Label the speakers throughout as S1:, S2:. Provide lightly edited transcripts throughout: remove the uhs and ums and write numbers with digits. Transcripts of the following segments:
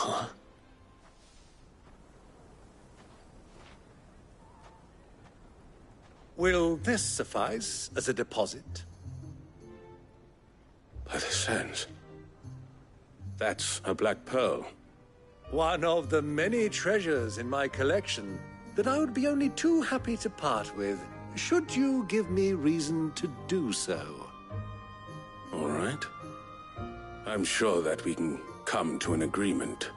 S1: Huh?
S2: Will this suffice as a deposit?
S3: By the sands. That's a black pearl.
S2: One of the many treasures in my collection that I would be only too happy to part with, should you give me reason to do so.
S3: All right. I'm sure that we can come to an agreement,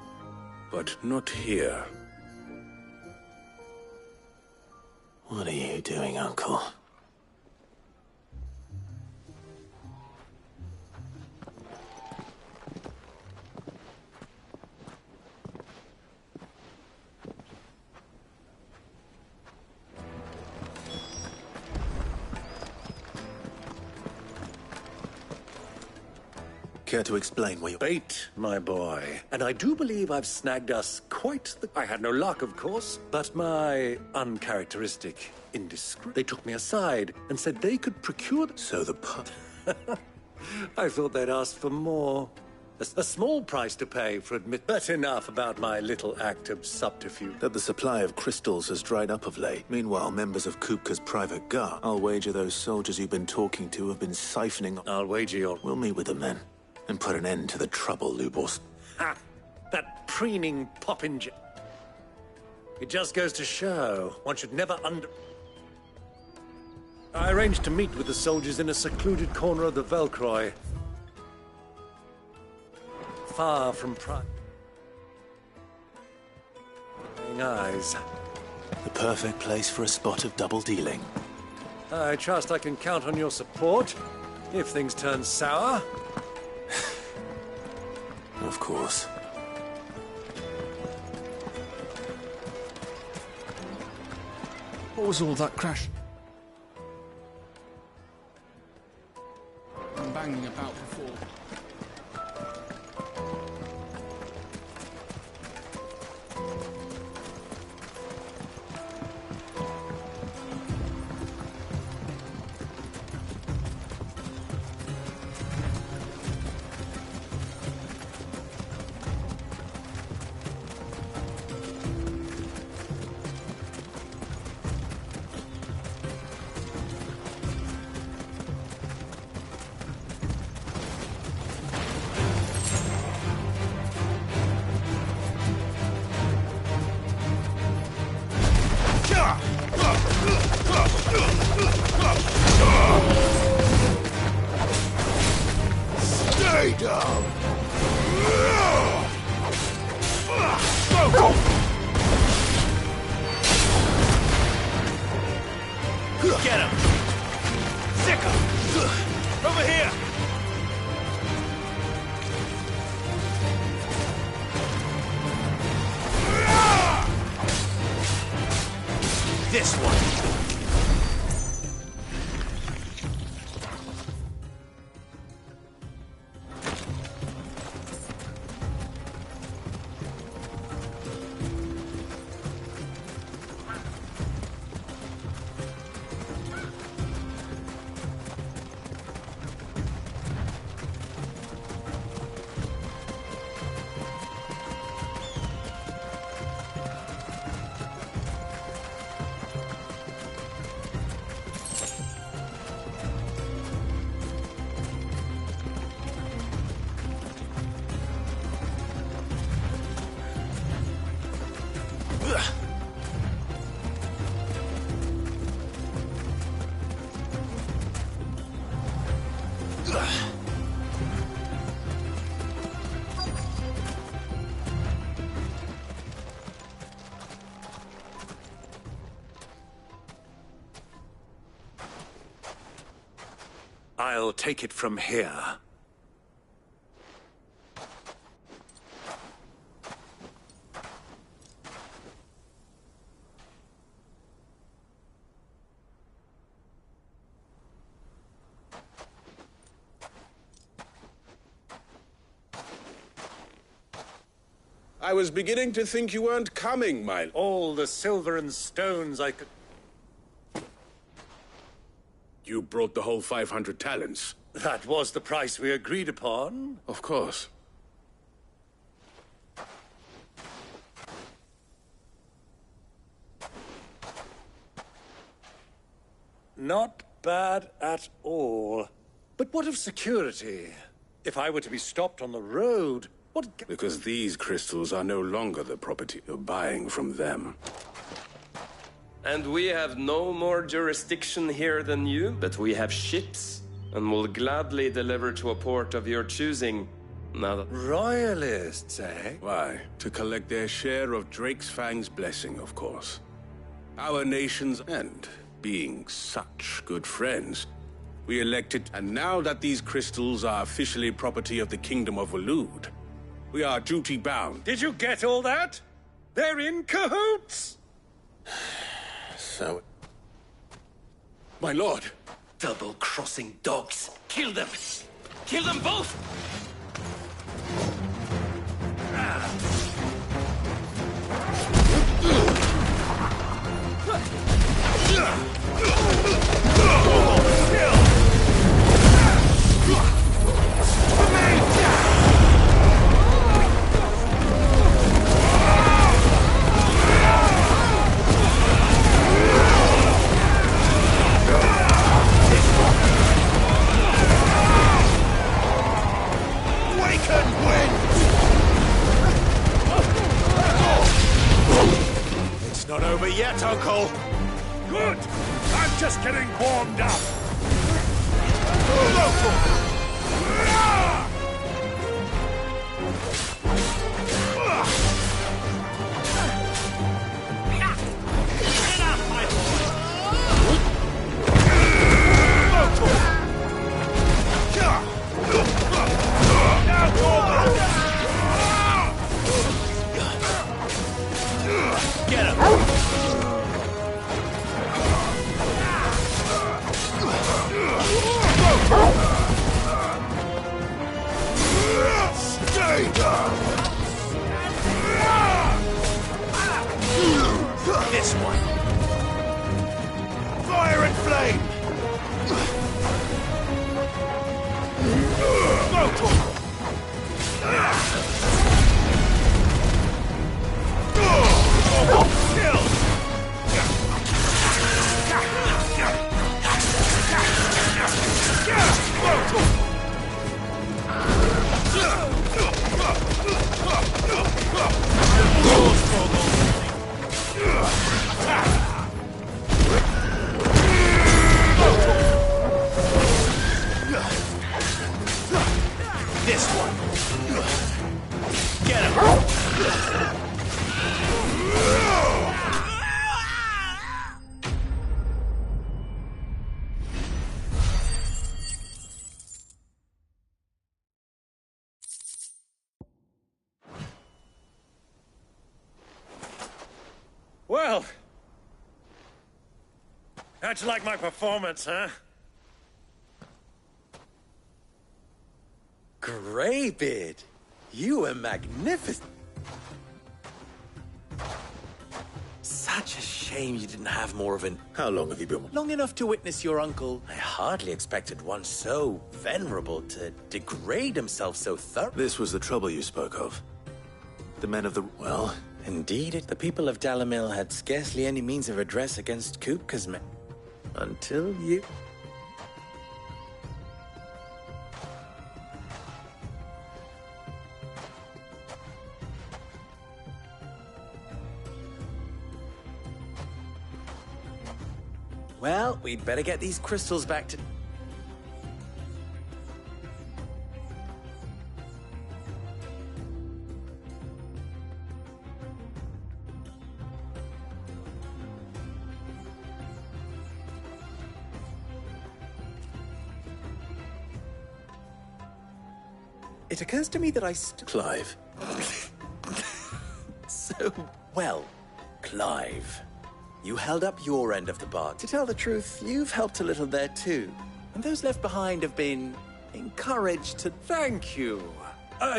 S3: but not here.
S1: What are you doing, Uncle? Care to explain why you...
S2: Bait, my boy. And I do believe I've snagged us quite the... I had no luck, of course, but my uncharacteristic indiscreet... They took me aside and said they could procure...
S1: So the
S2: I thought they'd asked for more. A small price to pay for admit... But enough about my little act of subterfuge.
S1: That the supply of crystals has dried up of late. Meanwhile, members of Kupka's private guard. I'll wager those soldiers you've been talking to have been siphoning...
S2: I'll wager you're...
S1: We'll meet with them then. And put an end to the trouble, Lubos.
S2: Ha! That preening popinja. It just goes to show one should never I arranged to meet with the soldiers in a secluded corner of the Velcroy. Far from prying eyes.
S1: The perfect place for a spot of double dealing.
S2: I trust I can count on your support if things turn sour.
S1: Of course.
S4: What was all that crash and banging about before?
S5: Stay down!
S2: Get him! Sicker! Over here! This one! I'll take it from here.
S3: I was beginning to think you weren't coming, my...
S2: All the silver and stones I could...
S3: You brought the whole 500 talents.
S2: That was the price we agreed upon.
S3: Of course.
S2: Not bad at all. But what of security? If I were to be stopped on the road, what...
S3: Because these crystals are no longer the property you're buying from them.
S6: And we have no more jurisdiction here than you, but we have ships, and will gladly deliver to a port of your choosing. Now that...
S2: Royalists, eh?
S3: Why? To collect their share of Drake's Fang's blessing, of course. Our nation's end, being such good friends, we elected, and now that these crystals are officially property of the Kingdom of Waloed, we are duty-bound.
S2: Did you get all that? They're in cahoots!
S1: So...
S3: My lord!
S6: Double-crossing dogs! Kill them! Kill them both!
S1: Not over yet, Uncle!
S2: Good! I'm just getting warmed up!
S1: Get him!
S5: Stay down!
S1: This one!
S5: Fire and flame!
S1: This one! Get him!
S2: Well... how'd you like my performance, huh?
S7: Greybeard, you were magnificent. Such a shame you didn't have more of an...
S1: How long have you been...
S7: Long enough to witness your uncle. I hardly expected one so venerable to degrade himself so thoroughly.
S1: This was the trouble you spoke of. The men of the... Well...
S7: Indeed, the people of Dalamil had scarcely any means of redress against Kupka's men. Until you... Well, we'd better get these crystals back to... It occurs to me that
S1: Clive.
S7: So, well, Clive. You held up your end of the bargain. To tell the truth, you've helped a little there too. And those left behind have been encouraged to...
S2: Thank you.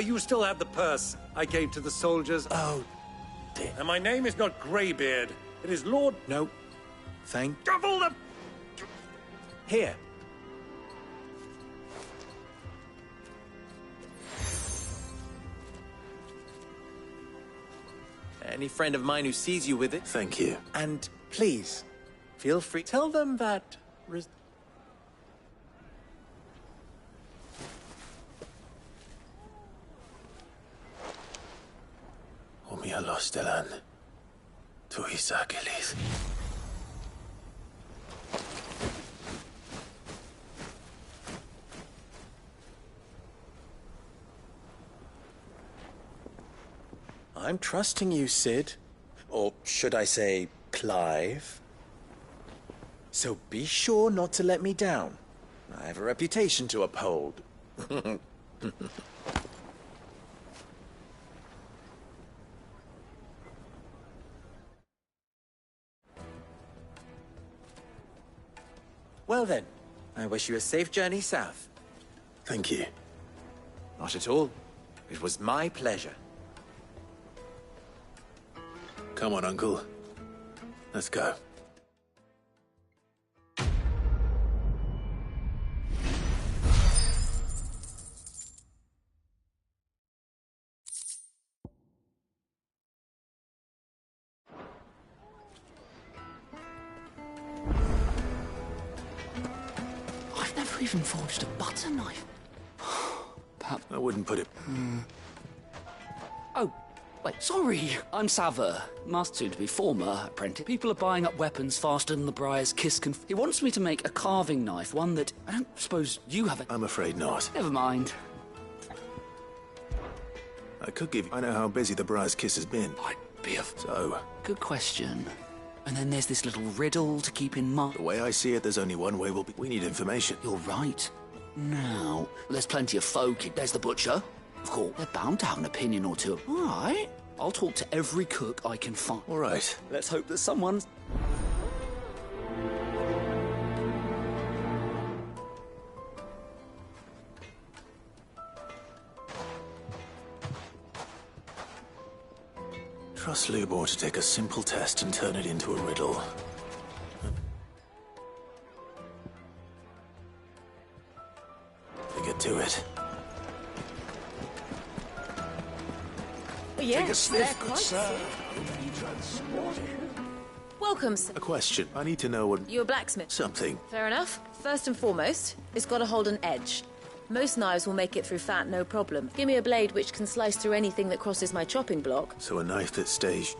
S2: You still have the purse I gave to the soldiers.
S7: Oh, dear.
S2: And my name is not Greybeard. It is Lord...
S7: No. Thank...
S2: Of all the...
S7: Here. Any friend of mine who sees you with it.
S1: Thank you.
S7: And please, feel free. Tell them that
S1: Omia lostelan. Tuis Achilles.
S7: I'm trusting you, Sid. Or should I say, Clive? So be sure not to let me down. I have a reputation to uphold. Well then, I wish you a safe journey south.
S1: Thank you.
S7: Not at all. It was my pleasure.
S1: Come on, Uncle. Let's go.
S4: I've never even forged a butter knife. Perhaps.
S1: I wouldn't put it...
S4: Oh, wait, sorry. I'm Sava, master soon-to-be former apprentice. People are buying up weapons faster than the Briar's kiss can... He wants me to make a carving knife, one that I don't suppose you have.
S1: I'm afraid not.
S4: Never mind.
S1: I could give... I know how busy the Briar's Kiss has been.
S4: I'd be a...
S1: So,
S4: Good question. And then there's this little riddle to keep in mind.
S1: the way I see it, there's only one way we'll be... We need information.
S4: You're right. Now, there's plenty of folk. There's the butcher. Of course, they're bound to have an opinion or two. All right. I'll talk to every cook I can find.
S1: All right.
S4: Let's hope that someone's...
S1: Trust Lubor to take a simple test and turn it into a riddle. To get to it.
S5: Take a
S8: Yes,
S5: sniff,
S8: they're
S5: good
S8: quite
S5: sir.
S8: Welcome, sir.
S1: A question. I need to know what...
S8: You're a blacksmith.
S1: Something.
S8: Fair enough. First and foremost, it's got to hold an edge. Most knives will make it through fat, no problem. Give me a blade which can slice through anything that crosses my chopping block.
S1: So a knife that stays...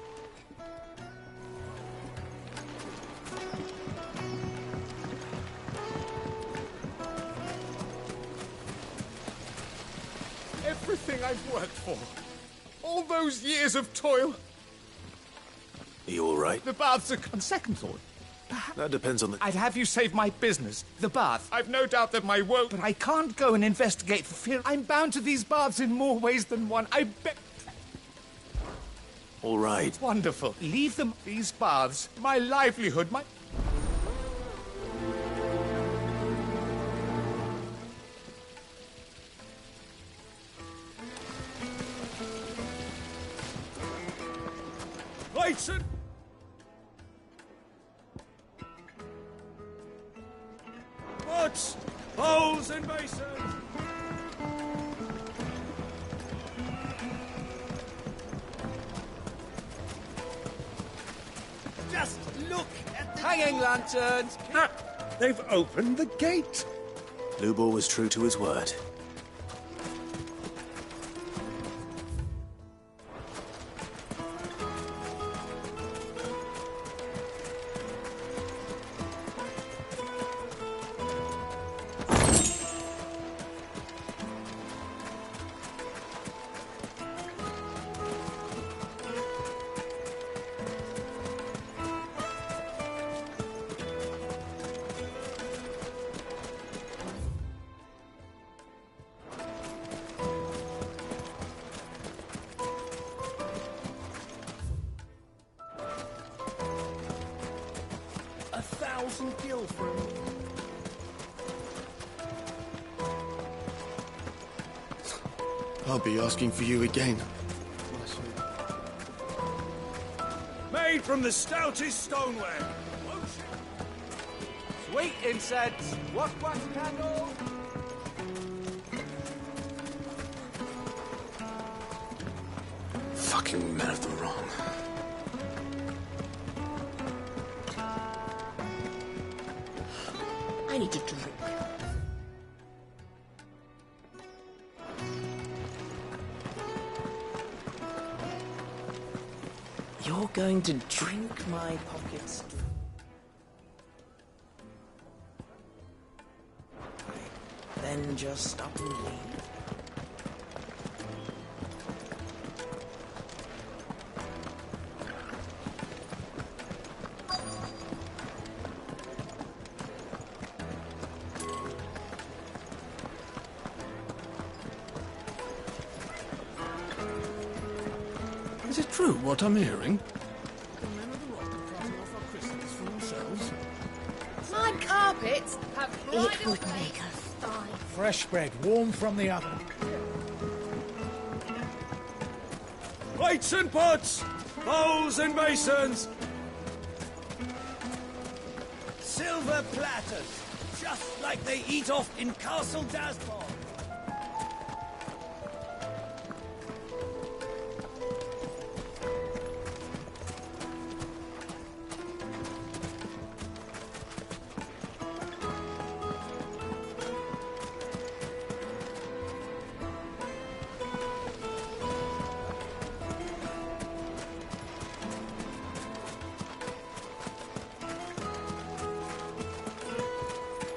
S5: Everything I've worked for. All those years of toil.
S1: Are you all right?
S5: The baths are on second thought.
S1: That depends on the...
S5: I'd have you save my business, the bath. I've no doubt that my woe... But I can't go and investigate for fear I'm bound to these baths in more ways than one. I bet...
S1: All right.
S5: Wonderful. Leave them, these baths. My livelihood, my...
S2: Lightson! Pots, bowls, and basins! Just look at the hanging lanterns! Ah, they've opened the gate!
S1: Lubor was true to his word.
S2: Gil for him.
S9: I'll be asking for you again.
S2: Made from the stoutest stoneware. Sweet incense. Wax candle.
S1: Fucking men of the wrong.
S7: you're going to drink my pockets. Then just up and leave.
S3: Is it true what I'm hearing?
S8: My carpets have
S10: It would make us fine.
S5: Fresh bread, warm from the oven.
S3: Plates and pots! Bowls and basins!
S11: Silver platters, just like they eat off in Castle Dasbor.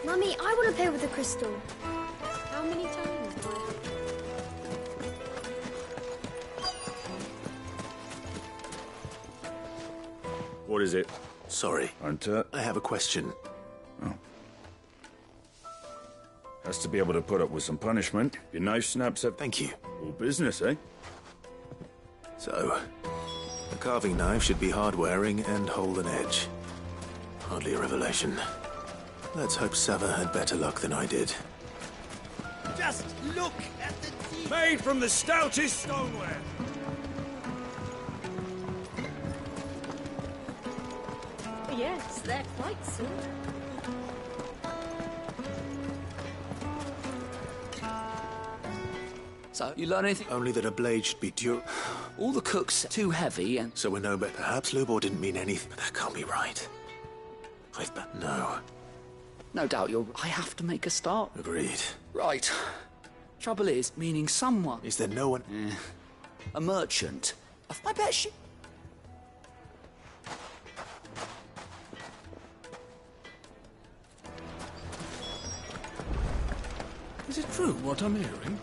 S10: Mummy, I want to play with the crystal. How many times?
S3: What is it?
S1: Sorry.
S3: Hunter?
S1: I have a question.
S3: Has to be able to put up with some punishment. Your knife snaps up.
S1: Thank you.
S3: All business, eh?
S1: So, the carving knife should be hard-wearing and hold an edge. Hardly a revelation. Let's hope Sava had better luck than I did.
S11: Just look at the teeth.
S3: Made from the stoutest stoneware.
S10: Yes, they're quite simple.
S4: So, you learn anything?
S1: Only that a blade should be durable.
S4: All the cooks are too heavy and...
S1: So we're no better. Perhaps Lubor didn't mean anything, but that can't be right. No.
S4: No doubt you're... I have to make a start.
S1: Agreed.
S4: Right. Trouble is, meaning someone...
S1: Is there no one...
S4: A merchant. I bet she...
S3: Is it true what I'm hearing?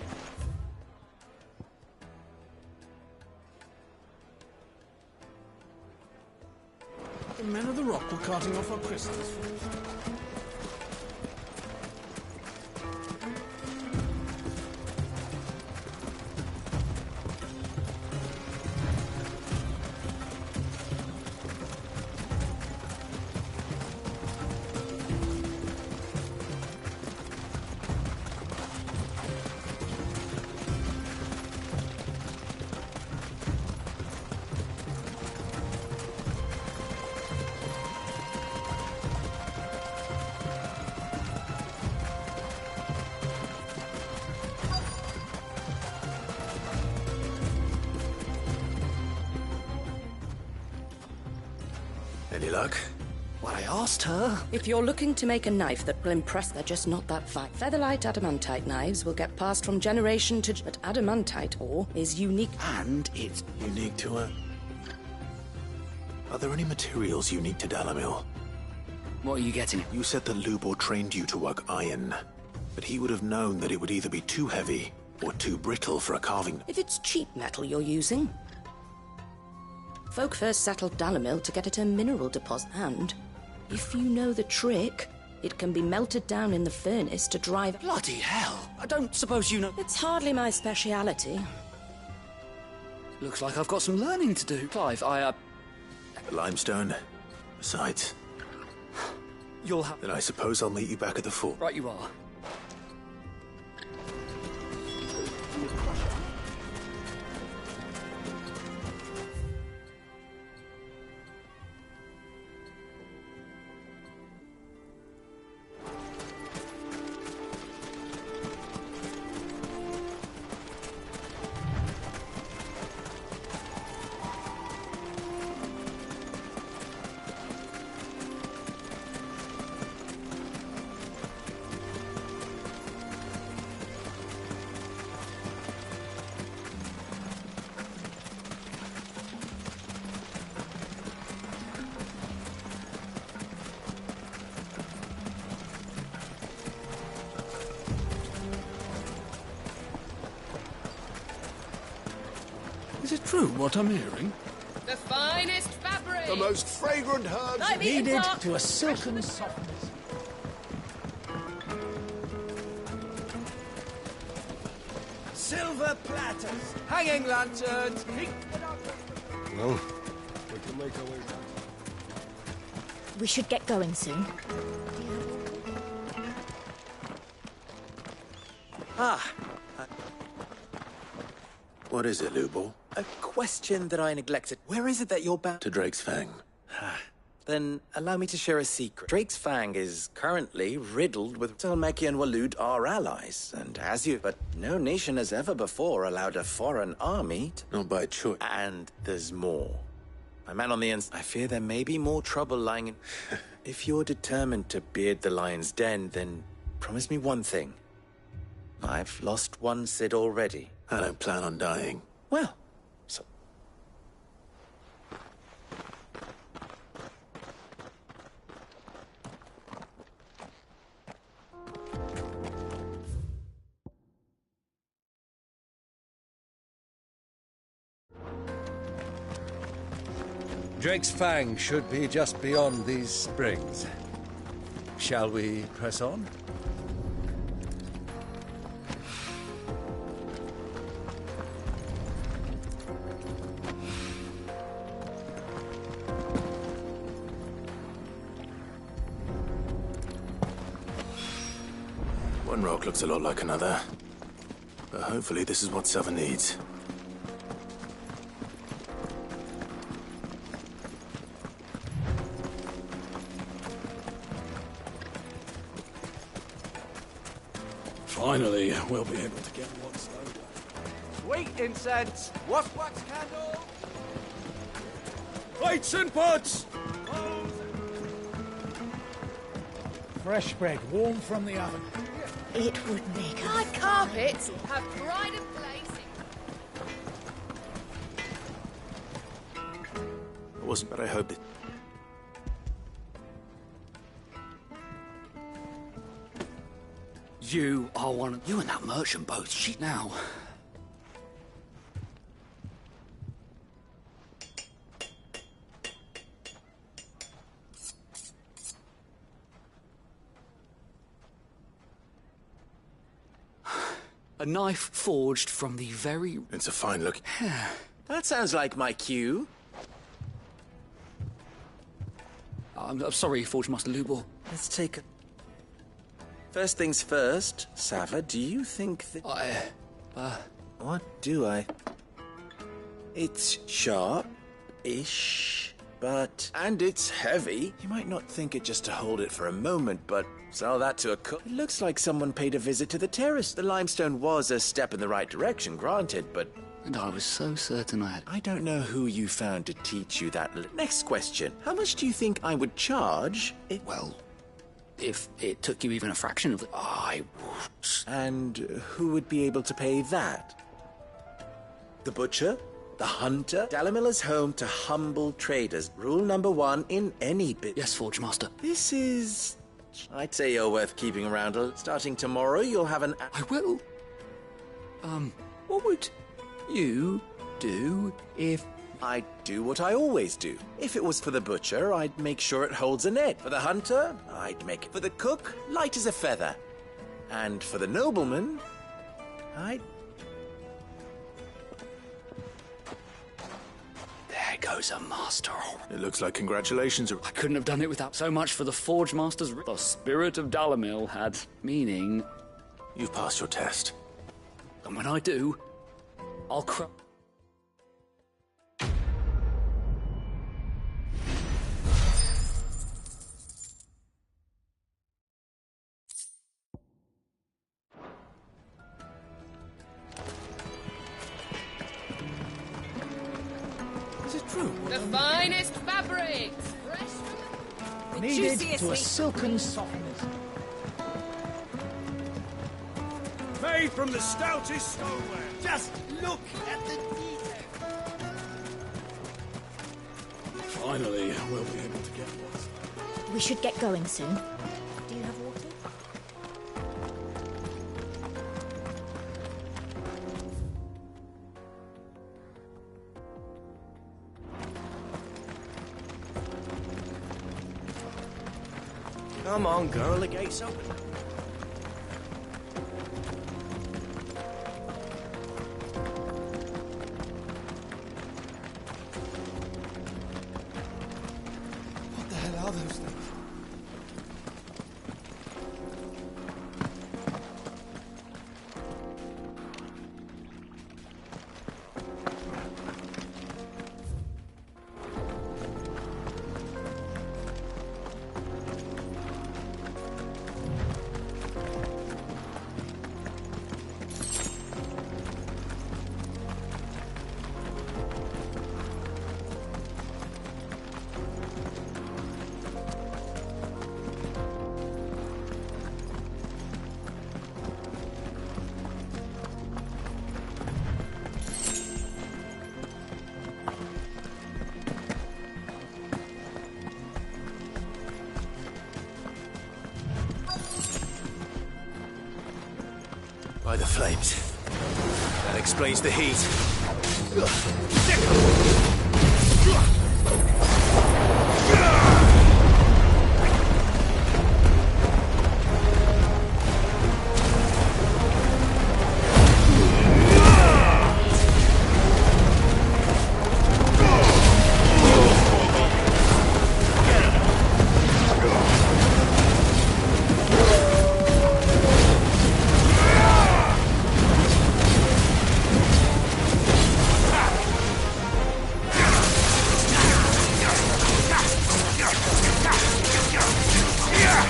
S3: The men of the rock were carting off our crystals.
S1: Any luck?
S4: Well, I asked her.
S12: If you're looking to make a knife that will impress, they're just not that fine. Featherlight adamantite knives will get passed from generation to... But adamantite ore is unique.
S4: And it's...
S1: Unique to her? Are there any materials unique to Dalamil?
S4: What are you getting?
S1: You said that Lubor trained you to work iron, but he would have known that it would either be too heavy or too brittle for a carving.
S12: If it's cheap metal you're using. Folk first settled Dalamil to get at a mineral deposit, and if you know the trick, it can be melted down in the furnace to drive...
S4: Bloody hell! I don't suppose you know...
S12: It's hardly my speciality.
S4: Looks like I've got some learning to do. Clive, I,
S1: Limestone. Besides.
S4: You'll have...
S1: Then I suppose I'll meet you back at the fort.
S4: Right you are.
S3: Is it true what I'm hearing?
S13: The finest fabric!
S3: The most fragrant herbs
S13: Like me,
S5: Kneaded
S13: Clark.
S5: to a silken softness.
S11: Silver platters.
S5: Hanging lanterns.
S3: Well, we can make our way back.
S10: We should get going soon.
S1: What is it, Lubor?
S7: A question that I neglected. Where is it that you're bound?
S1: To Drake's Fang.
S7: Then allow me to share a secret. Drake's Fang is currently riddled with Telmeki and Walud are allies, and as you... But no nation has ever before allowed a foreign army to...
S1: Not by choice.
S7: And there's more. My man on the ends, I fear there may be more trouble lying in... If you're determined to beard the lion's den, then promise me one thing. I've lost one Cid already.
S1: I don't plan on dying.
S7: Well, so...
S11: Drake's Fang should be just beyond these springs. Shall we press on?
S1: One rock looks a lot like another. But hopefully this is what Sava needs.
S3: Finally, we'll be able to get what's loaded.
S5: Sweet incense. Wax candle.
S3: Plates and pots!
S5: Fresh bread, warm from the oven.
S10: It would make
S13: My carpets have pride of place.
S1: It wasn't, but I hoped it.
S4: You are one of... You and that merchant boat, she now. A knife forged from the very...
S1: It's a fine look.
S7: That sounds like my cue.
S4: I'm sorry, Forge Master Lubor.
S7: Let's take a... First things first, Sava, do you think that... What do I... It's sharp-ish, but... And it's heavy. You might not think it just to hold it for a moment, but sell that to a cook. It looks like someone paid a visit to the terrace. The limestone was a step in the right direction, granted, but...
S4: And I was so certain I had...
S7: I don't know who you found to teach you that... Next question. How much do you think I would charge if...
S4: Well... If it took you even a fraction of the... I would...
S7: And who would be able to pay that? The butcher? The hunter? Dalimil is home to humble traders. Rule number 1 in any bit.
S4: Yes, Forge Master.
S7: This is... I'd say you're worth keeping around. Starting tomorrow, you'll have an...
S4: I will. What would you do if...
S7: I'd do what I always do. If it was for the butcher, I'd make sure it holds a net. For the hunter, I'd make it. For the cook, light as a feather. And for the nobleman, I'd...
S4: There goes a master.
S1: It looks like congratulations are...
S4: I couldn't have done it without so much for the Forge Master's... The spirit of Dalimil had meaning.
S1: You've passed your test.
S4: And when I do, I'll cry.
S5: Is it true?
S13: The finest fabrics, fresh from the
S5: Kneaded
S13: juiciest
S5: to a
S13: meat.
S5: silken softness.
S11: Made from the stoutest stoneware. Just look at the detail.
S3: Finally, we'll be able to get what's loaded.
S10: We should get going soon. Do you have water?
S7: Come on, girl, the gate's open.
S5: What the hell are those things?
S1: By the flames. That explains the heat.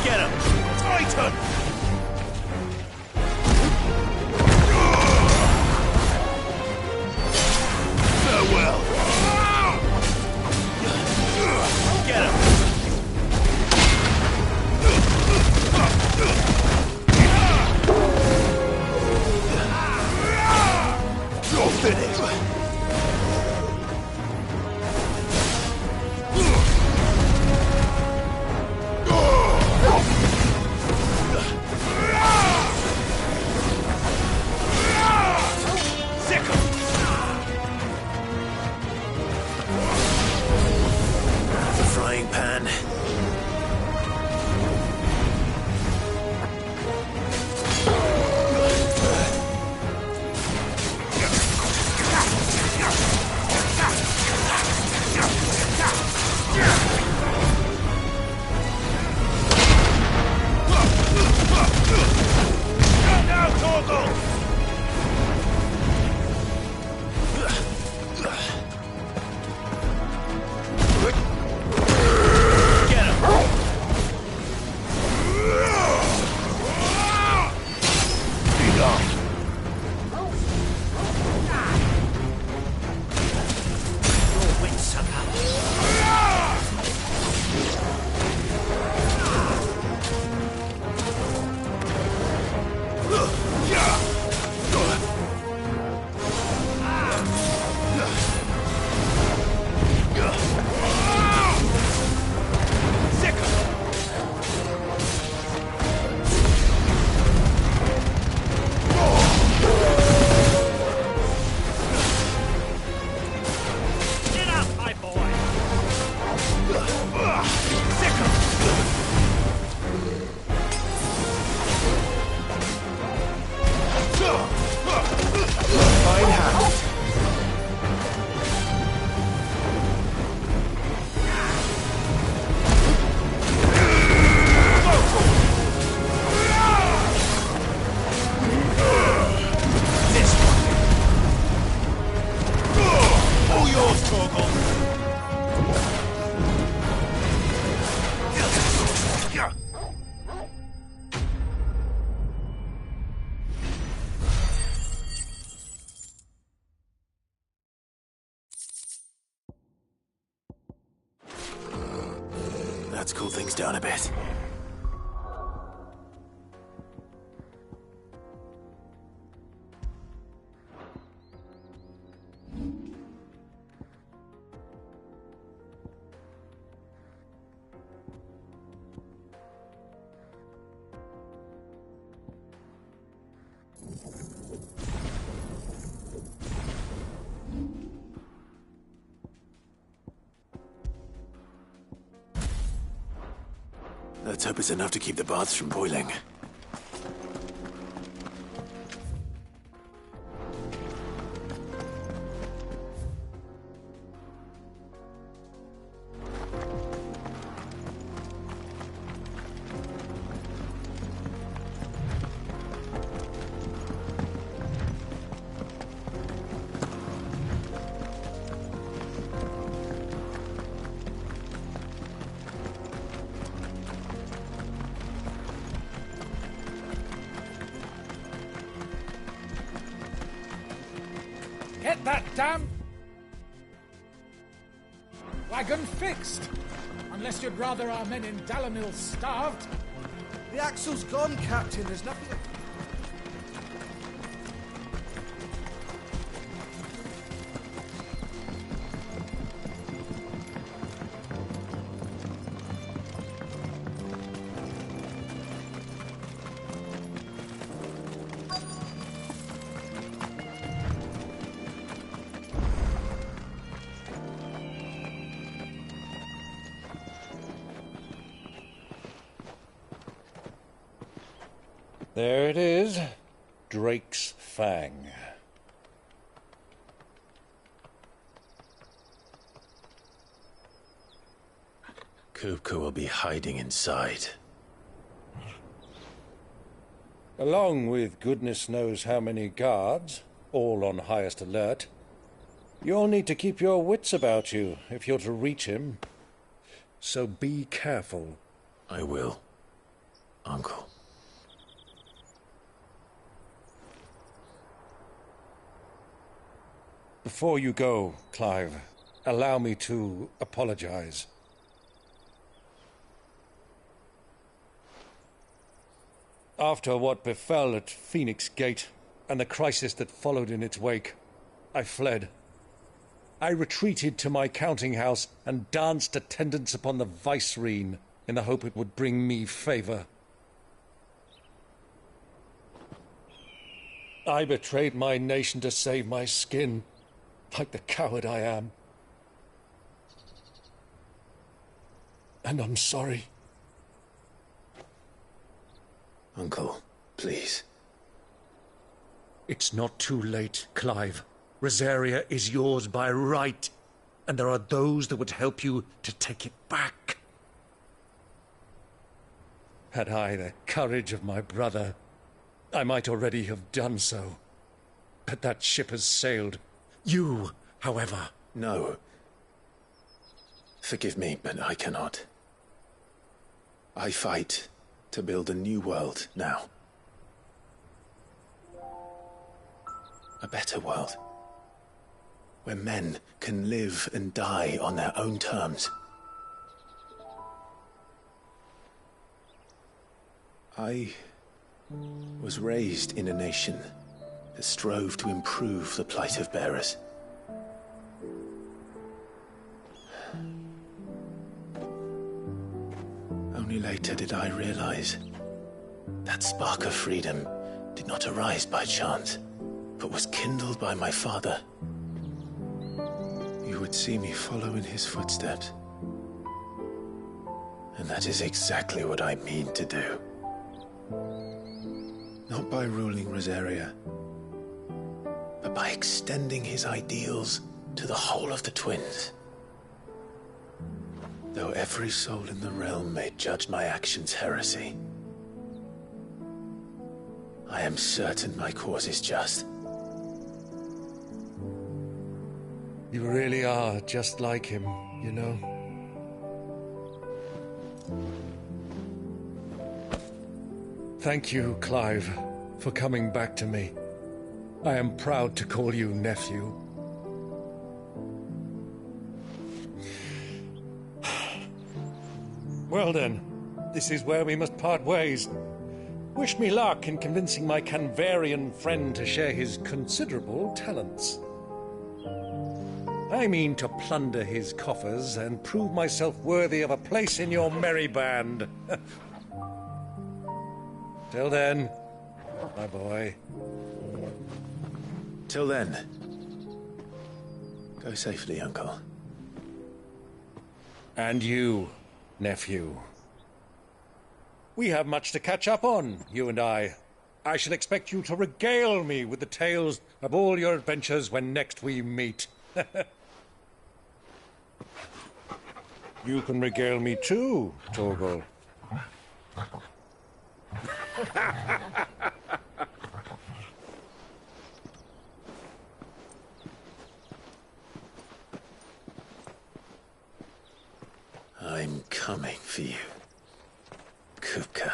S1: Get him! Titan! Farewell! Get him! You're finished! Frying pan. Now, Torgal! Fine hand. This one. All yours, Torgal. Let's cool things down a bit. Let's hope it's enough to keep the baths from boiling.
S5: Get that damn wagon fixed! Unless you'd rather our men in Dalamil starved.
S14: The axle's gone, Captain. There's nothing...
S11: There it is. Drake's Fang.
S7: Kupka will be hiding inside.
S11: Along with goodness knows how many guards, all on highest alert. You'll need to keep your wits about you if you're to reach him. So be careful.
S7: I will, Uncle.
S11: Before you go, Clive, allow me to apologize. After what befell at Phoenix Gate and the crisis that followed in its wake, I fled. I retreated to my counting house and danced attendance upon the vicereine in the hope it would bring me favor. I betrayed my nation to save my skin, like the coward I am. And I'm sorry.
S1: Uncle, please.
S11: It's not too late, Clive. Rosaria is yours by right, and there are those that would help you to take it back. Had I the courage of my brother, I might already have done so. But that ship has sailed. You, however...
S1: No. Forgive me, but I cannot. I fight to build a new world now. A better world. Where men can live and die on their own terms. I was raised in a nation that strove to improve the plight of bearers. Only later did I realize that spark of freedom did not arise by chance, but was kindled by my father. You would see me follow in his footsteps. And that is exactly what I mean to do. Not by ruling Rosaria, but by extending his ideals to the whole of the twins. Though every soul in the realm may judge my actions heresy, I am certain my cause is just.
S11: You really are just like him, you know. Thank you, Clive, for coming back to me. I am proud to call you nephew. Well then, this is where we must part ways. Wish me luck in convincing my Canvarian friend to share his considerable talents. I mean to plunder his coffers and prove myself worthy of a place in your merry band. Till then, my boy.
S1: Till then, go safely, Uncle.
S11: And you, nephew. We have much to catch up on, you and I. I shall expect you to regale me with the tales of all your adventures when next we meet. You can regale me too, Torgal.
S1: I'm coming for you, Kupka.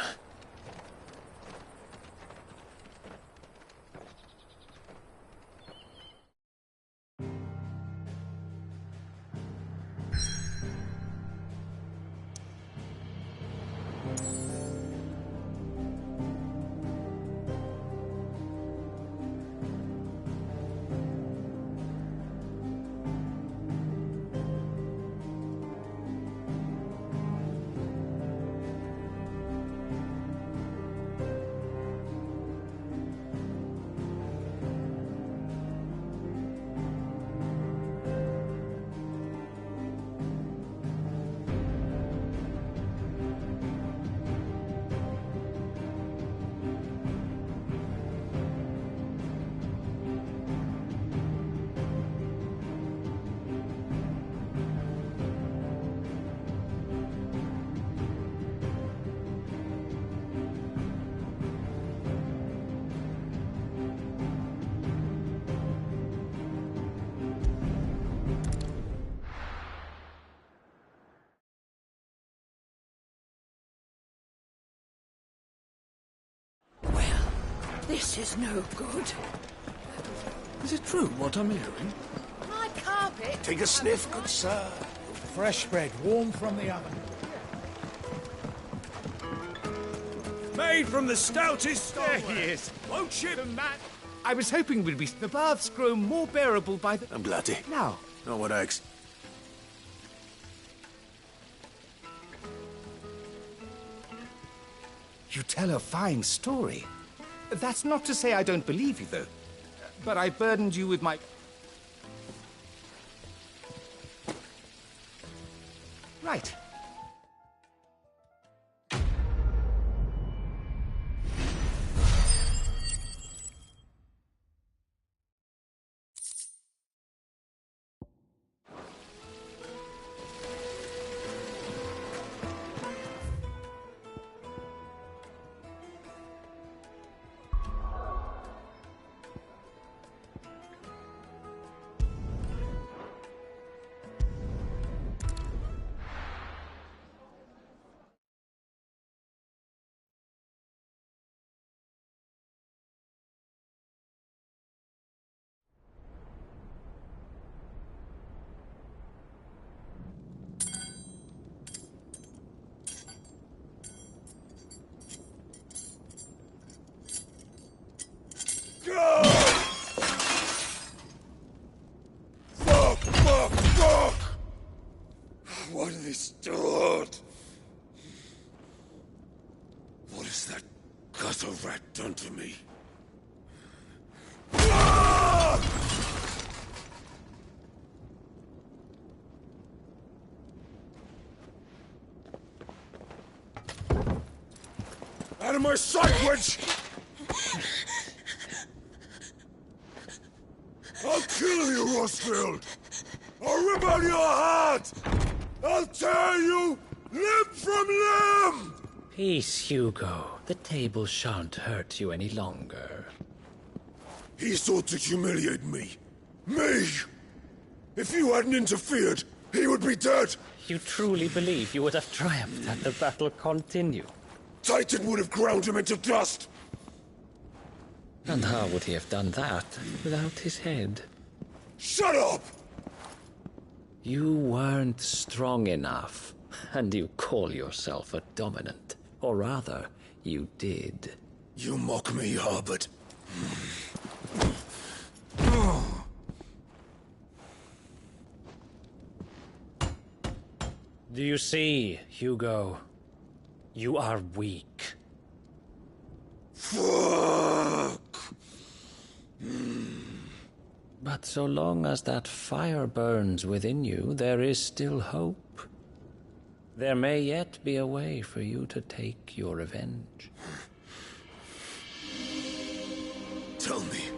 S15: This is no good.
S14: Is it true what I'm hearing?
S15: My carpet.
S14: Take a sniff, good sir. Fresh bread, warm from the oven.
S5: Made from the stoutest stone. There he is. Won't ship. The man. I was hoping we'd be. The baths grow more bearable by the.
S1: I'm bloody.
S5: Now.
S1: Not what I
S5: You tell a fine story. That's not to say I don't believe you, though. But I burdened you with my... Right.
S3: Fuck! What have they stored? What has that gutter rat done to me? Out of my sight, witch! I'll kill you, Rosfield! I'll rip out your heart! I'll tear you limb from limb!
S16: Peace, Hugo. The table shan't hurt you any longer.
S3: He sought to humiliate me. Me! If you hadn't interfered, he would be dead!
S16: You truly believe you would have triumphed had the battle continued?
S3: Titan would have ground him into dust!
S16: And how would he have done that without his head?
S3: Shut up!
S16: You weren't strong enough, and you call yourself a dominant. Or rather, you did.
S3: You mock me, Harbert.
S16: Do you see, Hugo? You are weak.
S3: Fuck!
S16: But so long as that fire burns within you, there is still hope. There may yet be a way for you to take your revenge.
S9: Tell me,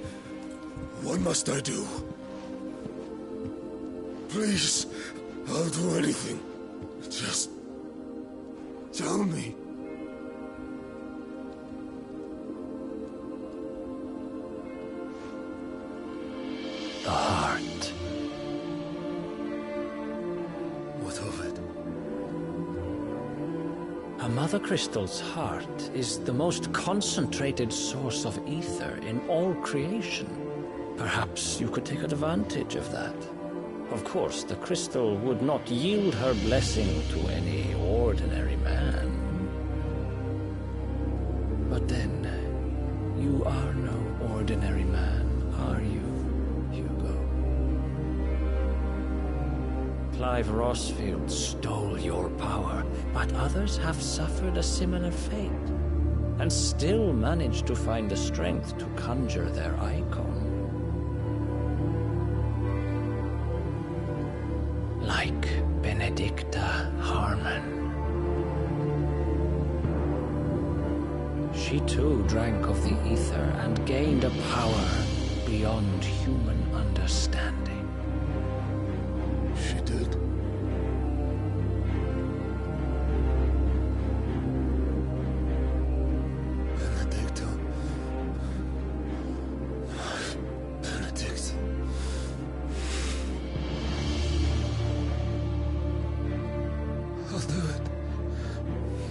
S9: what must I do? Please, I'll do anything. Just tell me.
S16: The heart.
S9: What of it?
S16: A Mother Crystal's heart is the most concentrated source of ether in all creation. Perhaps you could take advantage of that. Of course, the crystal would not yield her blessing to any ordinary man. But then, you are no ordinary man, are you, Hugo? Clive Rossfield stole your power, but others have suffered a similar fate, and still managed to find the strength to conjure their icon. Like Benedicta Harmon. She too drank of the ether and gained a power beyond human understanding.
S9: She did. Benedicta. Benedict. I'll do it.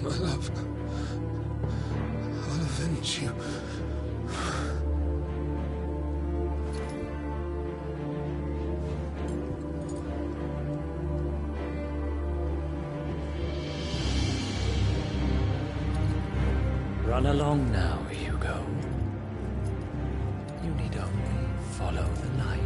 S9: My love. I'll avenge you.
S16: Run along now, Hugo. You need only follow the light.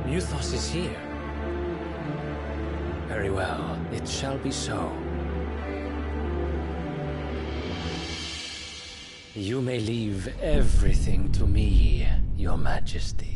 S16: Muthos is here. Very well, it shall be so. You may leave everything to me, Your Majesty.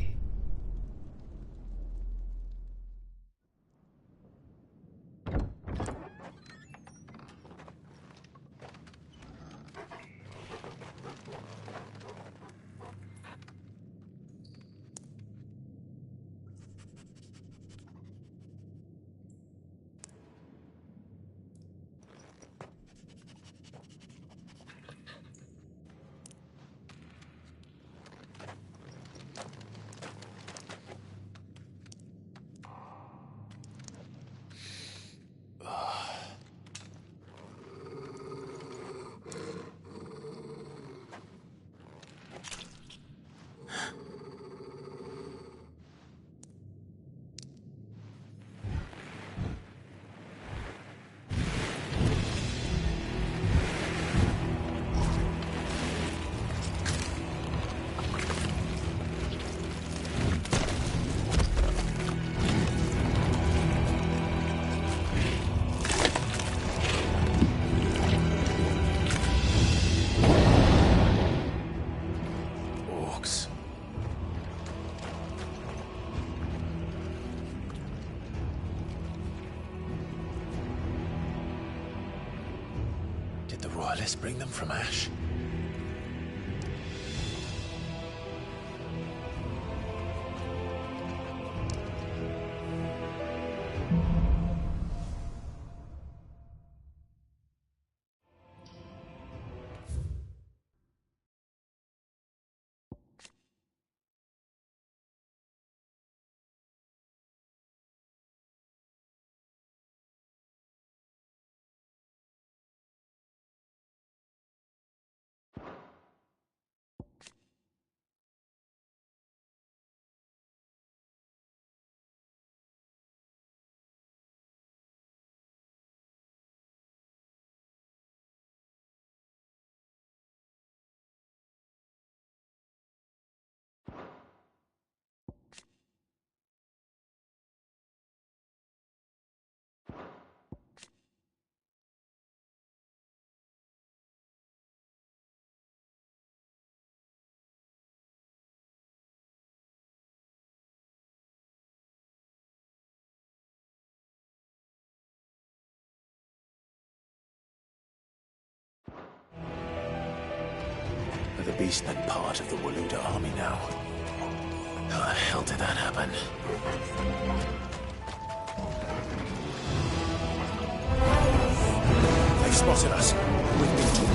S1: Did the Royalists bring them from Ash? Are the beastmen part of the Waluda army now? How the hell did that happen? They've spotted us. We've been too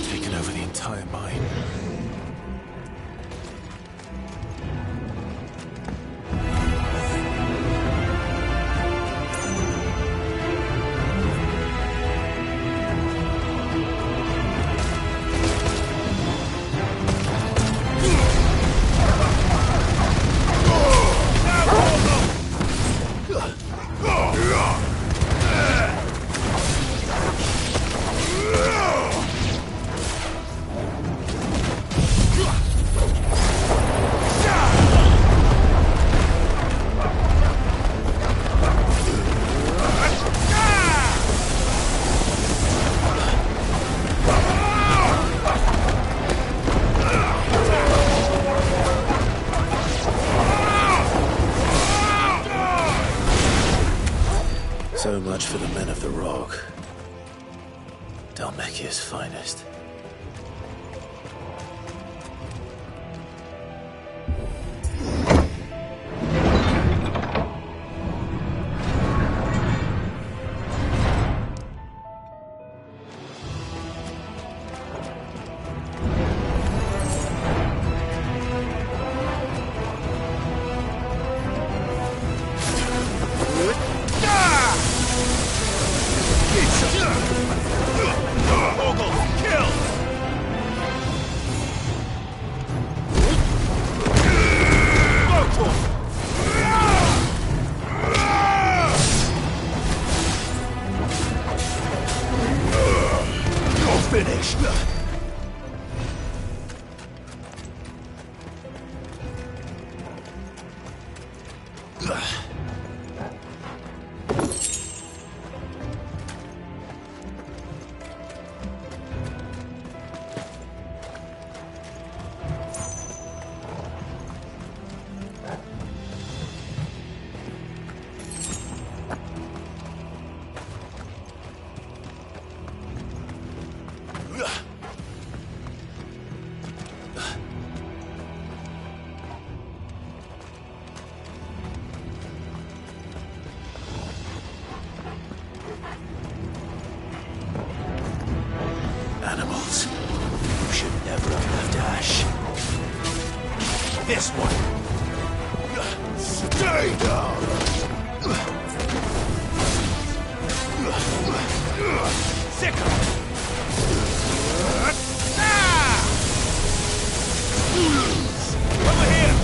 S1: taken over the entire mine. So much for the men of the Rock. Dalmekia's finest. Finished. Animals. You should never have left Ash. This one. Stay down. Sicker. Over here.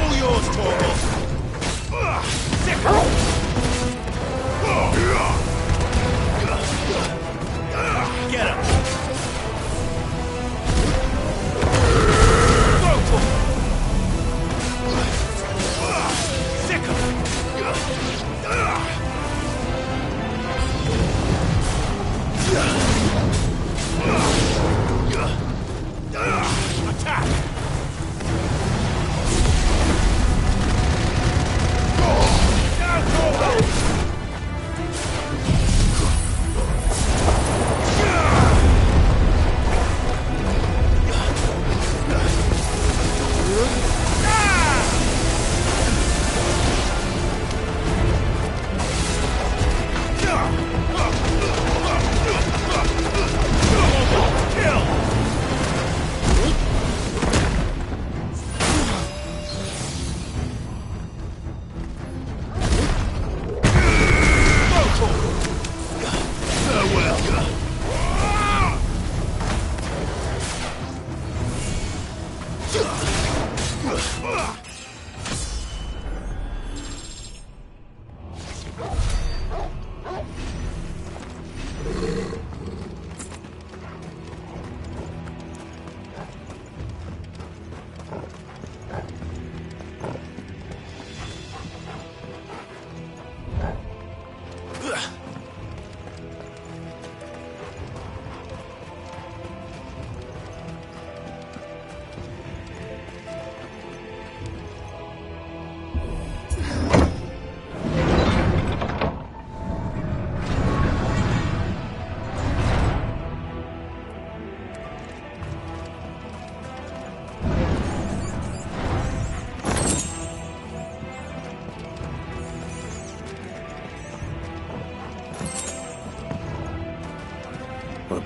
S1: All yours, Torgal. Get him. Go, Torgal. Sick him. Attack.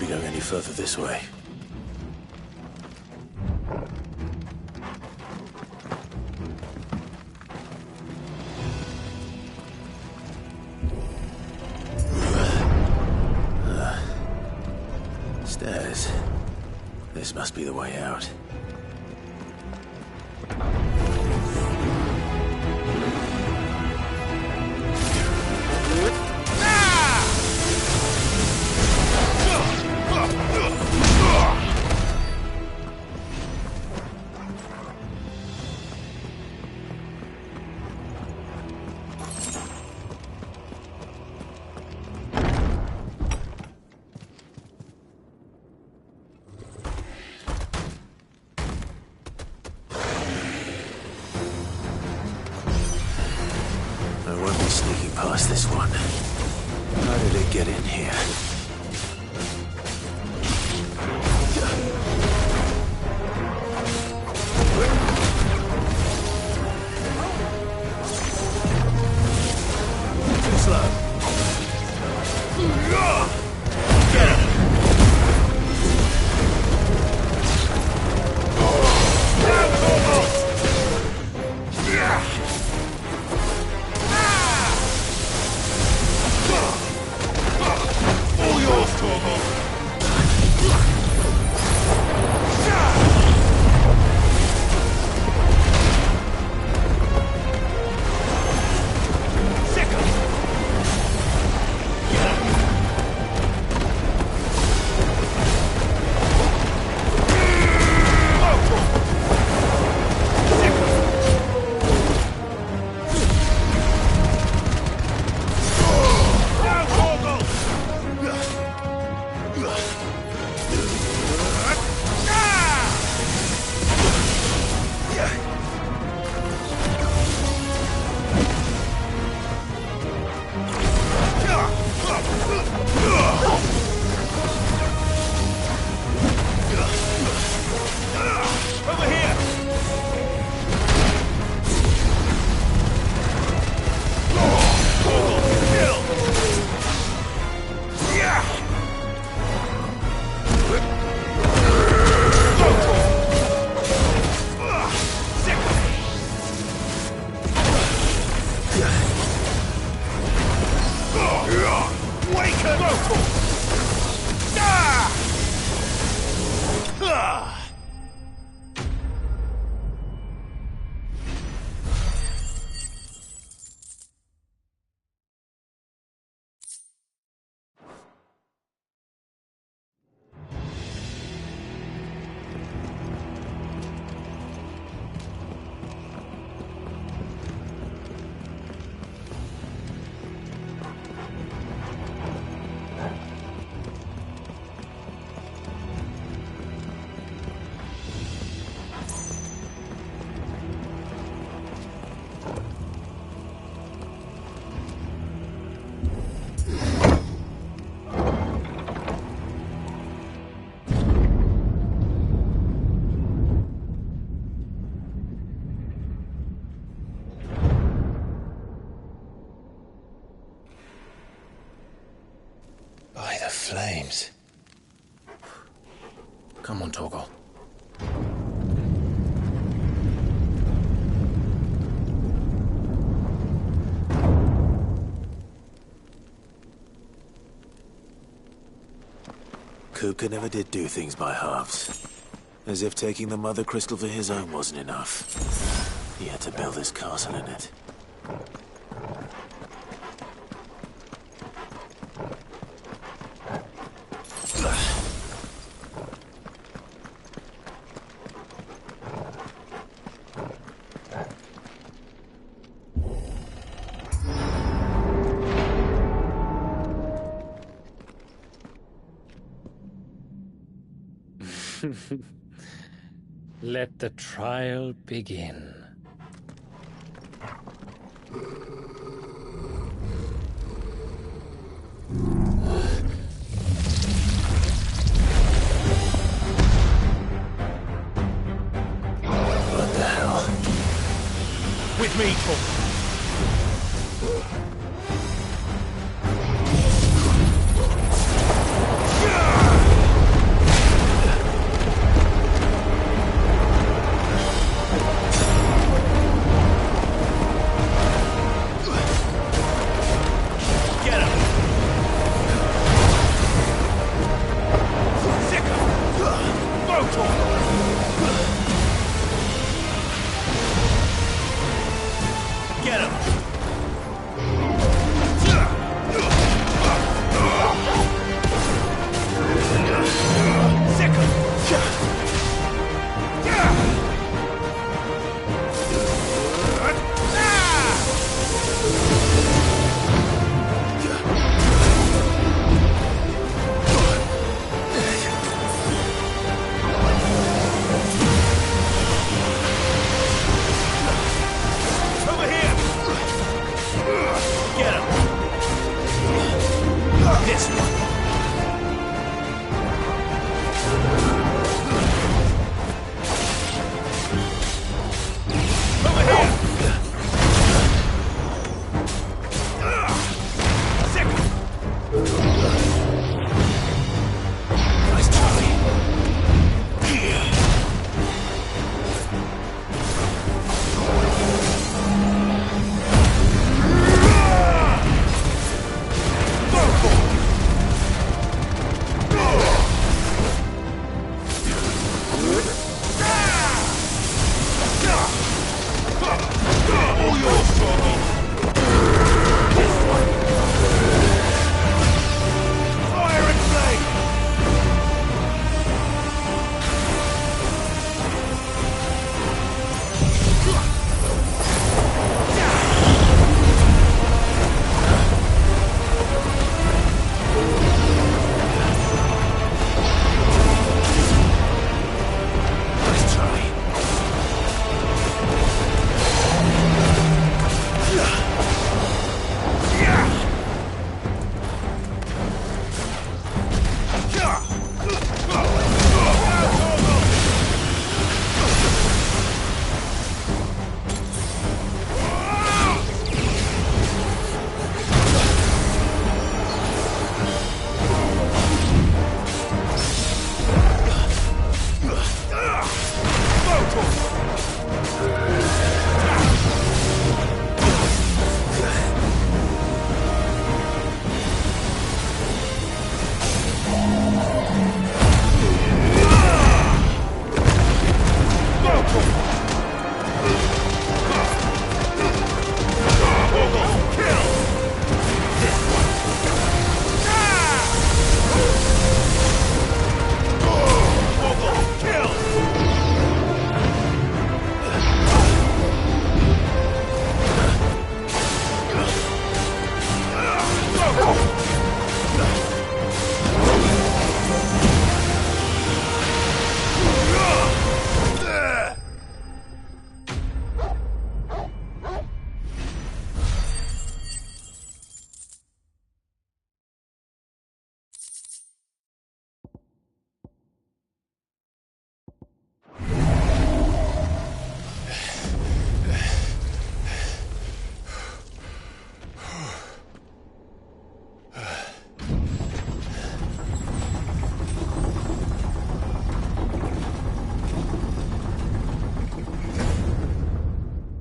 S1: be going any further this way. Stairs. This must be the way out. I won't be sneaking past this one. How did it get in here? Too slow. Get him!
S5: All yours, Torvald! Over here!
S1: By the flames. Come on, Torgal. Kupka never did do things by halves. As if taking the Mother Crystal for his own wasn't enough. He had to build his castle in it.
S16: Let the trial begin.
S1: What the hell?
S5: With me, Torvald. Get him! Over here! Get him! This one! Over here! Second! Nice try. All yours, Torgal. Fire and flame! Nice try.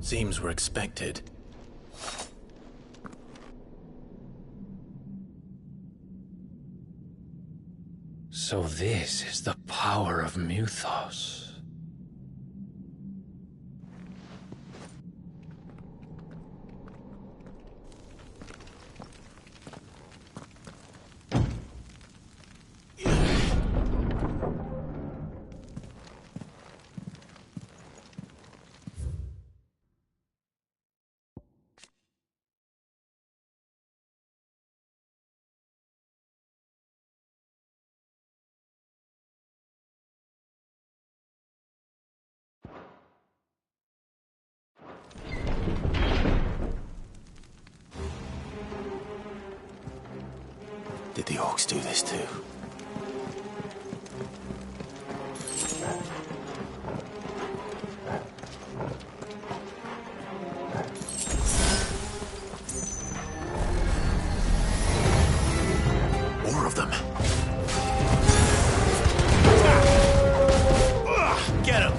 S1: Seems we're expected.
S16: So this is the power of Muthos.
S1: Did the orcs do this too? More of them.
S5: Get him!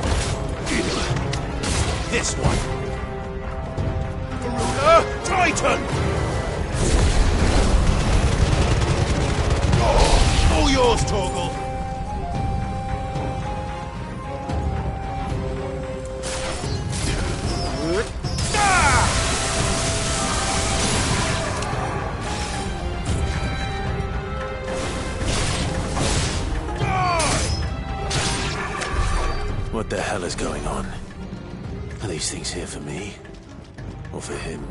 S5: This one. Garuda Titan! All yours, Torgal.
S1: What the hell is going on? Are these things here for me? Or for him?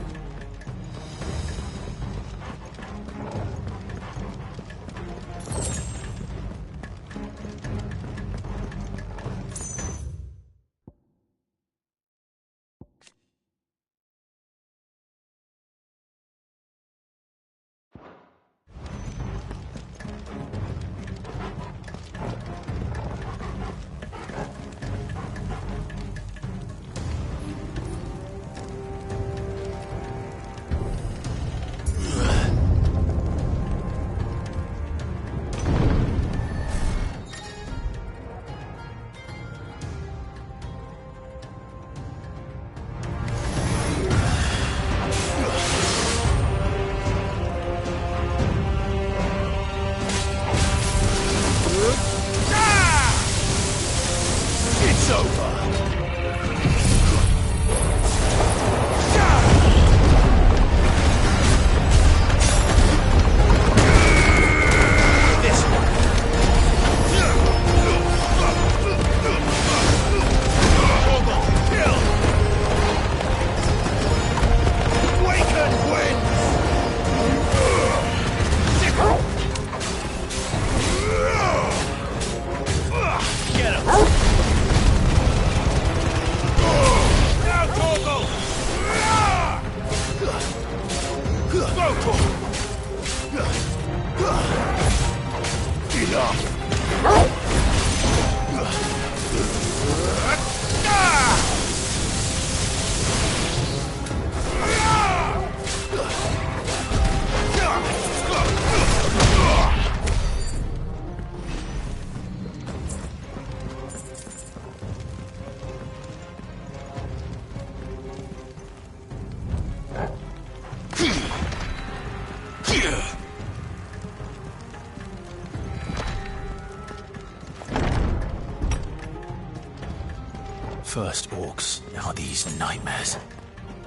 S1: First orcs, now these nightmares.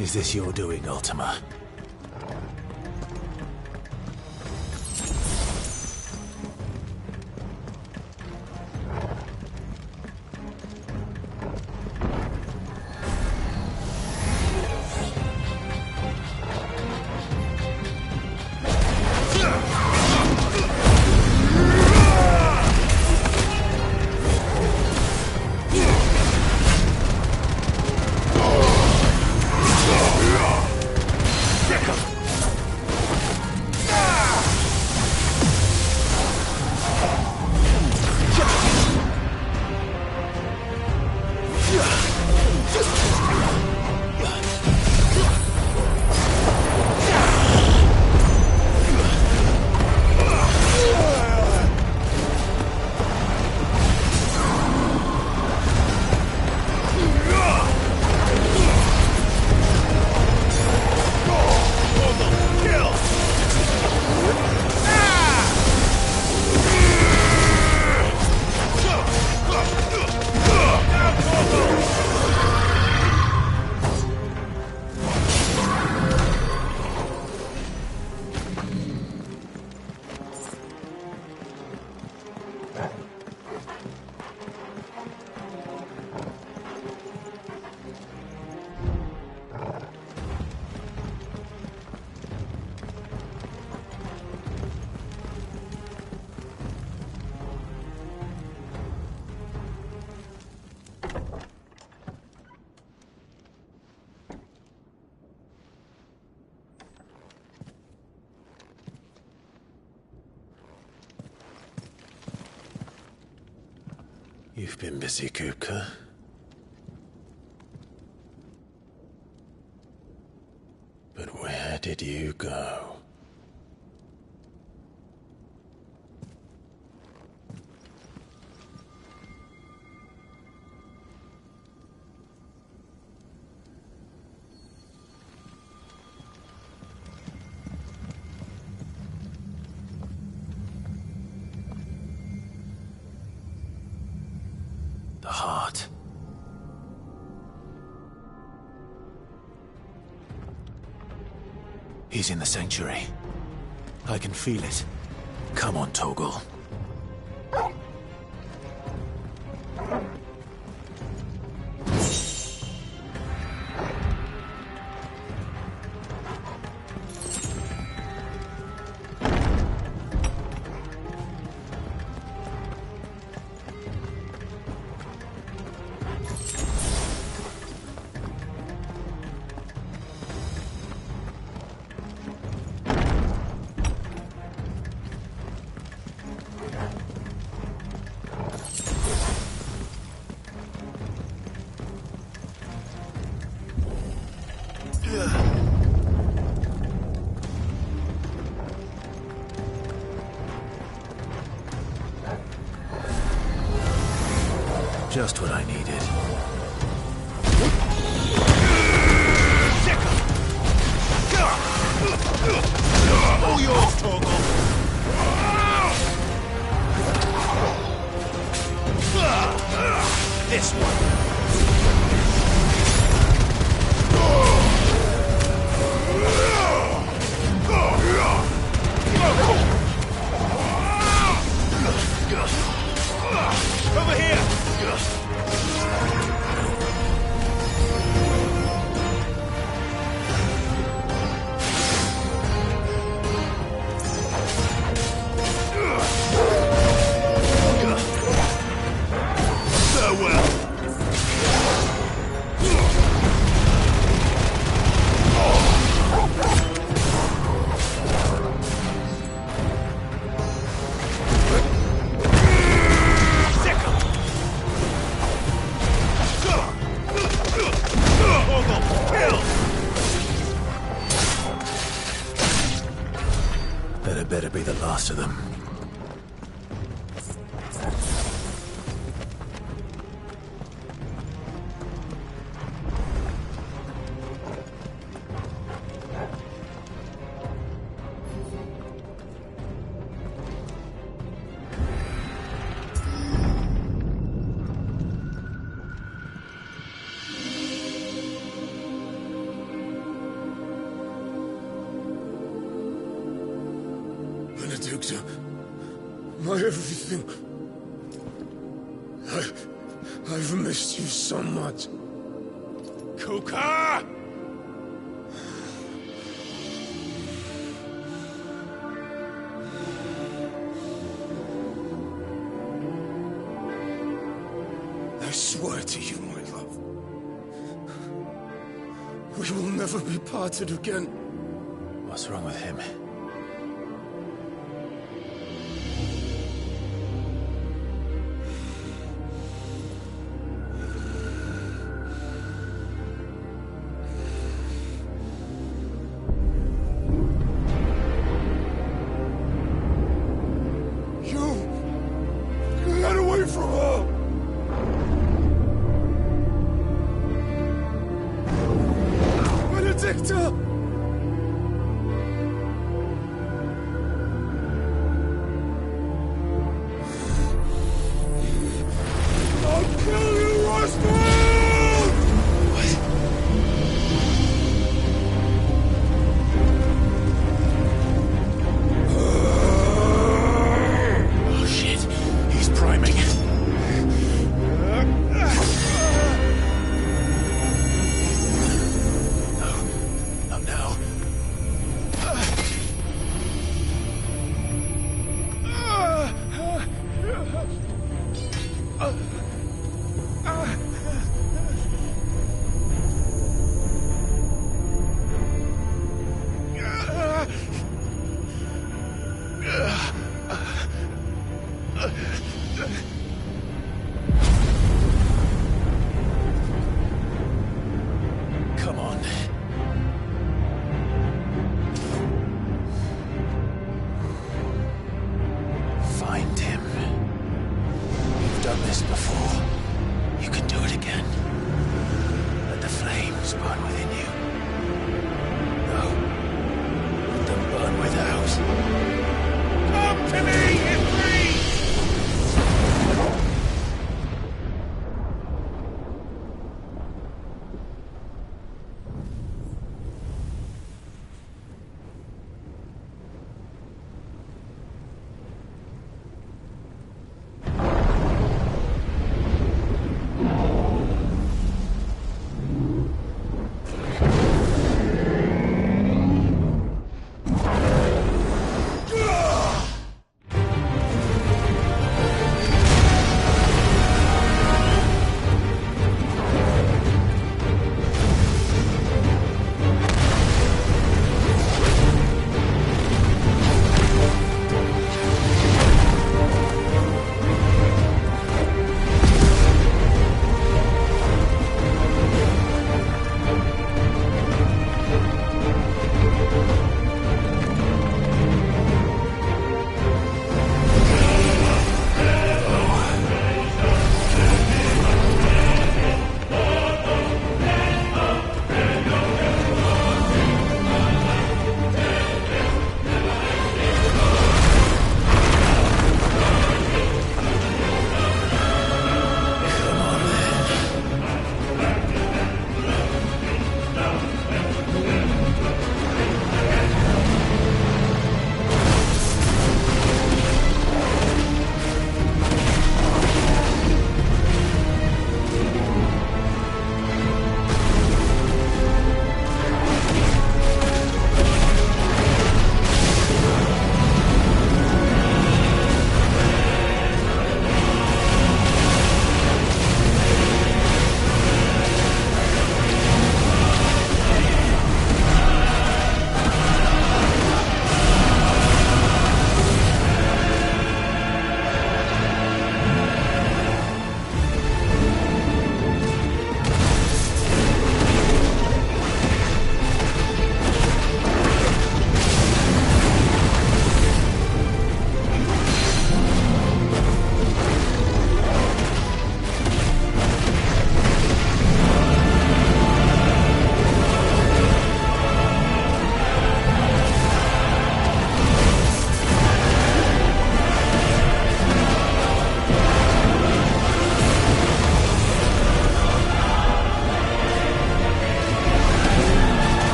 S1: Is this your doing, Ultima? You've been busy, Kupka. But where did you go? The heart. He's in the sanctuary. I can feel it. Come on, Toggle. Just what I needed.
S5: All yours, Torgal. This one. Over here! Farewell!
S1: That better be the last of them.
S9: Benedicta, my everything. I've missed you so much.
S5: Kuka!
S9: I swear to you, my love, we will never be parted again.
S1: What's wrong with him?
S9: You got away from her! Benedicta! I'll kill you, Roscoe!
S1: Oh shit, he's priming. No,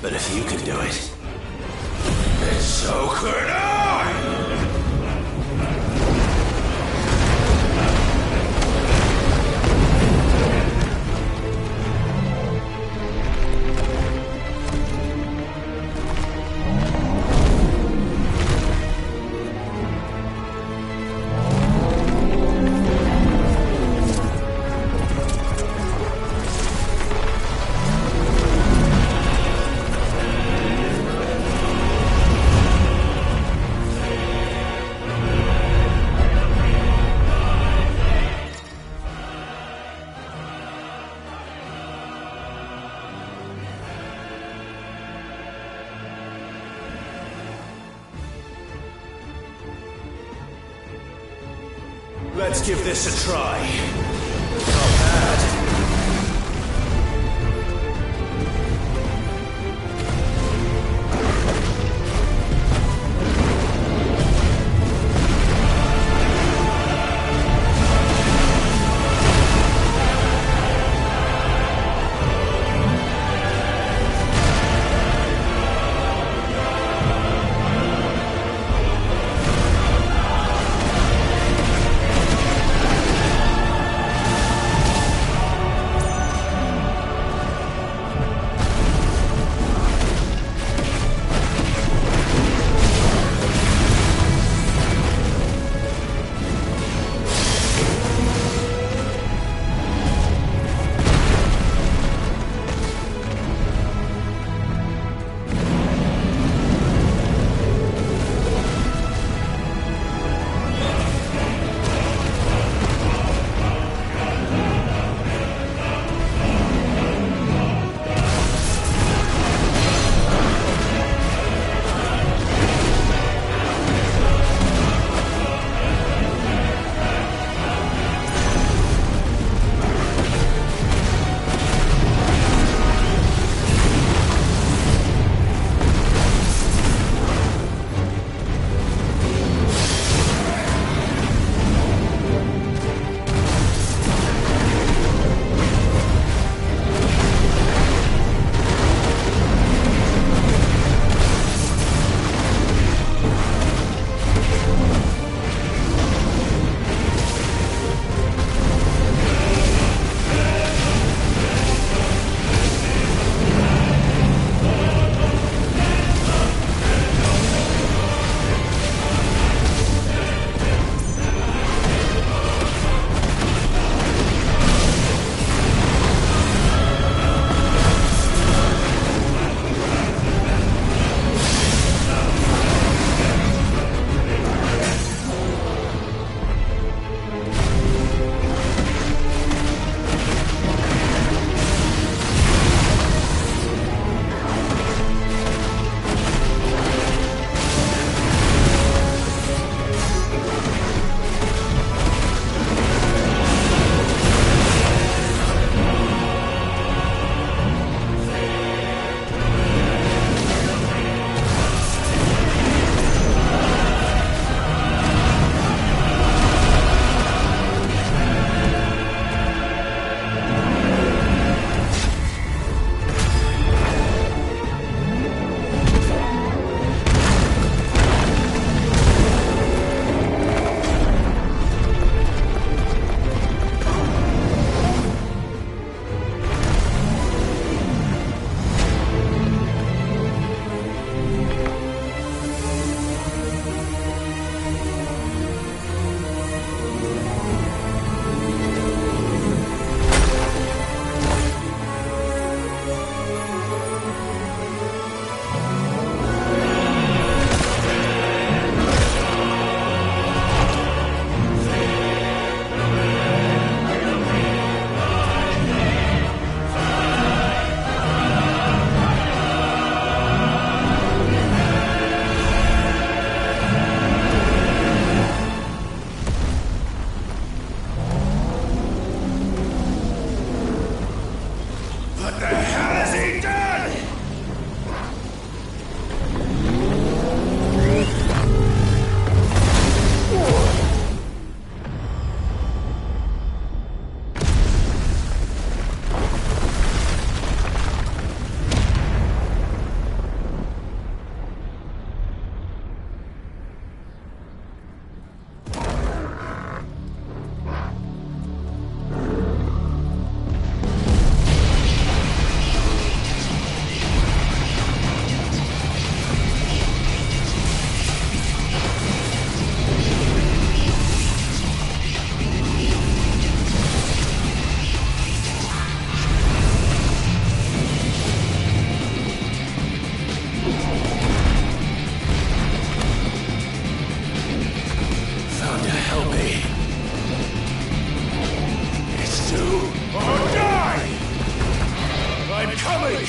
S1: But if you can do it, then so could I! Let's give this a try. Not bad.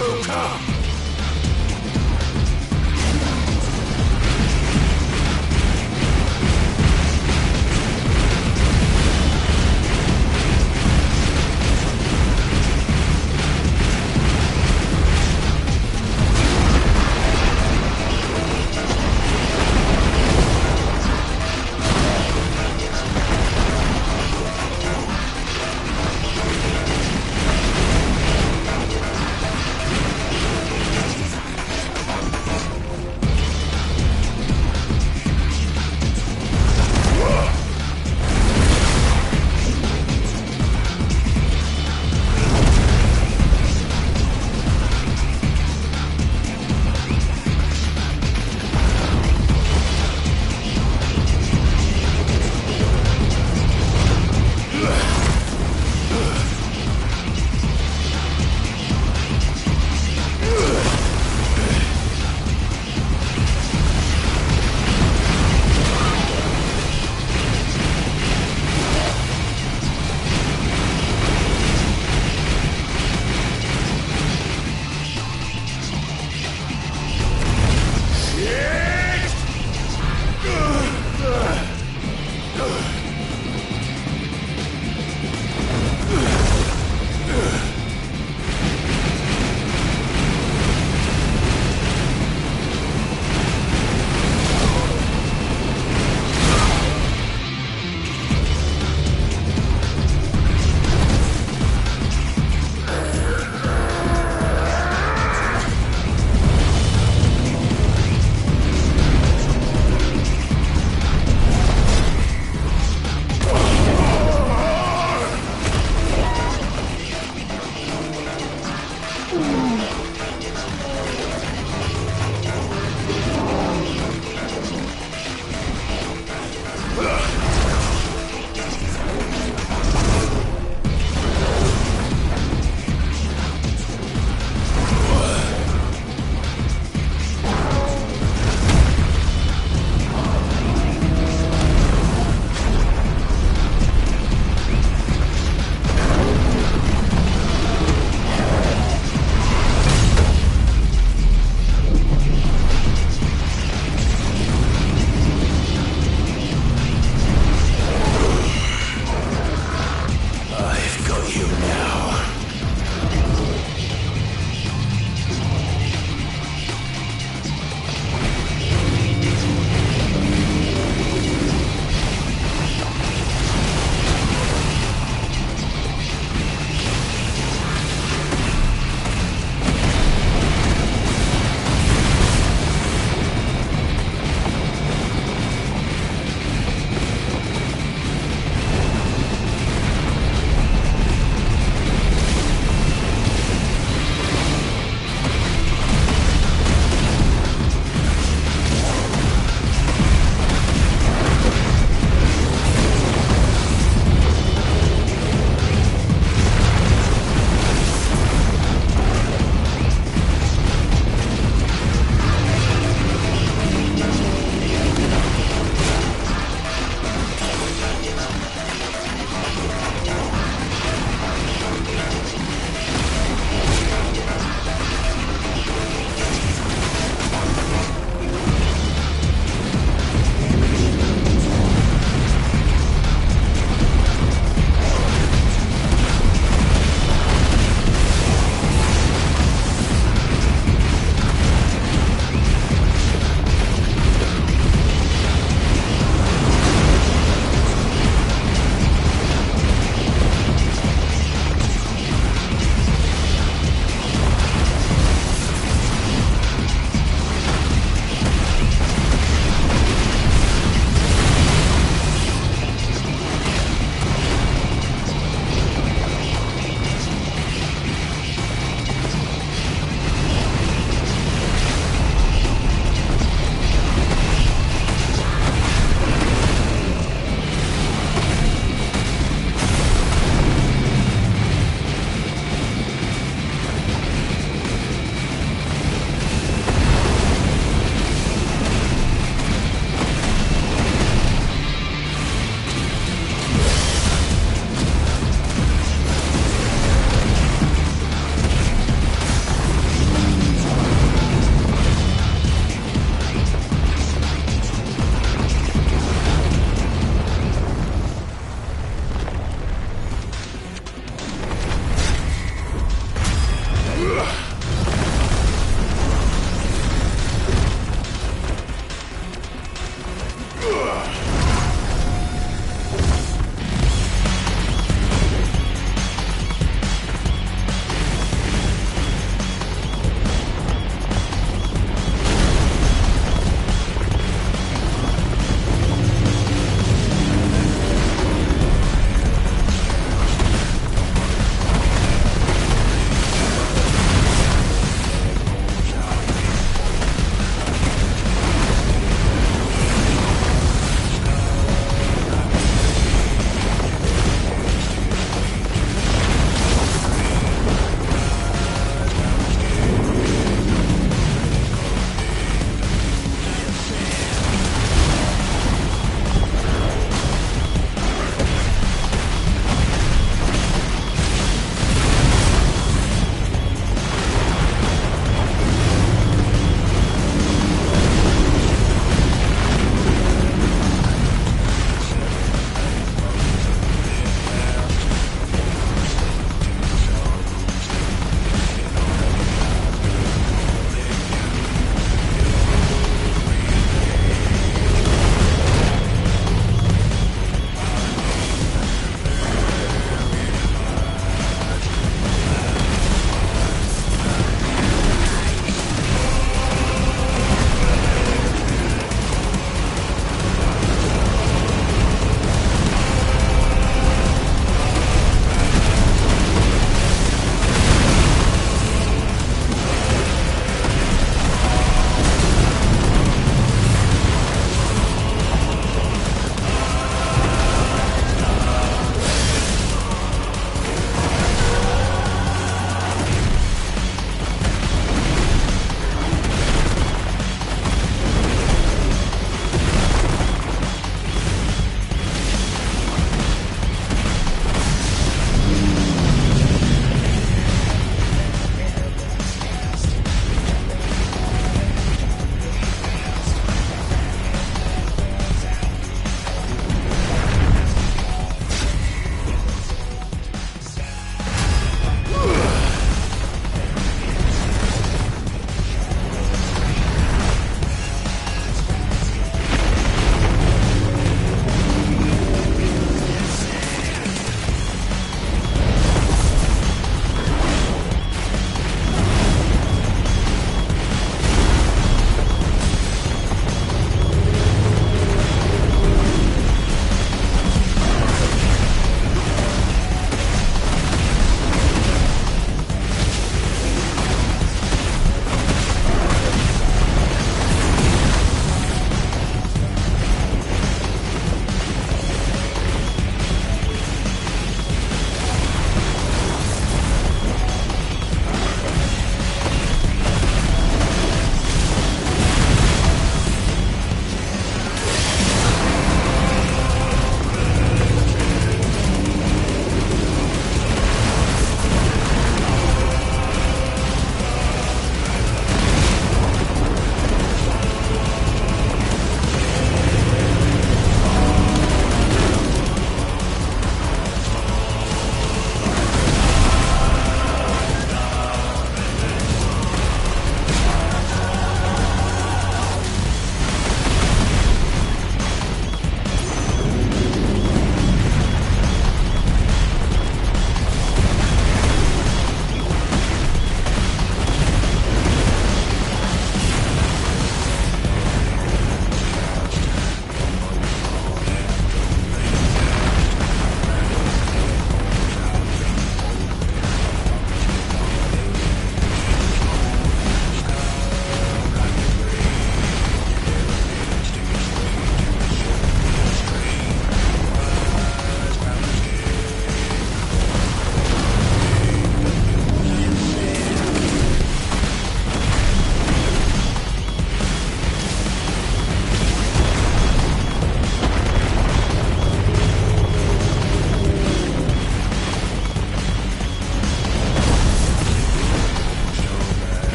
S3: will come!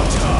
S5: Die!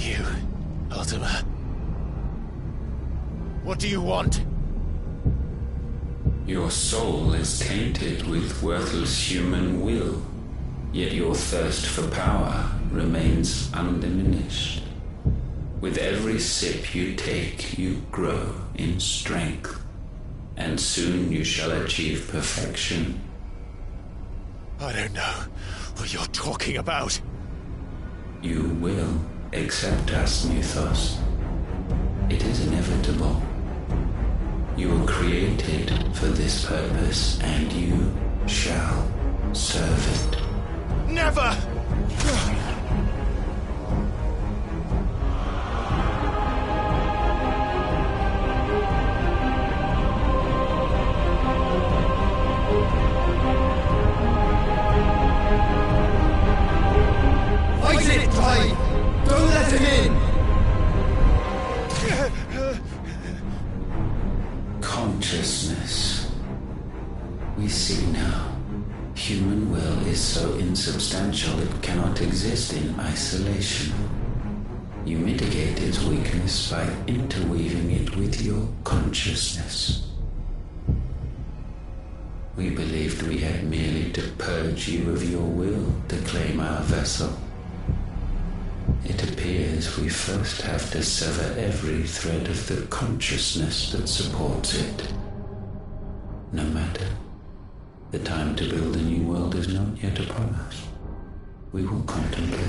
S9: You, Ultima. What do you want?
S17: Your soul is tainted with worthless human will, yet your thirst for power remains undiminished. With every sip you take, you grow in strength, and soon you shall achieve perfection.
S9: I don't know what you're talking about.
S17: You will accept us, Mythos. It is inevitable. You were created for this purpose, and you shall serve it.
S9: Never!
S18: Fight it, Clive! Don't let him in!
S17: Consciousness. We see now. Human will is so insubstantial it cannot exist in isolation. You mitigate its weakness by interweaving it with your consciousness. We believed we had merely to purge you of your will to claim our vessel. It appears we first have to sever every thread of the consciousness that supports it. No matter. The time to build a new world is not yet upon us. We will contemplate.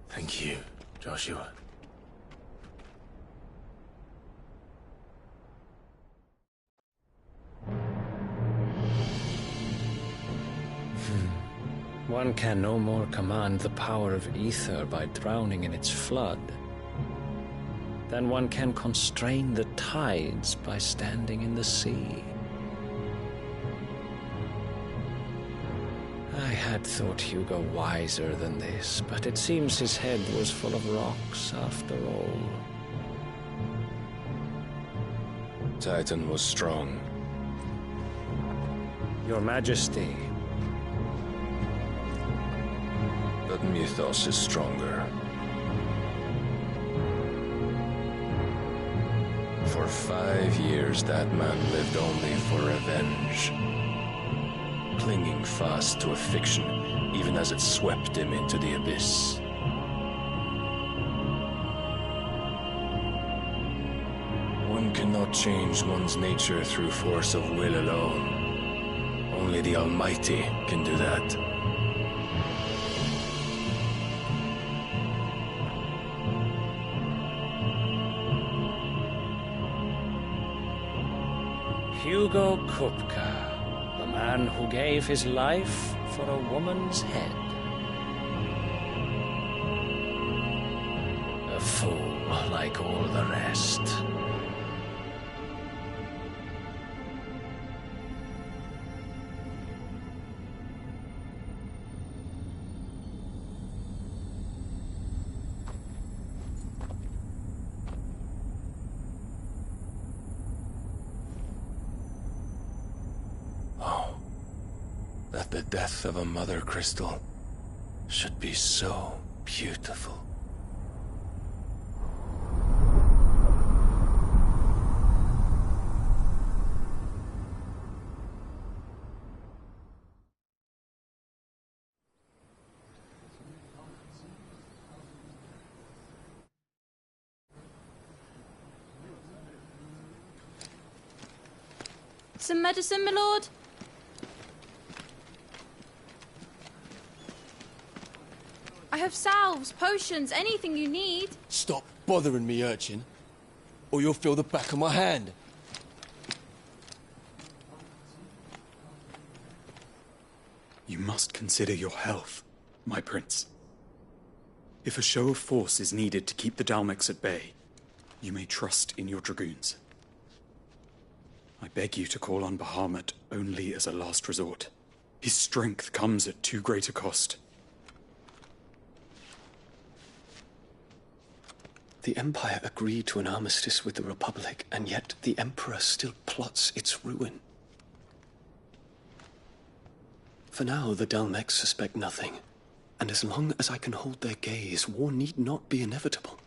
S1: Thank you, Joshua.
S16: One can no more command the power of ether by drowning in its flood than one can constrain the tides by standing in the sea. I had thought Hugo wiser than this, but it seems his head was full of rocks after all.
S19: Titan was strong.
S16: Your Majesty.
S19: But Mythos is stronger. For 5 years that man lived only for revenge. Clinging fast to a fiction, even as it swept him into the abyss. One cannot change one's nature through force of will alone. Only the Almighty can do that.
S16: Hugo Kupka. The man who gave his life for a woman's head. A fool like all the rest.
S19: That the death of a mother crystal should be so beautiful.
S20: Some medicine, my lord? I have salves, potions, anything you need.
S9: Stop bothering me, urchin, or you'll feel the back of my hand.
S21: You must consider your health, my prince. If a show of force is needed to keep the Dalmex at bay, you may trust in your dragoons. I beg you to call on Bahamut only as a last resort. His strength comes at too great a cost.
S2: The Empire agreed to an armistice with the Republic, and yet the Emperor still plots its ruin. For now, the Dalmex suspect nothing, and as long as I can hold their gaze, war need not be inevitable.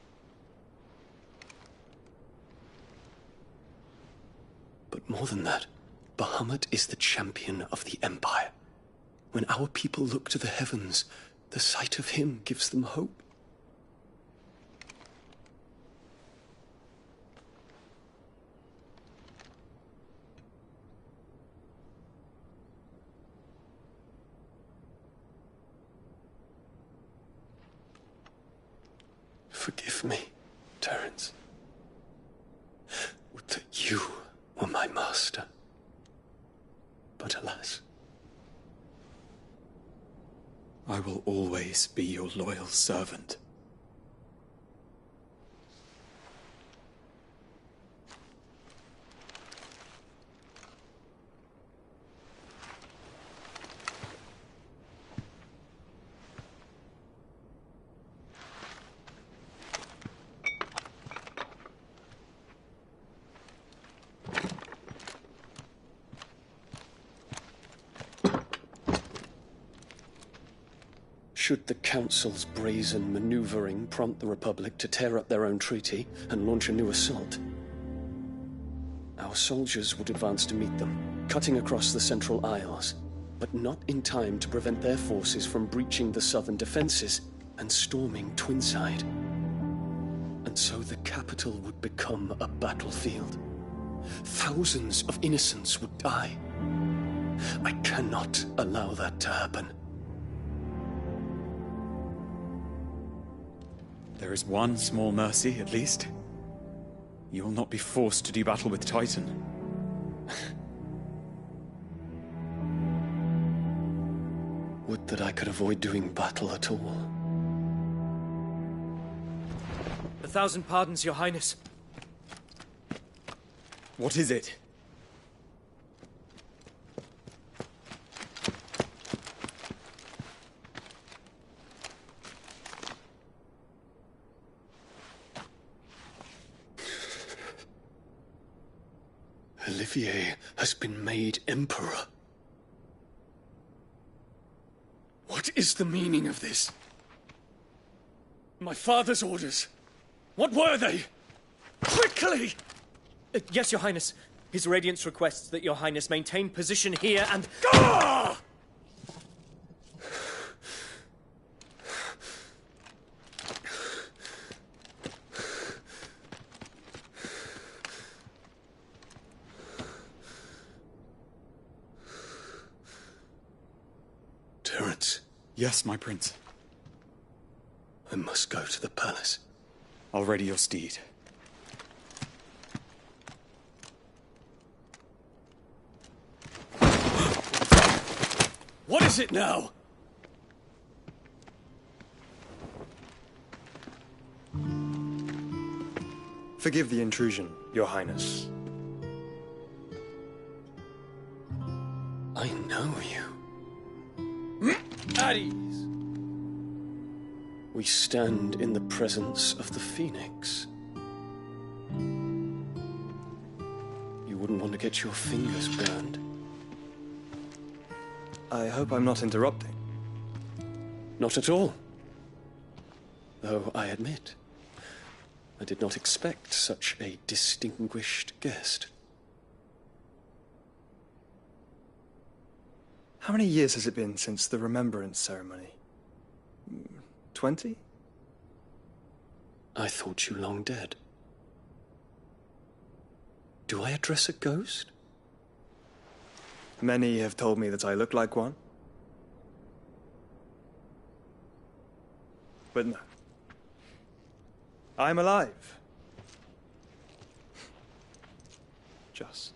S2: But more than that, Bahamut is the champion of the Empire. When our people look to the heavens, the sight of him gives them hope. Forgive me, Terence. Would that you were my master. But alas.
S21: I will always be your loyal servant.
S2: Should the Council's brazen maneuvering prompt the Republic to tear up their own treaty and launch a new assault, our soldiers would advance to meet them, cutting across the Central Isles, but not in time to prevent their forces from breaching the southern defenses and storming Twinside. And so the capital would become a battlefield. Thousands of innocents would die. I cannot allow that to happen.
S21: There is one small mercy, at least. You will not be forced to do battle with Titan.
S2: Would that I could avoid doing battle at all.
S6: 1,000 pardons, Your Highness.
S21: What is it?
S2: Olivier has been made Emperor. What is the meaning of this? My father's orders. What were they? Quickly!
S6: Yes, Your Highness. His Radiance requests that Your Highness maintain position here and...
S2: Gah! Terence.
S21: Yes, my prince.
S2: I must go to the palace.
S21: I'll ready your steed.
S2: What is it now?
S22: Forgive the intrusion, Your Highness.
S2: I know you.
S6: At ease.
S2: We stand in the presence of the Phoenix. You wouldn't want to get your fingers burned.
S22: I hope I'm not interrupting.
S2: Not at all. Though I admit, I did not expect such a distinguished guest.
S22: How many years has it been since the Remembrance ceremony? 20?
S2: I thought you long dead. Do I address a ghost?
S22: Many have told me that I look like one. But no. I'm alive. Just.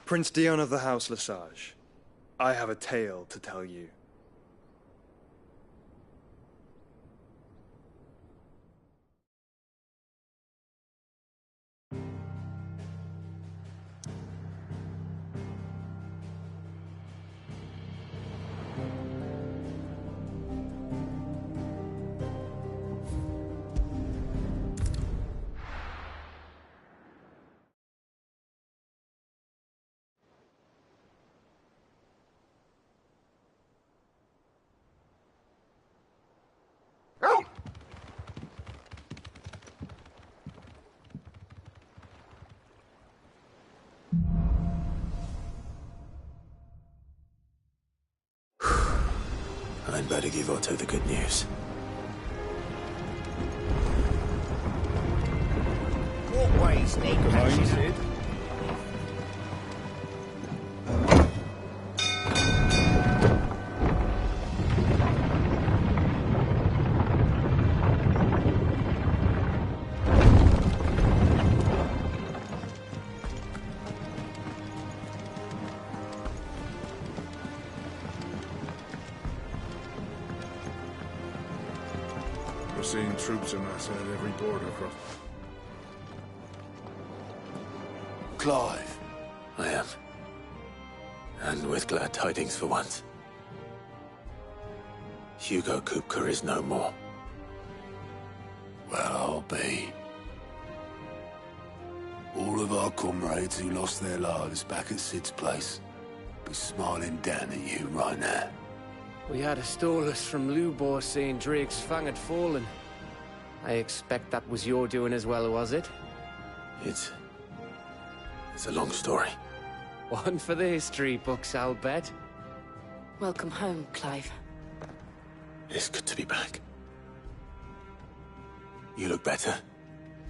S22: Prince Dion of the House Lesage, I have a tale to tell you.
S1: better give Otto the good news.
S5: What way, Snake? Sid?
S8: We're seeing troops amass at every border across.
S1: Clive. I am. And with glad tidings for once. Hugo Kupka is no more.
S12: Well, I'll be. All of our comrades who lost their lives back at Sid's place be smiling down at you right now.
S23: We had a stolus from Lubor saying Drake's Fang had fallen. I expect that was your doing as well, was it?
S1: It's a long story.
S23: One for the history books, I'll bet.
S24: Welcome home, Clive.
S1: It's good to be back. You look better.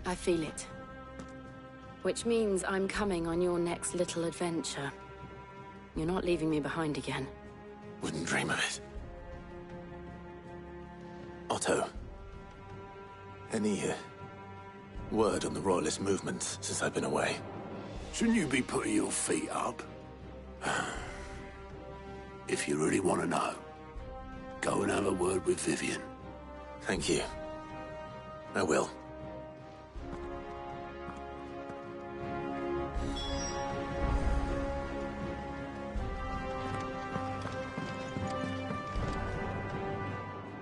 S24: I feel it. Which means I'm coming on your next little adventure. You're not leaving me behind again.
S1: Wouldn't dream of it. Otto. Any word on the Royalist movements since I've been away?
S12: Shouldn't you be putting your feet up? If you really want to know, go and have a word with Vivian.
S1: Thank you. I will.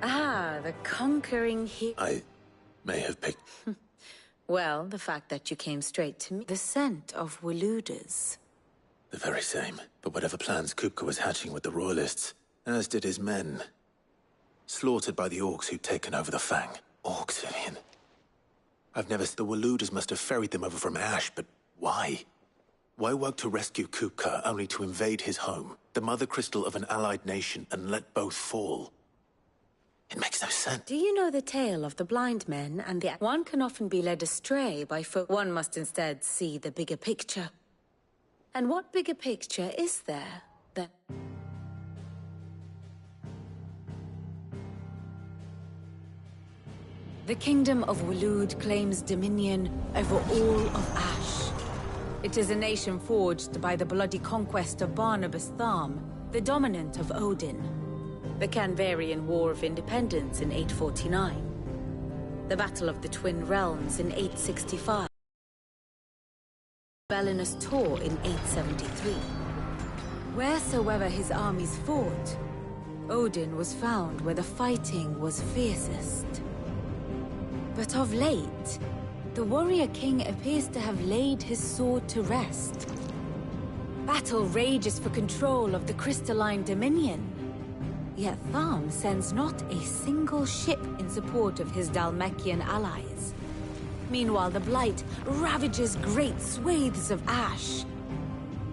S24: Ah, the conquering
S1: I may have picked...
S24: Well, the fact that you came straight to me. The scent of Waludas.
S1: The very same. But whatever plans Kupka was hatching with the Royalists, as did his men. Slaughtered by the Orcs who'd taken over the Fang. Orcs, Vivian. I've never... The Waludas must have ferried them over from Ash, but why? Why work to rescue Kupka only to invade his home, the mother crystal of an allied nation, and let both fall? It makes no sense.
S24: Do you know the tale of the blind men and the... One can often be led astray by One must instead see the bigger picture. And what bigger picture is there? The kingdom of Waloed claims dominion over all of Ash. It is a nation forged by the bloody conquest of Barnabas Tharm, the dominant of Odin. The Canvarian War of Independence in 849. The Battle of the Twin Realms in 865. Belinus Tor in 873. Wheresoever his armies fought, Odin was found where the fighting was fiercest. But of late, the warrior king appears to have laid his sword to rest. Battle rages for control of the crystalline dominion. Yet Tharm sends not a single ship in support of his Dhalmekian allies. Meanwhile, the Blight ravages great swathes of Ash.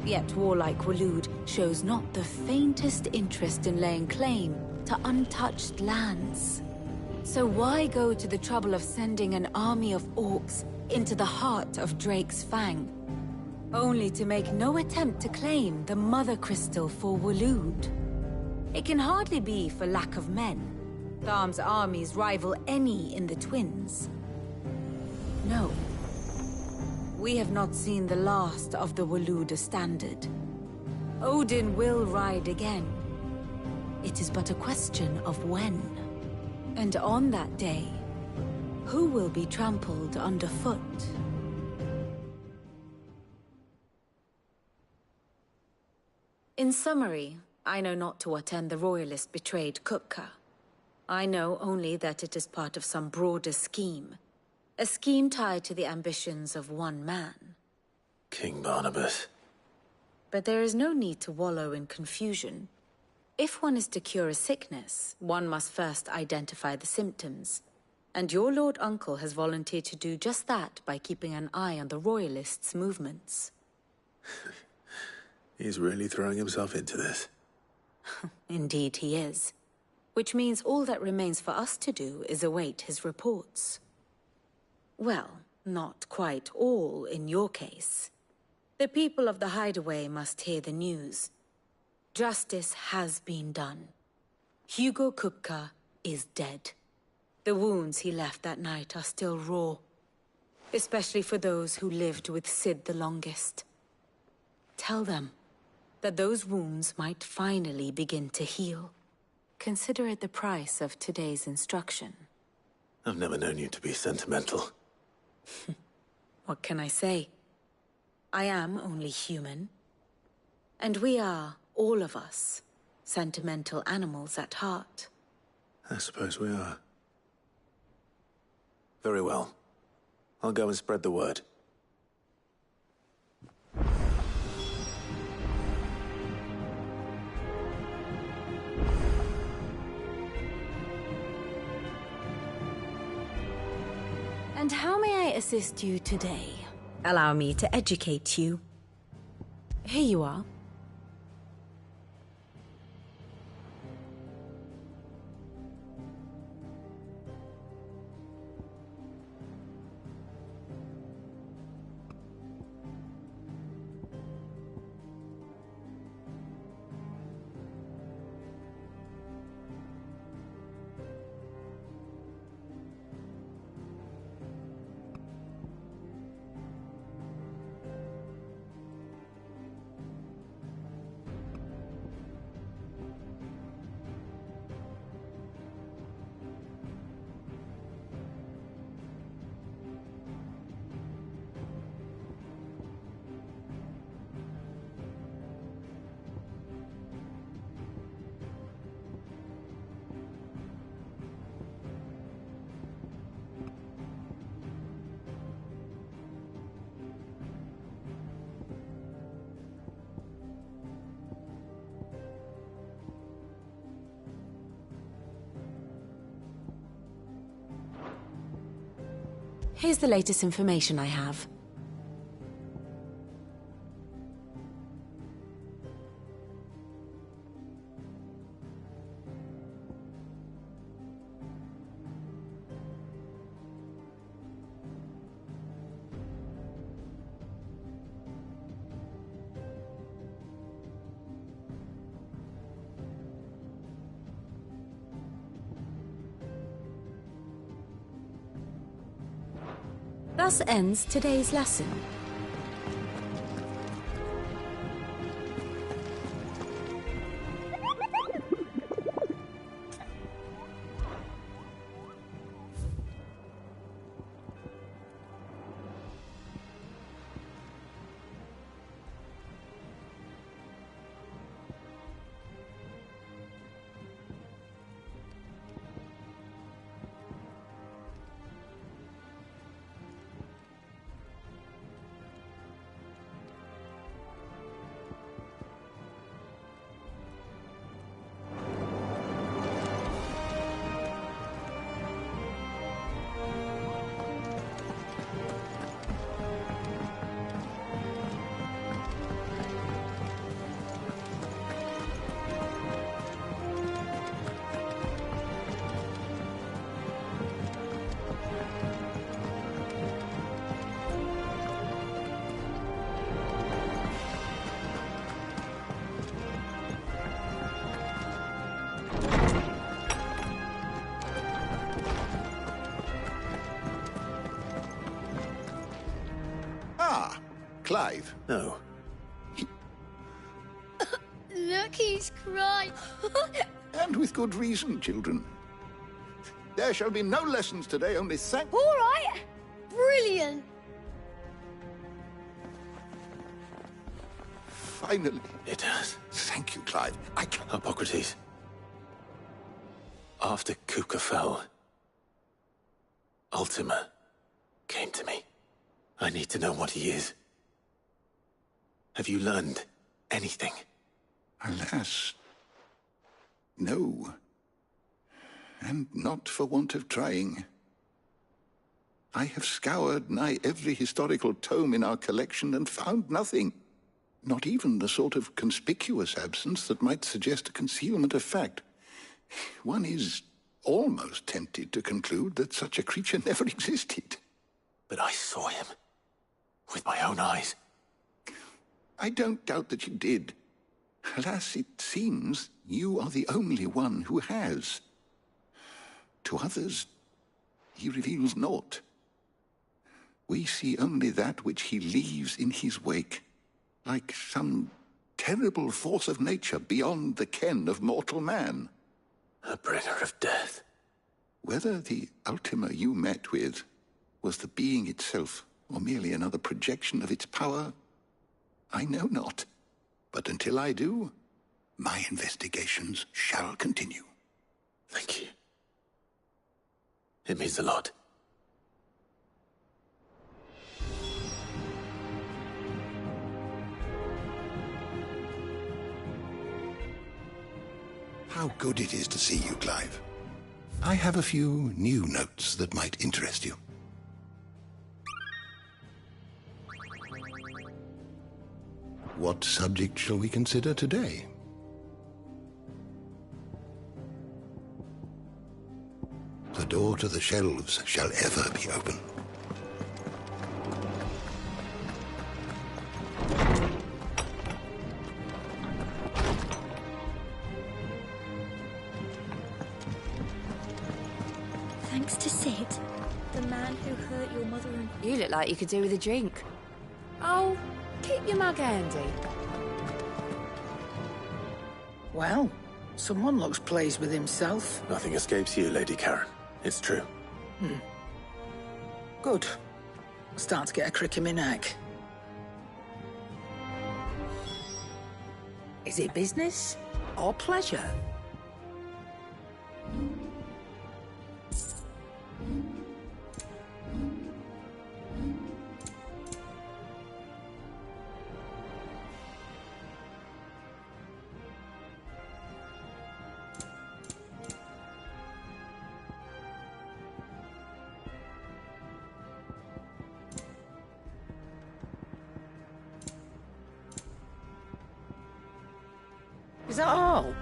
S24: Yet warlike Waloed shows not the faintest interest in laying claim to untouched lands. So why go to the trouble of sending an army of orcs into the heart of Drake's Fang, only to make no attempt to claim the Mother Crystal for Waloed? It can hardly be for lack of men. Tharm's armies rival any in the Twins. No. We have not seen the last of the Waluda standard. Odin will ride again. It is but a question of when. And on that day, who will be trampled underfoot? In summary, I know not to what end the Royalist betrayed Kupka. I know only that it is part of some broader scheme. A scheme tied to the ambitions of one man.
S1: King Barnabas.
S24: But there is no need to wallow in confusion. If one is to cure a sickness, one must first identify the symptoms. And your Lord Uncle has volunteered to do just that by keeping an eye on the Royalists' movements.
S1: He's really throwing himself into this.
S24: Indeed he is. which means all that remains for us to do is await his reports. Well, not quite all in your case. The people of the Hideaway must hear the news. Justice has been done. Hugo Kupka is dead. The wounds he left that night are still raw, especially for those who lived with Sid the longest. Tell them that those wounds might finally begin to heal. Consider it the price of today's instruction.
S1: I've never known you to be sentimental.
S24: What can I say? I am only human. And we are, all of us, sentimental animals at heart.
S1: I suppose we are. Very well. I'll go and spread the word.
S24: And how may I assist you today? Allow me to educate you. Here you are. Here's the latest information I have. Thus ends today's lesson.
S4: Clive?
S1: No.
S7: Look, he's crying.
S4: And with good reason, children. There shall be no lessons today, only thank...
S7: All right. Brilliant.
S4: Finally.
S1: It has.
S4: Thank you, Clive. I can...
S1: Hippocrates. After Kupka fell, Ultima came to me. I need to know what he is. Have you learned anything?
S4: Alas, no. And not for want of trying. I have scoured nigh every historical tome in our collection and found nothing. Not even the sort of conspicuous absence that might suggest a concealment of fact. one is almost tempted to conclude that such a creature never existed.
S1: But I saw him. With my own eyes.
S4: I don't doubt that you did. Alas, it seems you are the only one who has. To others, he reveals naught. We see only that which he leaves in his wake, like some terrible force of nature beyond the ken of mortal man.
S1: A bringer of death.
S4: Whether the Ultima you met with was the being itself, or merely another projection of its power, I know not. But until I do, my investigations shall continue.
S1: Thank you. It means a lot.
S4: How good it is to see you, Clive. I have a few new notes that might interest you. What subject shall we consider today? The door to the shelves shall ever be open.
S7: Thanks to Sid, the man who hurt your mother and...
S24: You look like you could do with a drink. Oh, keep your mug handy.
S10: Well, someone looks pleased with himself.
S1: Nothing escapes you, Lady Karen. It's true.
S10: Good. Starting to get a crick in my neck. Is it business or pleasure? Is that all?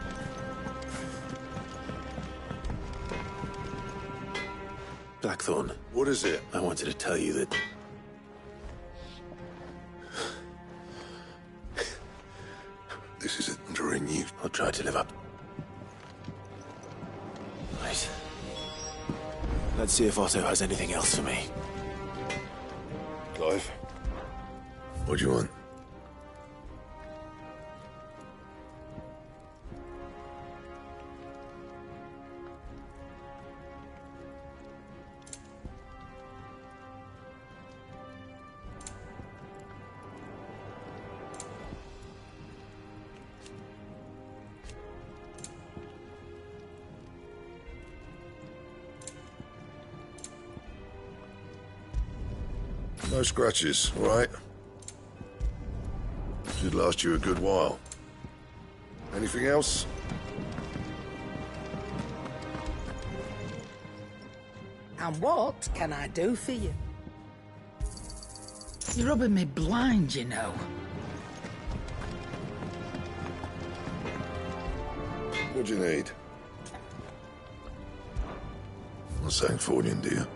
S1: Blackthorn.
S8: What is it?
S1: I wanted to tell you that...
S8: This is injuring you.
S1: I'll try to live up. Right. Let's see if Otto has anything else for me.
S8: Clive? What do you want? No scratches, all right? Should last you a good while. Anything else?
S10: And what can I do for you? You're rubbing me blind, you know.
S8: What do you need? Not saying fortune, do you?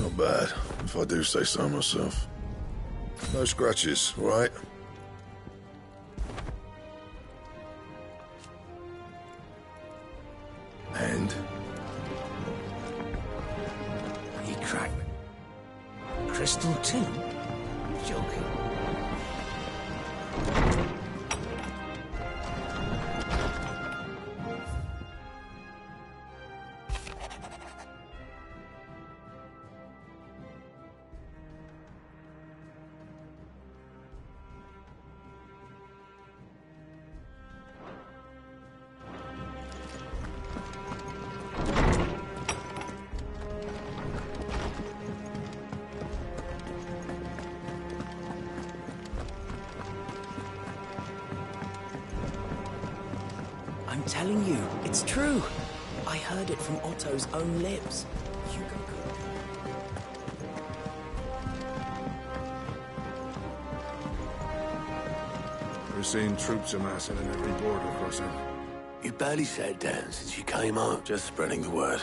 S8: Not bad, if I do say so myself. No scratches, all right? And?
S10: You cracked crystal too? You're joking.
S11: I'm telling you, it's true. I heard it from Otto's own lips. Hugo could.
S8: Never seen troops amassing in every border crossing.
S12: You barely sat down since you came up.
S1: Just spreading the word.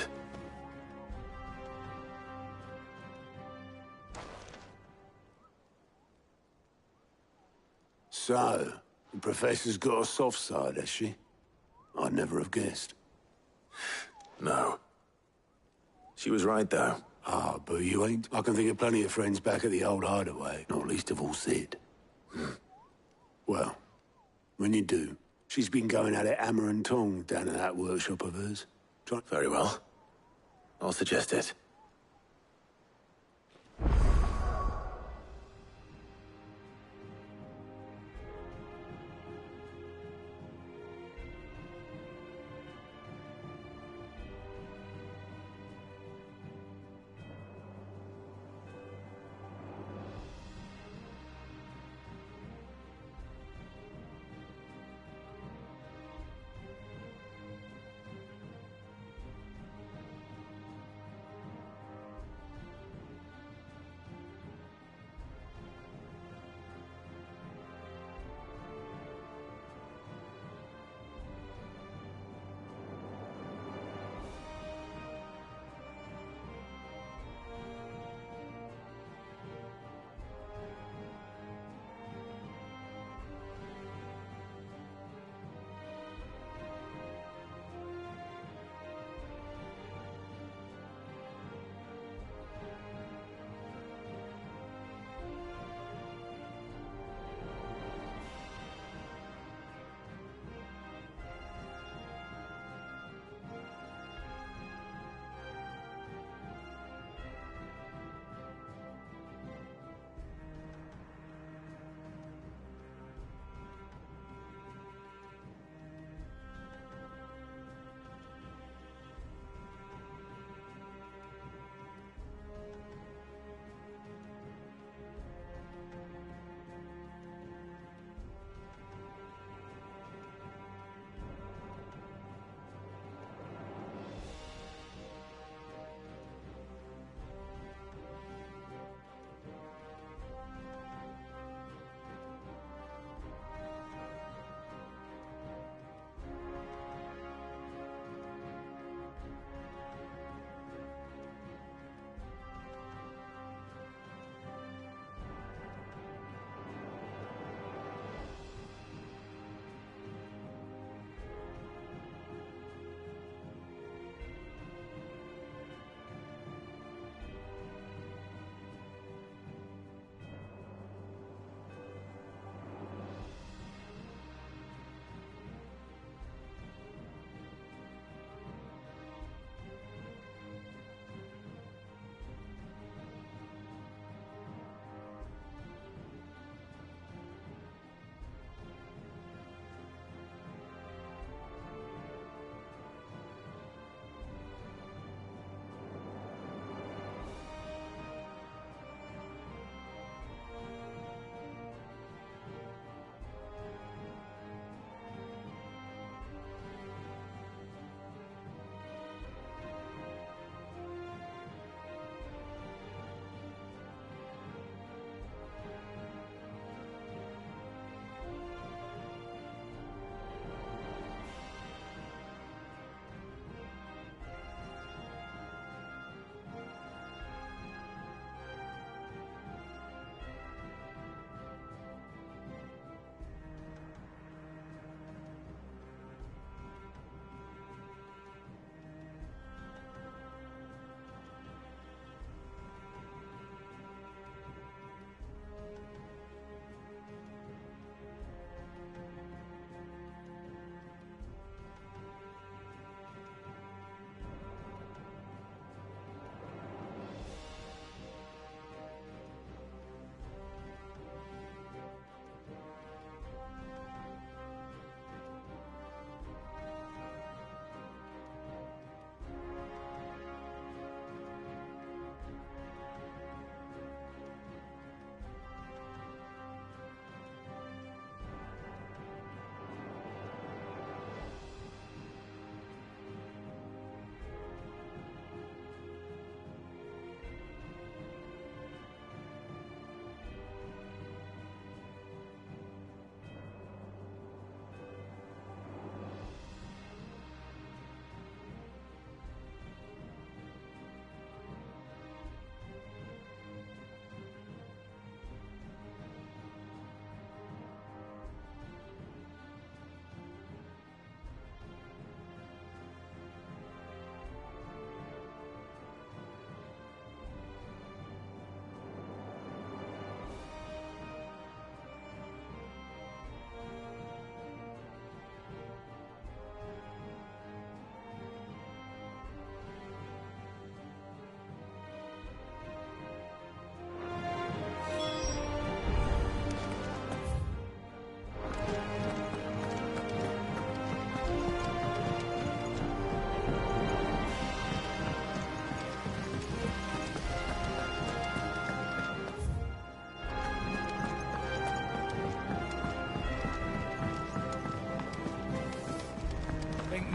S12: So, the Professor's got a soft side, has she? I'd never have guessed.
S1: No. She was right, though.
S12: Ah, but you ain't. I can think of plenty of friends back at the old hideaway, not least of all Sid. Well, when you do, she's been going at it hammer and tong down in that workshop of hers.
S1: Very well. I'll suggest it.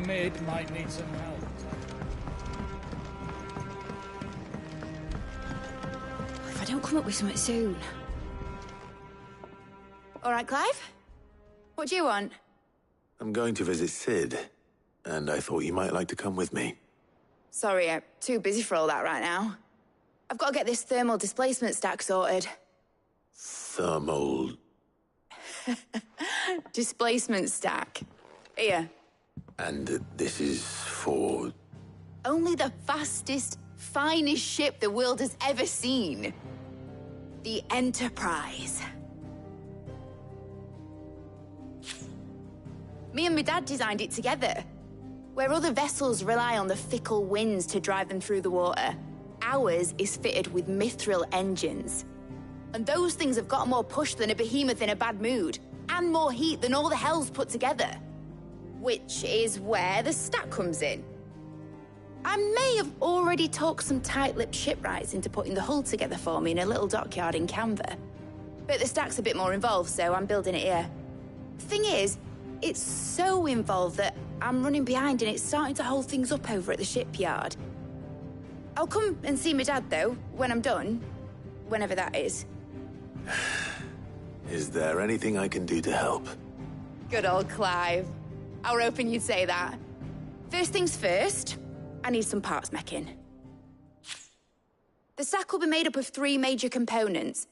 S3: Mid might need some help.
S24: If I don't come up with something soon.
S13: All right, Clive? What do you want?
S1: I'm going to visit Sid, and I thought you might like to come with me.
S13: Sorry, I'm too busy for all that right now. I've got to get this thermal displacement stack sorted.
S1: Thermal...
S13: Displacement stack. Here.
S1: And this is for...
S13: Only the fastest, finest ship the world has ever seen. The Enterprise. Me and my dad designed it together. Where other vessels rely on the fickle winds to drive them through the water, ours is fitted with mithril engines. And those things have got more push than a behemoth in a bad mood, and more heat than all the hells put together. Which is where the stack comes in. I may have already talked some tight-lipped shipwrights into putting the hull together for me in a little dockyard in Canva. But the stack's a bit more involved, so I'm building it here. Thing is, it's so involved that I'm running behind and it's starting to hold things up over at the shipyard. I'll come and see my dad, though, when I'm done. Whenever that is.
S1: Is there anything I can do to help?
S13: Good old Clive. I were hoping you'd say that. First things first, I need some parts meching. The stack will be made up of 3 major components.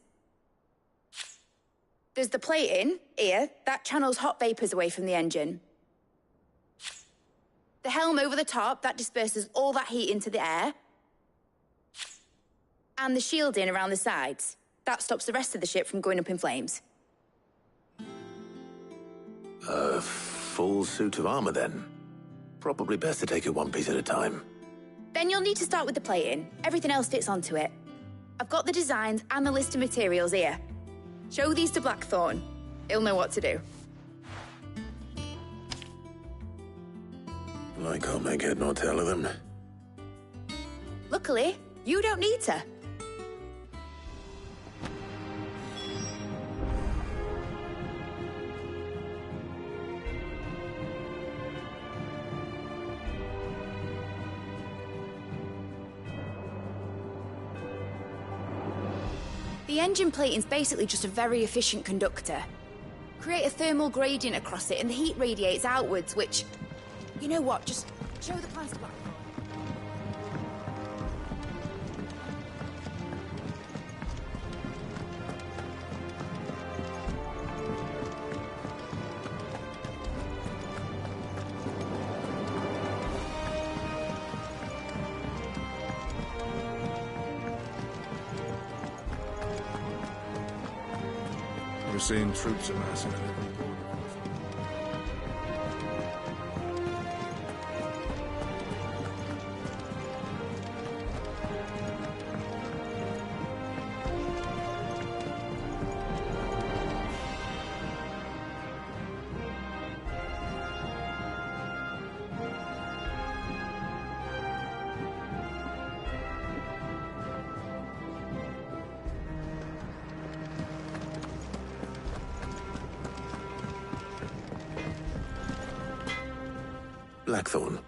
S13: There's the plating, here, that channels hot vapors away from the engine. The helm over the top, that disperses all that heat into the air. And the shielding around the sides. That stops the rest of the ship from going up in flames.
S1: A full suit of armor, then? Probably best to take it one piece at a time.
S13: Then you'll need to start with the plating. Everything else fits onto it. I've got the designs and the list of materials here. Show these to Blackthorn. He'll know what to do.
S1: I can't make head nor tail of them.
S13: Luckily, you don't need to. The engine plating's basically just a very efficient conductor. Create a thermal gradient across it and the heat radiates outwards, which... You know what, just show the plans to Blackthorn.
S8: We're seeing troops amassing at every border.
S1: Blackthorn,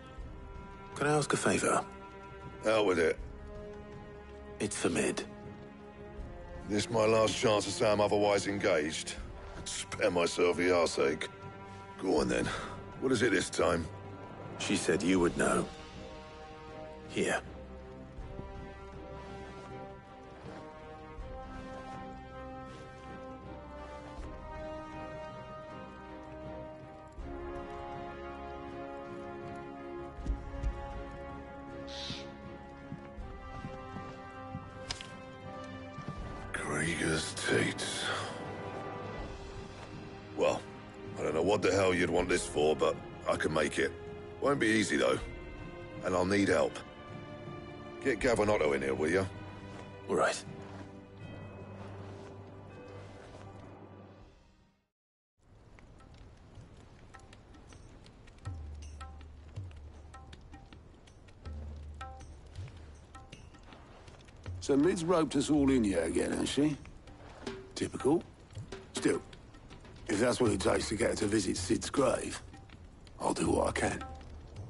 S1: can I ask a favor?
S8: Out with it.
S1: It's for Mid.
S8: This my last chance to say I'm otherwise engaged. Spare myself the arseache. Go on then. What is it this time?
S1: She said you would know. Here.
S8: Krieger's Tates. Well, I don't know what the hell you'd want this for, but I can make it. Won't be easy, though. And I'll need help. Get Gavin in here, will you?
S1: All right.
S12: So Mid's roped us all in here again, hasn't she? Typical. Still, if that's what it takes to get her to visit Sid's grave, I'll do what I can.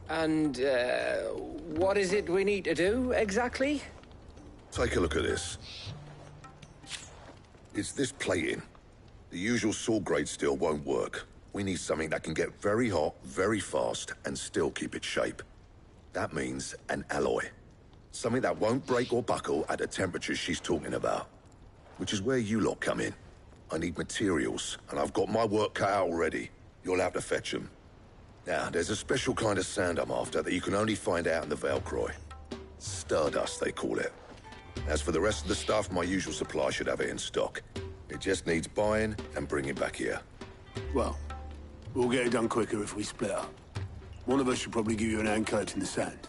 S23: And, what is it we need to do, exactly?
S8: Take a look at this. It's this plating. The usual sword-grade steel won't work. We need something that can get very hot, very fast, and still keep its shape. That means an alloy. Something that won't break or buckle at the temperatures she's talking about. Which is where you lot come in. I need materials, and I've got my work cut out already. You'll have to fetch them. Now, there's a special kind of sand I'm after that you can only find out in the Velcroy. Stardust, they call it. As for the rest of the stuff, my usual supply should have it in stock. It just needs buying and bringing back here.
S12: Well, we'll get it done quicker if we split up. One of us should probably give you an hand coat in the sand.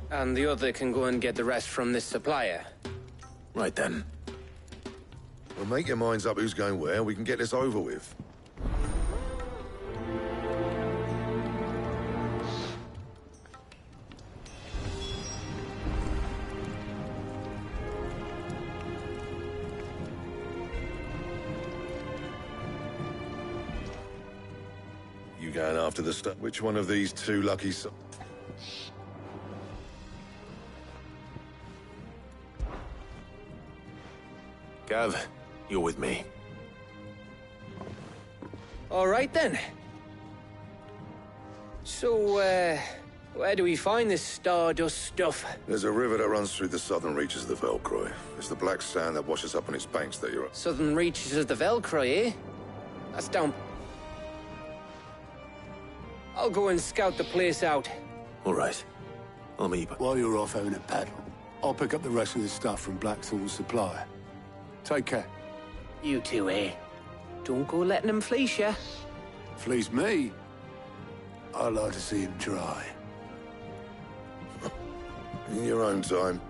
S23: And the other can go and get the rest from this supplier.
S1: Right then.
S8: Well, make your minds up who's going where, we can get this over with. You going after the stuff? Which one of these two lucky
S1: Gav, you're with me.
S23: All right, then. So, where do we find this Stardust stuff?
S8: There's a river that runs through the southern reaches of the Velcroy. It's the black sand that washes up on its banks that you're...
S23: Southern reaches of the Velcroy, eh? That's down... I'll go and scout the place out.
S1: All right. I'll meet you.
S12: While you're off having a paddle, I'll pick up the rest of the stuff from Blackthorn's supplier. Take care.
S23: You two, eh? Don't go letting them fleece ya.
S12: Fleece me? I'd like to see him try.
S8: In your own time.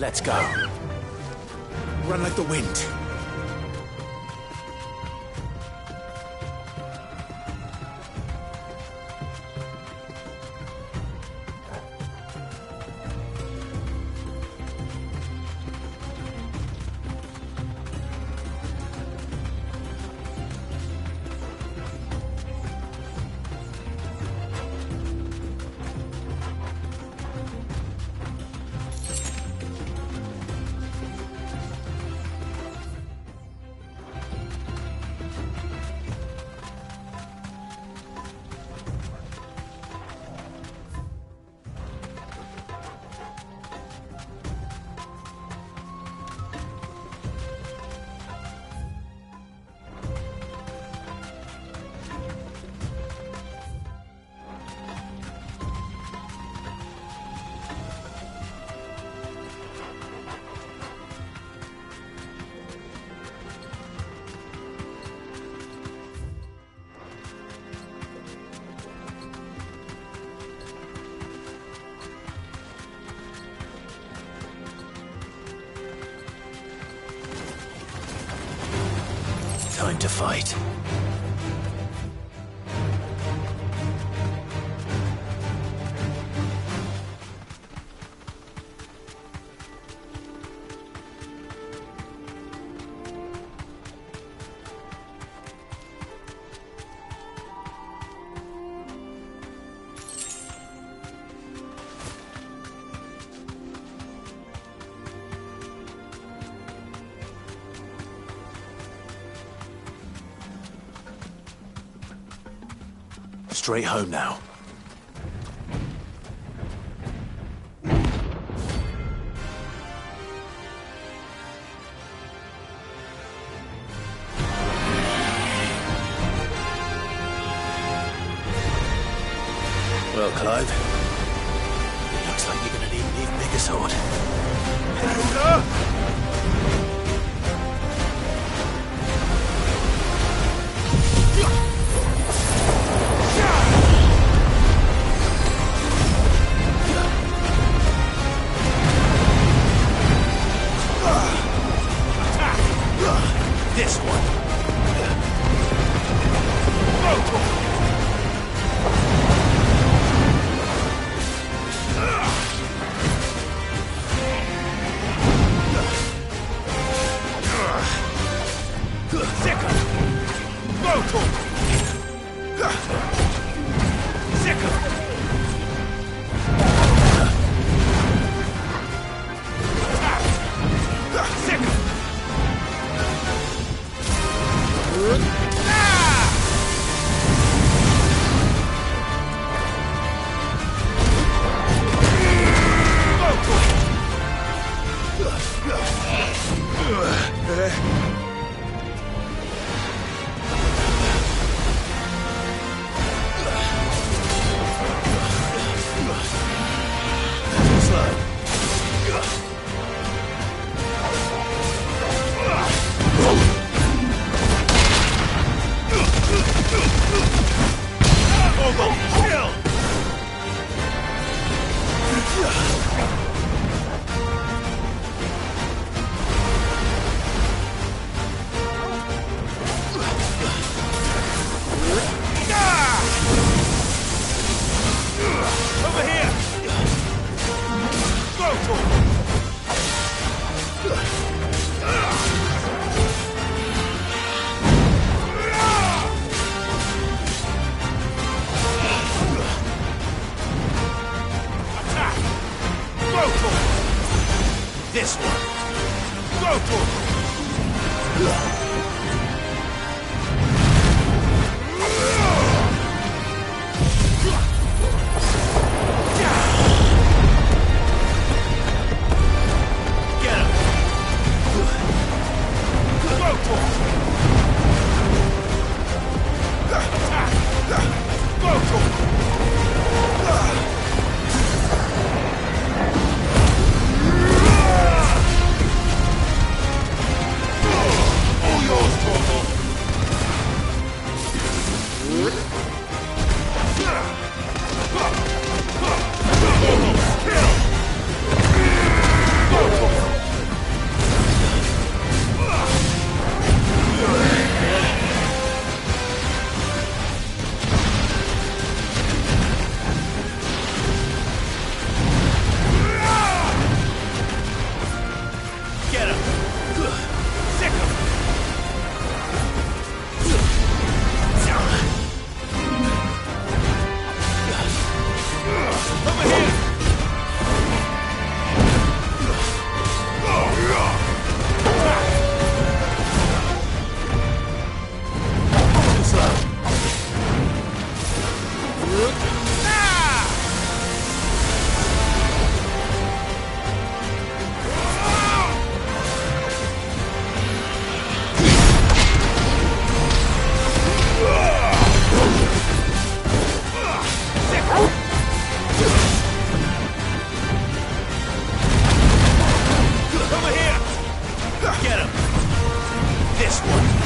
S1: Let's go. Run like the wind. Time to fight. Straight home now. Well, Clive, it looks like you're gonna need an even bigger sword. Hello? This one. This one. Go for it. Get him. Go for it. Attack. Go for it. Go!
S5: this one.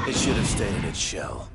S5: It should have stayed in its shell.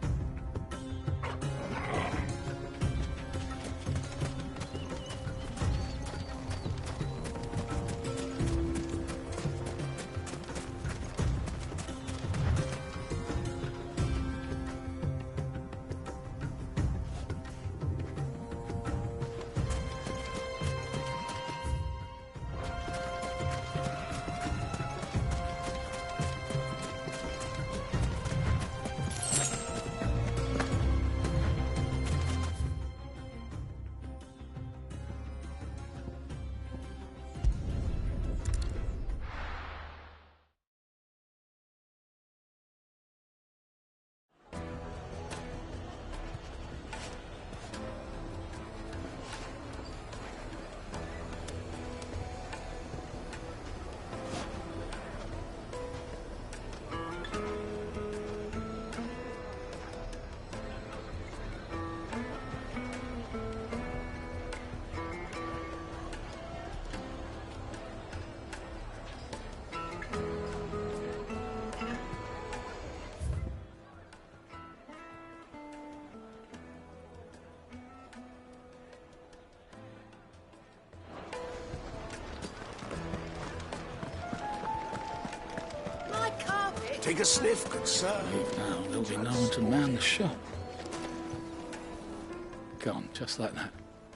S12: Take a sniff, good sir.
S3: Leave now, there'll be no one to man the shop. Gone, just like that.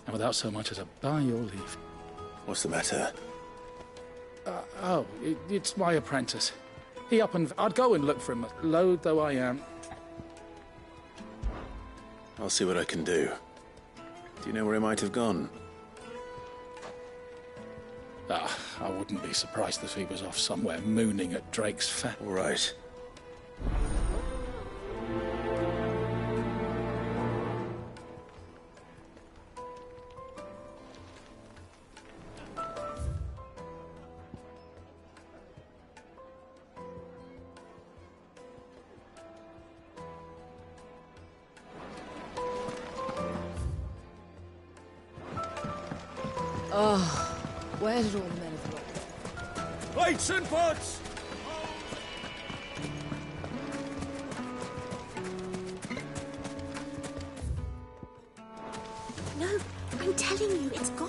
S3: And without so much as a by your leave.
S1: What's the matter?
S3: It's my apprentice. He up and... I'd go and look for him, loath though I am.
S1: I'll see what I can do. Do you know where he might have gone?
S3: I wouldn't be surprised if he was off somewhere mooning at Drake's Fang.
S1: All right.
S24: Oh, where did all the men have gone?
S5: Plates and pots!
S7: No, I'm telling you, it's gone.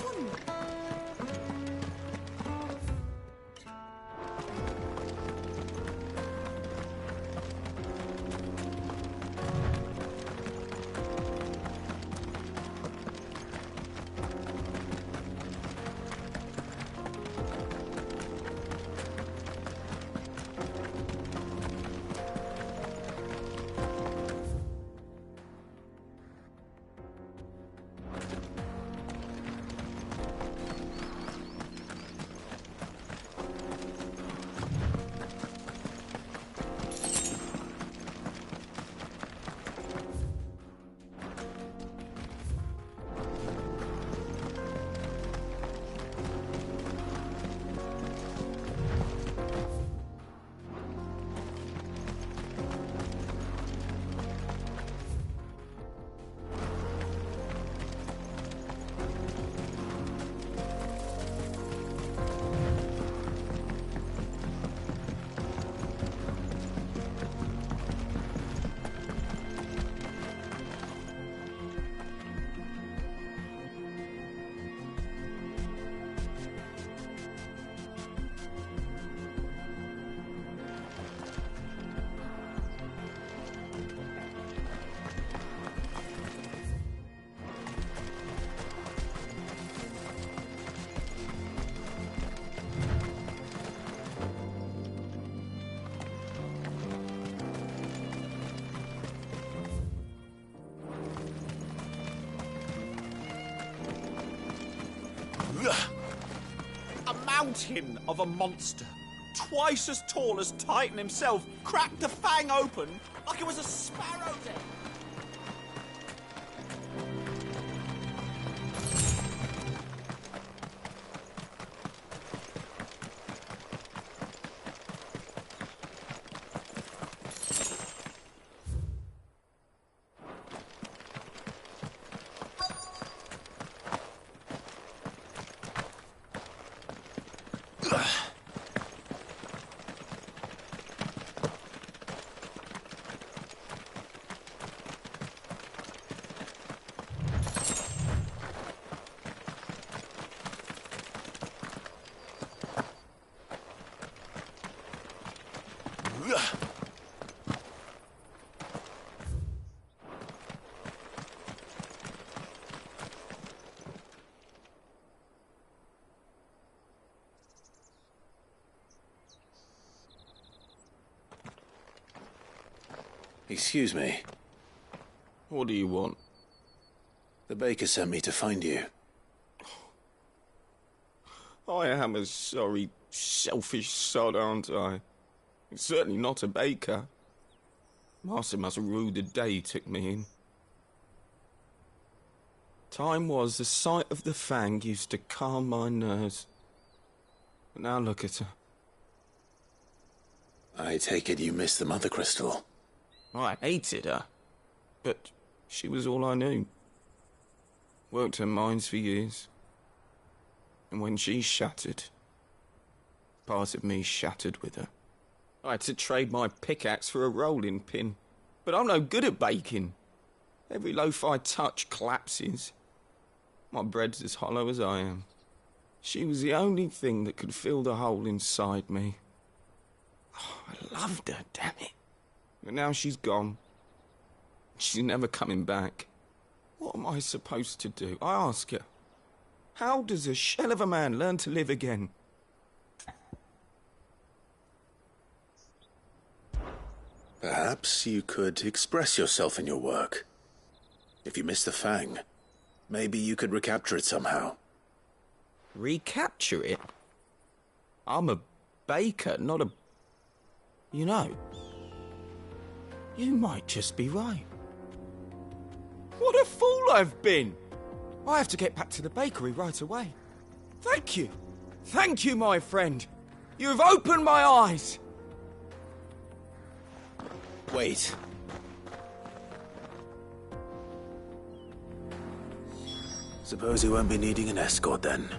S5: A mountain of a monster, twice as tall as Titan himself, cracked the fang open like it was a sparrow's egg.
S1: Excuse me.
S5: What do you want?
S1: The baker sent me to find you.
S5: I am a sorry, selfish sod, aren't I? Certainly not a baker. Master must have ruled the day he took me in. Time was the sight of the fang used to calm my nerves. But now look at her.
S1: I take it you missed the Mother Crystal.
S5: I hated her, but she was all I knew. Worked her mines for years. And when she shattered, part of me shattered with her. I had to trade my pickaxe for a rolling pin, but I'm no good at baking. Every loaf I touch collapses. My bread's as hollow as I am. She was the only thing that could fill the hole inside me. Oh, I loved her, damn it. But now she's gone. She's never coming back. What am I supposed to do? I ask her. How does a shell of a man learn to live again?
S1: Perhaps you could express yourself in your work. If you miss the Fang, maybe you could recapture it somehow.
S5: Recapture it? I'm a baker, not a... You know, you might just be right. What a fool I've been! I have to get back to the bakery right away. Thank you. Thank you, my friend. You've opened my eyes.
S1: Wait. Suppose you won't be needing an escort then.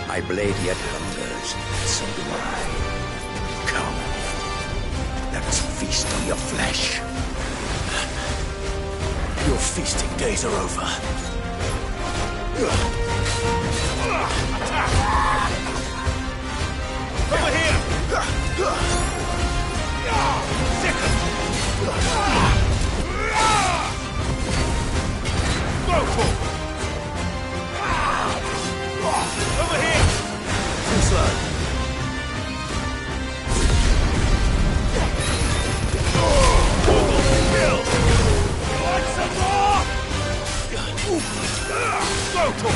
S14: I blade yet hunters, so do I. Come, let us feast on your flesh.
S1: Your feasting days are over.
S15: Over here! Over here!
S1: Too slow.
S15: Kill! You want some more? Go to it!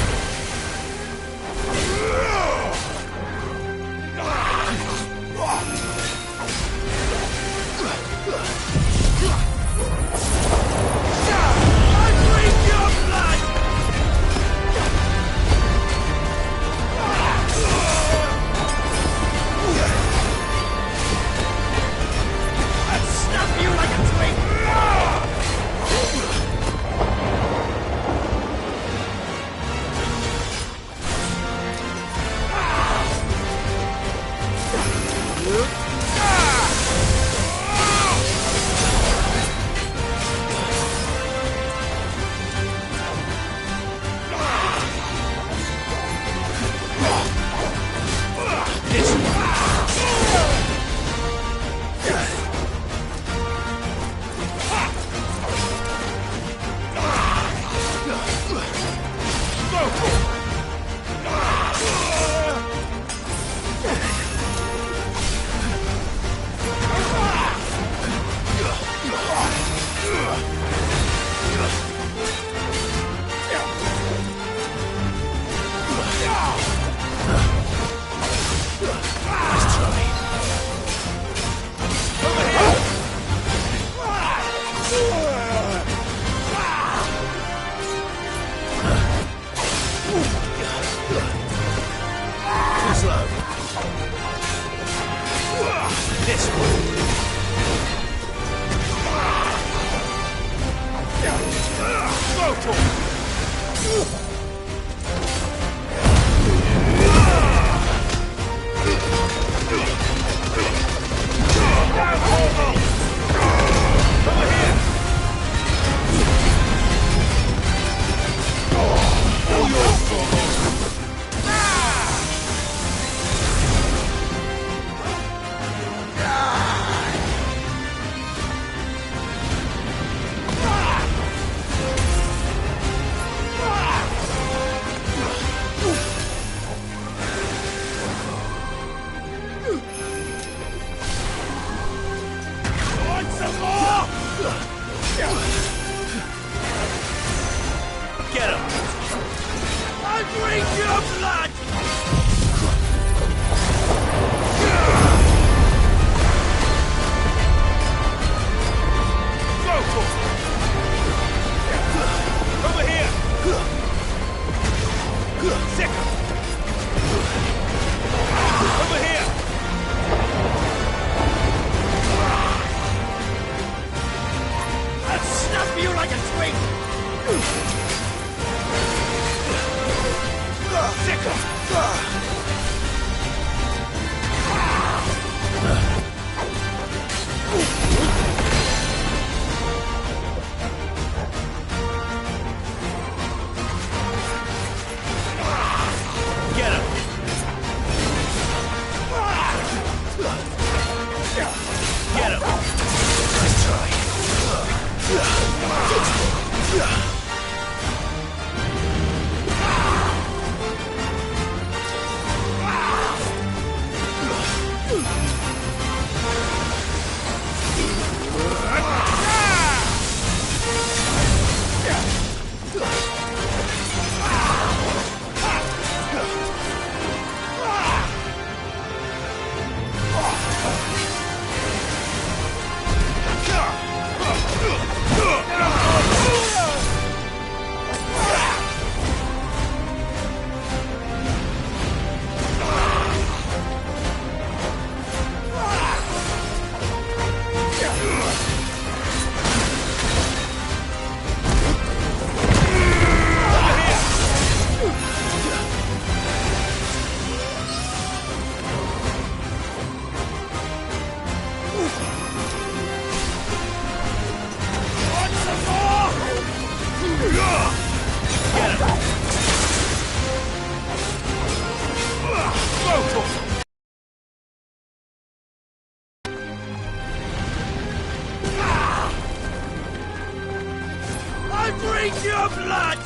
S15: I drink your blood!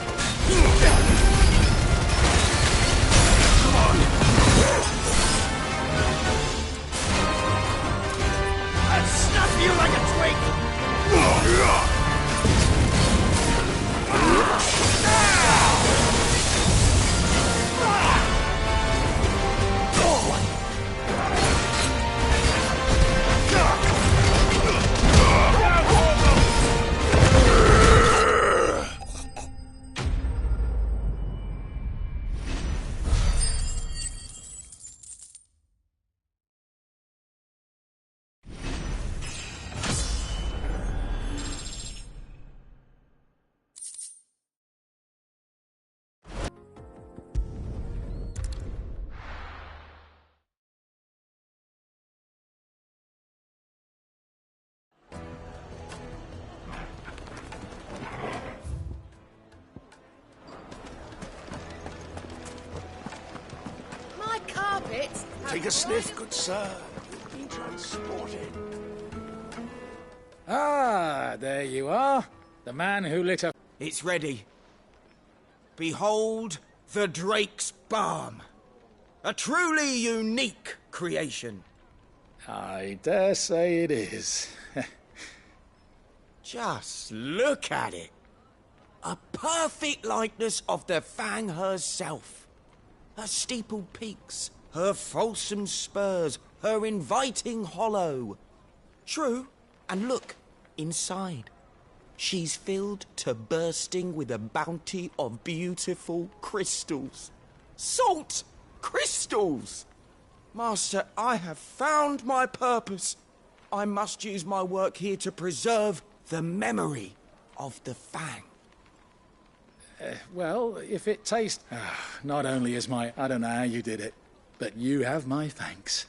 S15: Come on! I'll snuff you like a twig!
S14: Take a sniff, good sir. You've been transported.
S16: Ah, there you are. The man who lit a...
S5: It's ready. Behold the Drake's Balm. A truly unique creation.
S16: I dare say it is.
S5: Just look at it. A perfect likeness of the Fang herself. Her steepled peaks, her fulsome spurs, her inviting hollow. True, and look, inside. She's filled to bursting with a bounty of beautiful crystals. Salt crystals! Master, I have found my purpose. I must use my work here to preserve the memory of the Fang.
S16: Well, if it tastes... not only is my... I don't know how you did it, but you have my thanks.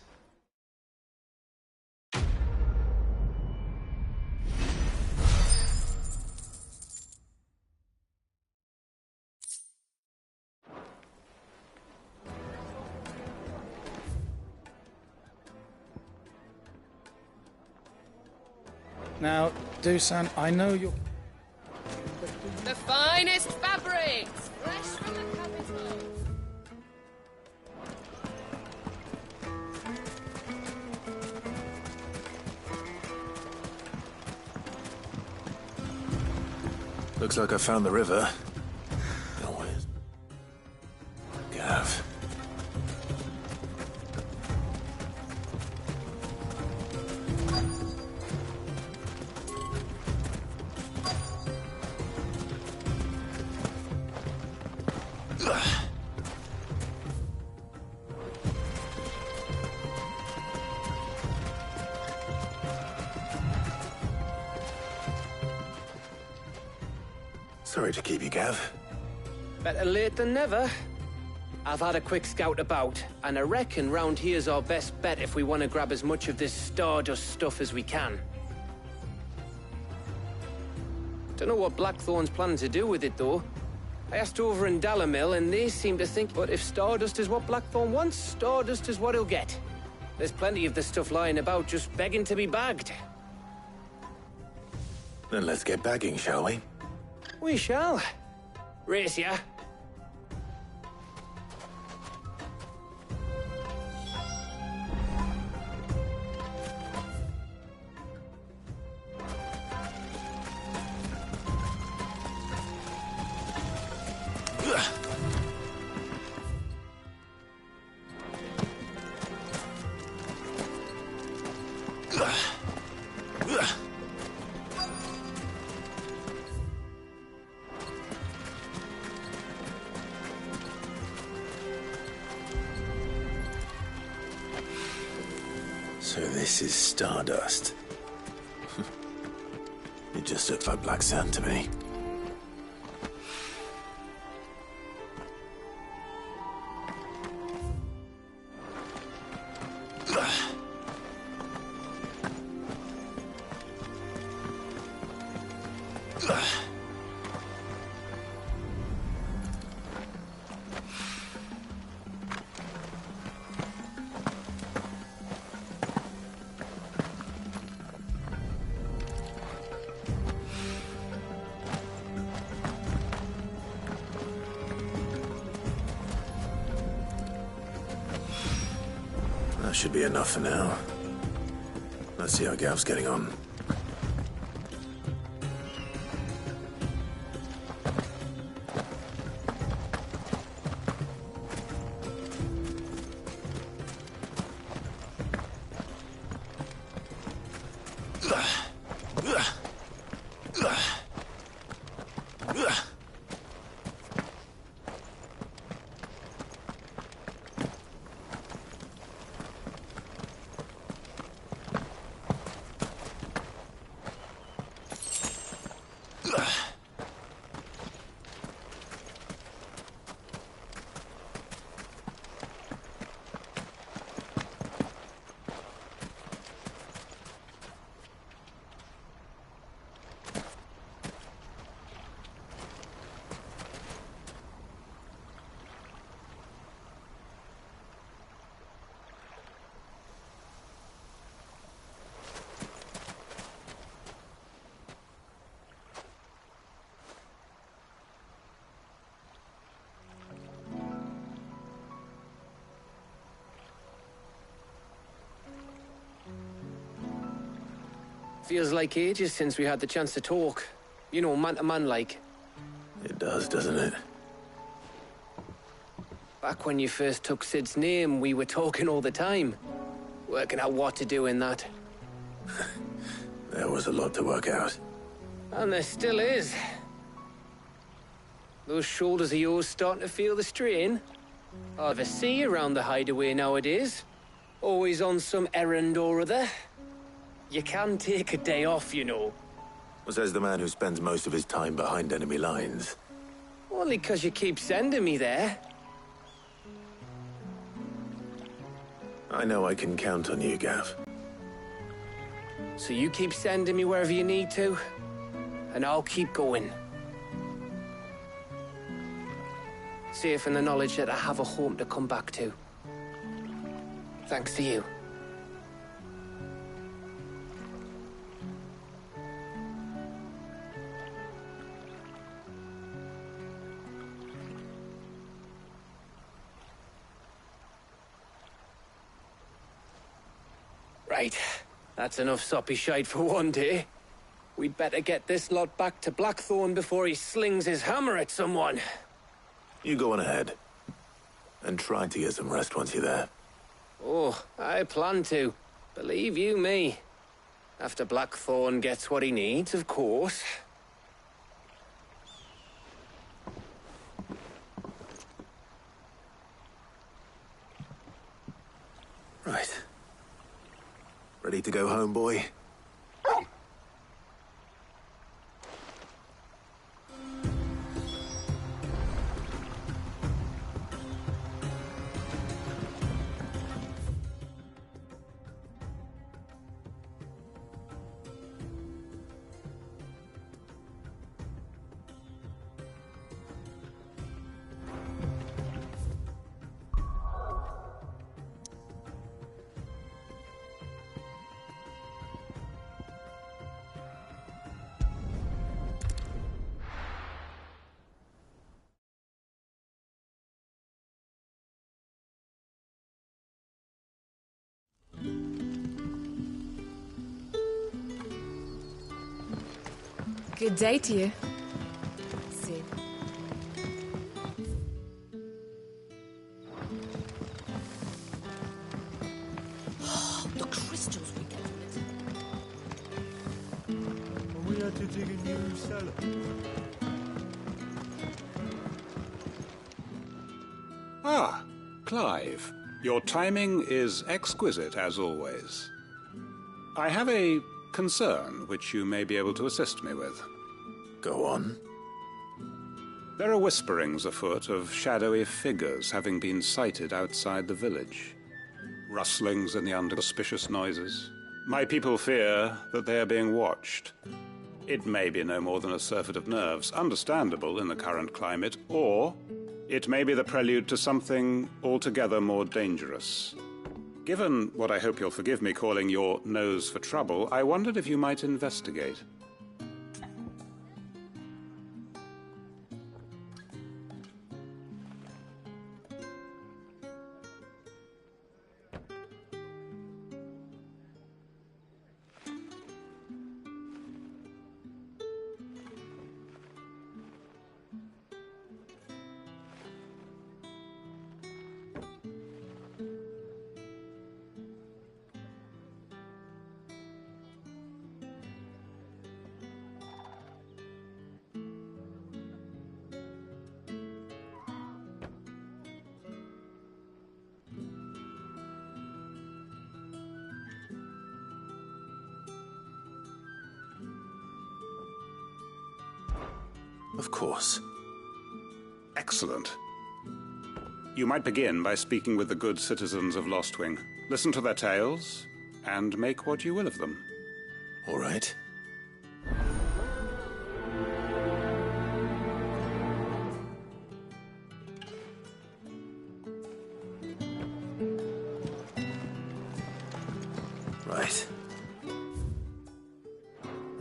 S16: Now, Dusan, I know you're...
S17: The finest fabrics, fresh from the capital.
S1: Looks like I found the river. Now where's... Gav. Sorry to keep you, Gav.
S23: Better late than never. I've had a quick scout about, and I reckon round here's our best bet if we want to grab as much of this Stardust stuff as we can. Don't know what Blackthorn's planning to do with it, though. I asked over in Dalamil, and they seem to think, but if Stardust is what Blackthorn wants, Stardust is what he'll get. There's plenty of this stuff lying about, just begging to be bagged.
S1: Then let's get bagging, shall we?
S23: We shall. Race ya.
S1: So this is Stardust. It just looks like black sand to me. That should be enough for now. Let's see how Gav's getting on.
S23: Feels like ages since we had the chance to talk. You know, man to man like.
S1: It does, doesn't it?
S23: Back when you first took Sid's name, we were talking all the time. Working out what to do in that.
S1: There was a lot to work out.
S23: And there still is. Those shoulders of yours starting to feel the strain? I never see you around the hideaway nowadays. Always on some errand or other. You can take a day off, you know.
S1: Says the man who spends most of his time behind enemy lines.
S23: Only 'cause you keep sending me there.
S1: I know I can count on you, Gav.
S23: So you keep sending me wherever you need to, and I'll keep going. Safe in the knowledge that I have a home to come back to. Thanks to you. Right, that's enough soppy shite for one day. We'd better get this lot back to Blackthorn before he slings his hammer at someone.
S1: You go on ahead. And try to get some rest once you're there.
S23: Oh, I plan to. Believe you me. After Blackthorn gets what he needs, of course.
S1: Right. Ready to go home, boy?
S24: Good day to you. See.
S11: The crystals we get from it.
S9: We had to dig a new cellar.
S18: Ah, Clive. Your timing is exquisite, as always. I have a concern which you may be able to assist me with.
S1: Go on.
S18: There are whisperings afoot of shadowy figures having been sighted outside the village. Rustlings in the under suspicious noises. My people fear that they are being watched. It may be no more than a surfeit of nerves, understandable in the current climate, or it may be the prelude to something altogether more dangerous. Given what I hope you'll forgive me calling your nose for trouble, I wondered if you might investigate.
S1: Of course.
S18: Excellent. You might begin by speaking with the good citizens of Lostwing. Listen to their tales, and make what you will of them.
S1: All right. Right.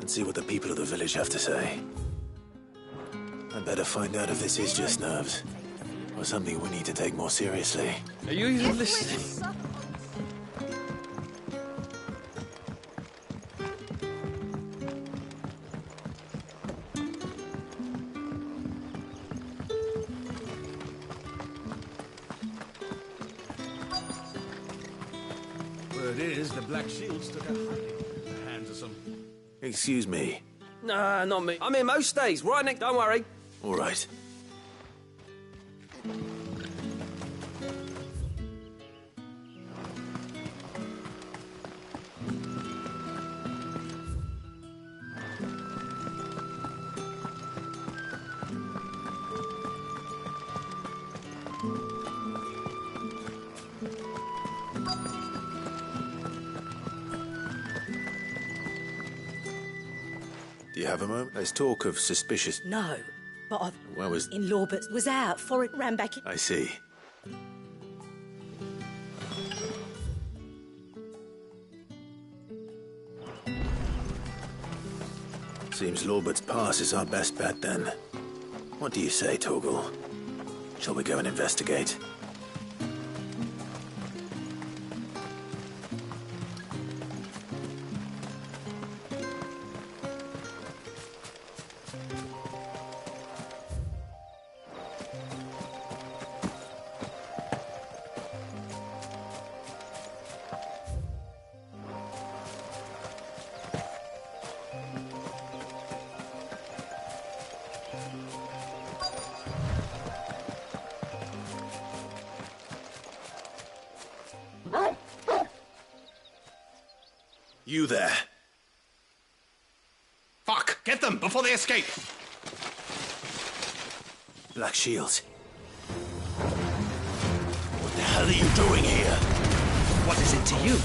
S1: And see what the people of the village have to say. I'd better find out if this is just nerves, or something we need to take more seriously.
S6: Are you even listening?
S9: Word is, the Black Shields took a hiding at the hands of some...
S1: Excuse me.
S6: Nah, not me. I'm here most days. Right, Nick, don't worry.
S1: All right. Do you have a moment? There's talk of suspicious...
S19: No, but I've...
S1: Where was...
S19: In Lawbert was out for it, ran back in...
S1: I see. Seems Lawbert's pass is our best bet, then. What do you say, Torgal? Shall we go and investigate? You there.
S9: Fuck! Get them before they escape!
S1: Black Shields.
S9: What the hell are you doing here? What is it to you?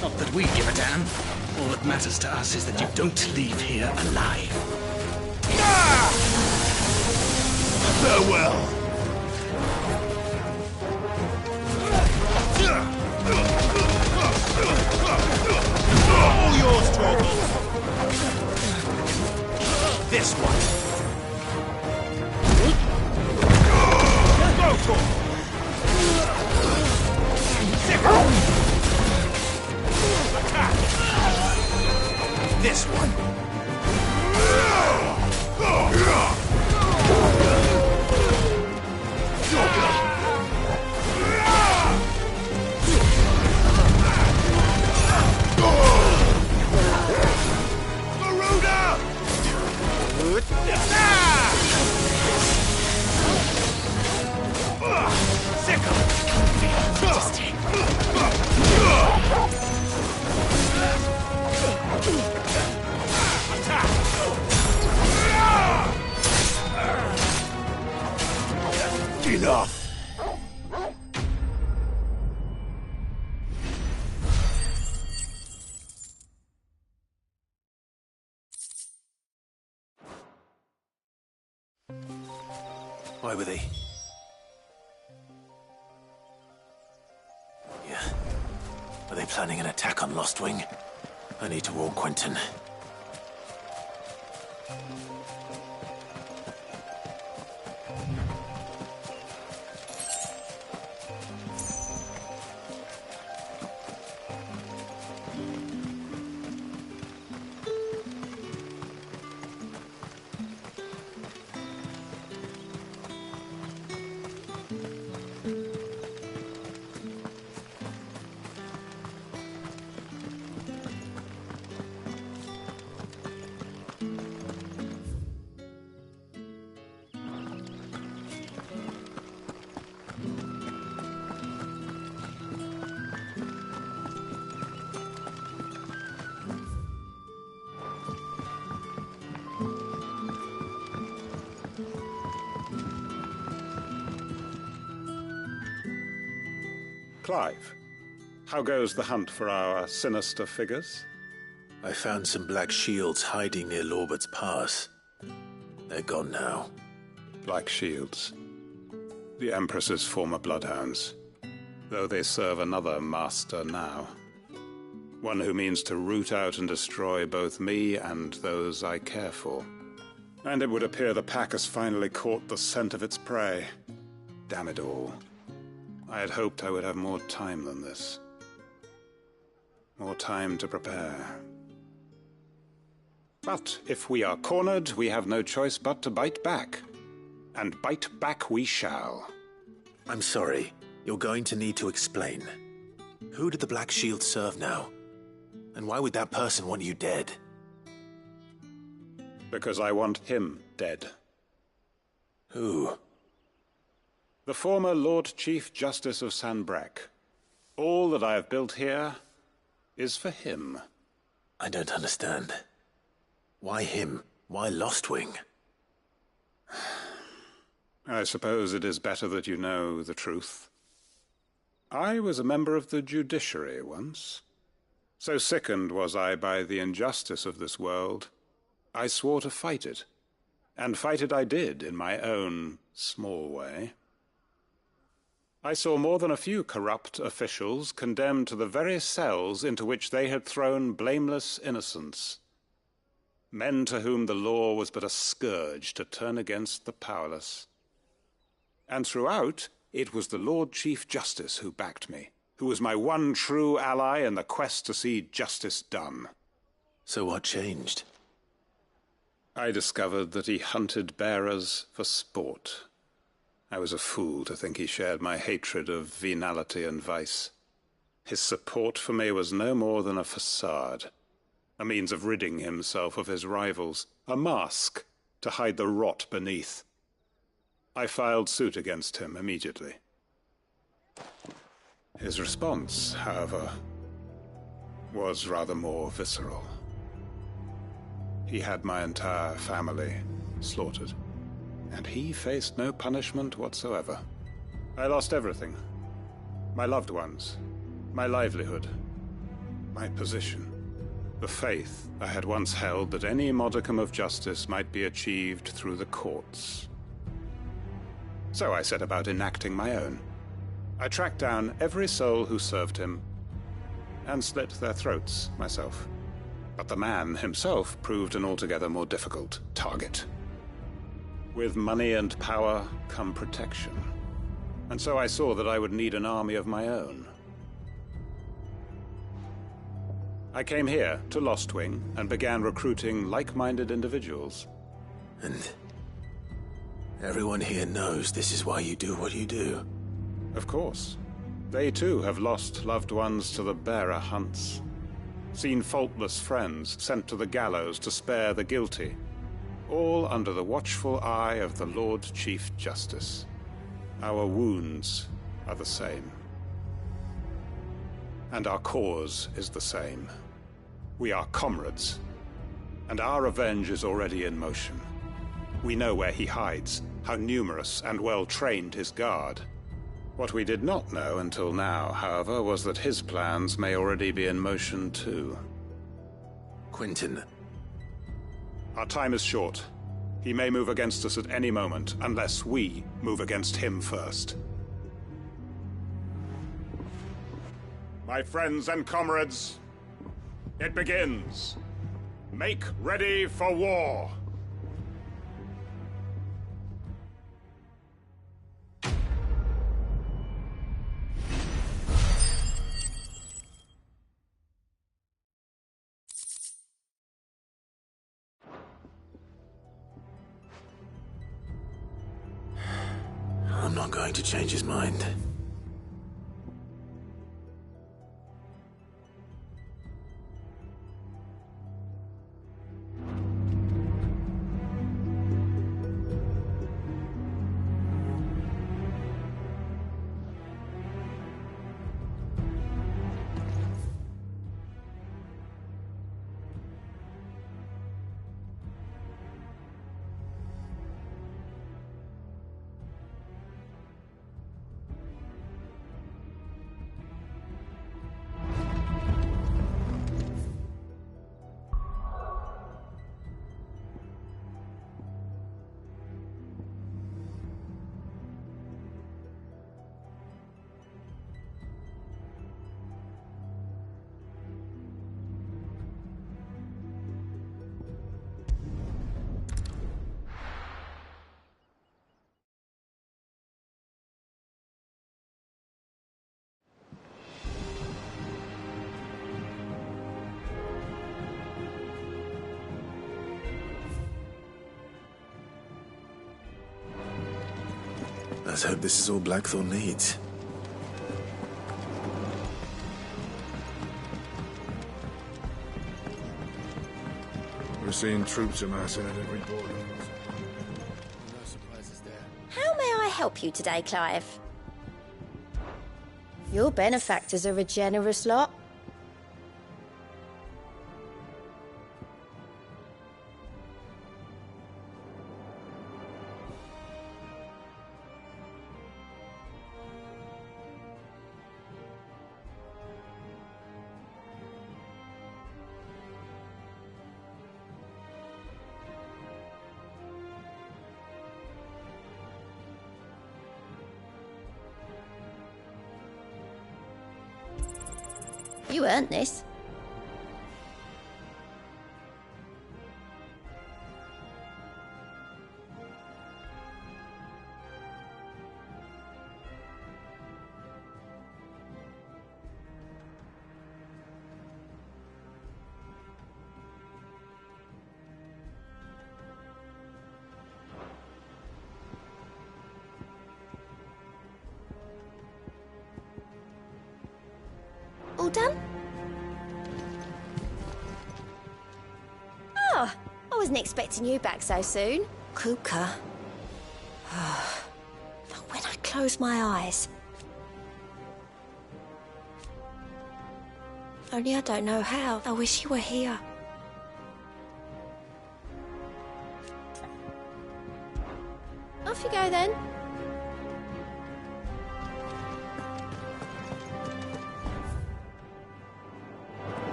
S9: Not that we give a damn. All that matters to us is that you don't leave here alive. Ah! Farewell. All yours, Torgal. This one. Go, Torgal. Attack. This one.
S1: Why were they... Yeah. Are they planning an attack on Lost Wing? I need to warn Quentin.
S18: Clive, how goes the hunt for our sinister figures?
S1: I found some black shields hiding near Lorbert's Pass. They're gone now.
S18: Black shields. The Empress's former bloodhounds. Though they serve another master now. One who means to root out and destroy both me and those I care for. And it would appear the pack has finally caught the scent of its prey. Damn it all. I had hoped I would have more time than this. More time to prepare. But if we are cornered, we have no choice but to bite back. And bite back we shall.
S1: I'm sorry. You're going to need to explain. Who did the Black Shield serve now? And why would that person want you dead?
S18: Because I want him dead.
S1: Who?
S18: The former Lord Chief Justice of Sanbreque. All that I have built here is for him.
S1: I don't understand. Why him? Why Lost Wing?
S18: I suppose it is better that you know the truth. I was a member of the judiciary once. So sickened was I by the injustice of this world, I swore to fight it. And fight it I did in my own small way. I saw more than a few corrupt officials condemned to the very cells into which they had thrown blameless innocents. Men to whom the law was but a scourge to turn against the powerless. And throughout, it was the Lord Chief Justice who backed me, who was my one true ally in the quest to see justice done.
S1: So what changed?
S18: I discovered that he hunted bearers for sport. I was a fool to think he shared my hatred of venality and vice. His support for me was no more than a facade, a means of ridding himself of his rivals, a mask to hide the rot beneath. I filed suit against him immediately. His response, however, was rather more visceral. He had my entire family slaughtered. And he faced no punishment whatsoever. I lost everything. My loved ones, my livelihood, my position, the faith I had once held that any modicum of justice might be achieved through the courts. So I set about enacting my own. I tracked down every soul who served him, and slit their throats myself. But the man himself proved an altogether more difficult target. With money and power come protection. And so I saw that I would need an army of my own. I came here to Lost Wing and began recruiting like-minded individuals.
S1: And everyone here knows this is why you do what you do.
S18: Of course. They too have lost loved ones to the bearer hunts. Seen faultless friends sent to the gallows to spare the guilty. All under the watchful eye of the Lord Chief Justice. Our wounds are the same. And our cause is the same. We are comrades, and our revenge is already in motion. We know where he hides, how numerous and well-trained his guard. What we did not know until now, however, was that his plans may already be in motion too.
S1: Quentin.
S18: Our time is short. He may move against us at any moment, unless we move against him first. My friends and comrades, it begins. Make ready for war.
S1: I'm not going to change his mind. Let's hope this is all Blackthorn needs.
S2: We're seeing troops amassing at every border. No surprises there.
S7: How may I help you today, Clive? Your benefactors are a generous lot. You earned this. All done? Oh, I wasn't expecting you back so soon. Kuka. But when I close my eyes... Only I don't know how. I wish you were here. Off you go then.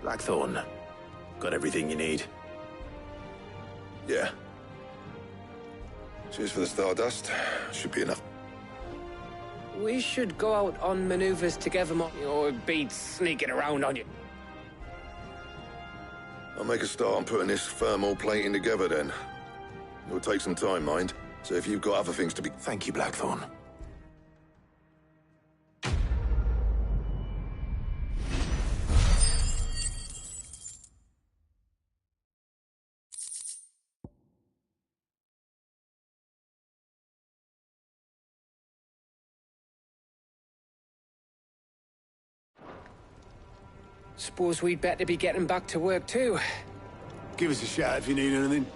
S1: Blackthorn, got everything you need?
S8: Yeah. Cheers for the Stardust. Should be enough.
S23: We should go out on maneuvers together, or it beats sneaking around on you.
S8: I'll make a start on putting this thermal plating together then. It'll take some time, mind. So if you've got other things to be...
S1: Thank you, Blackthorn.
S23: Suppose we'd better be getting back to work too.
S12: Give us a shout if you need anything.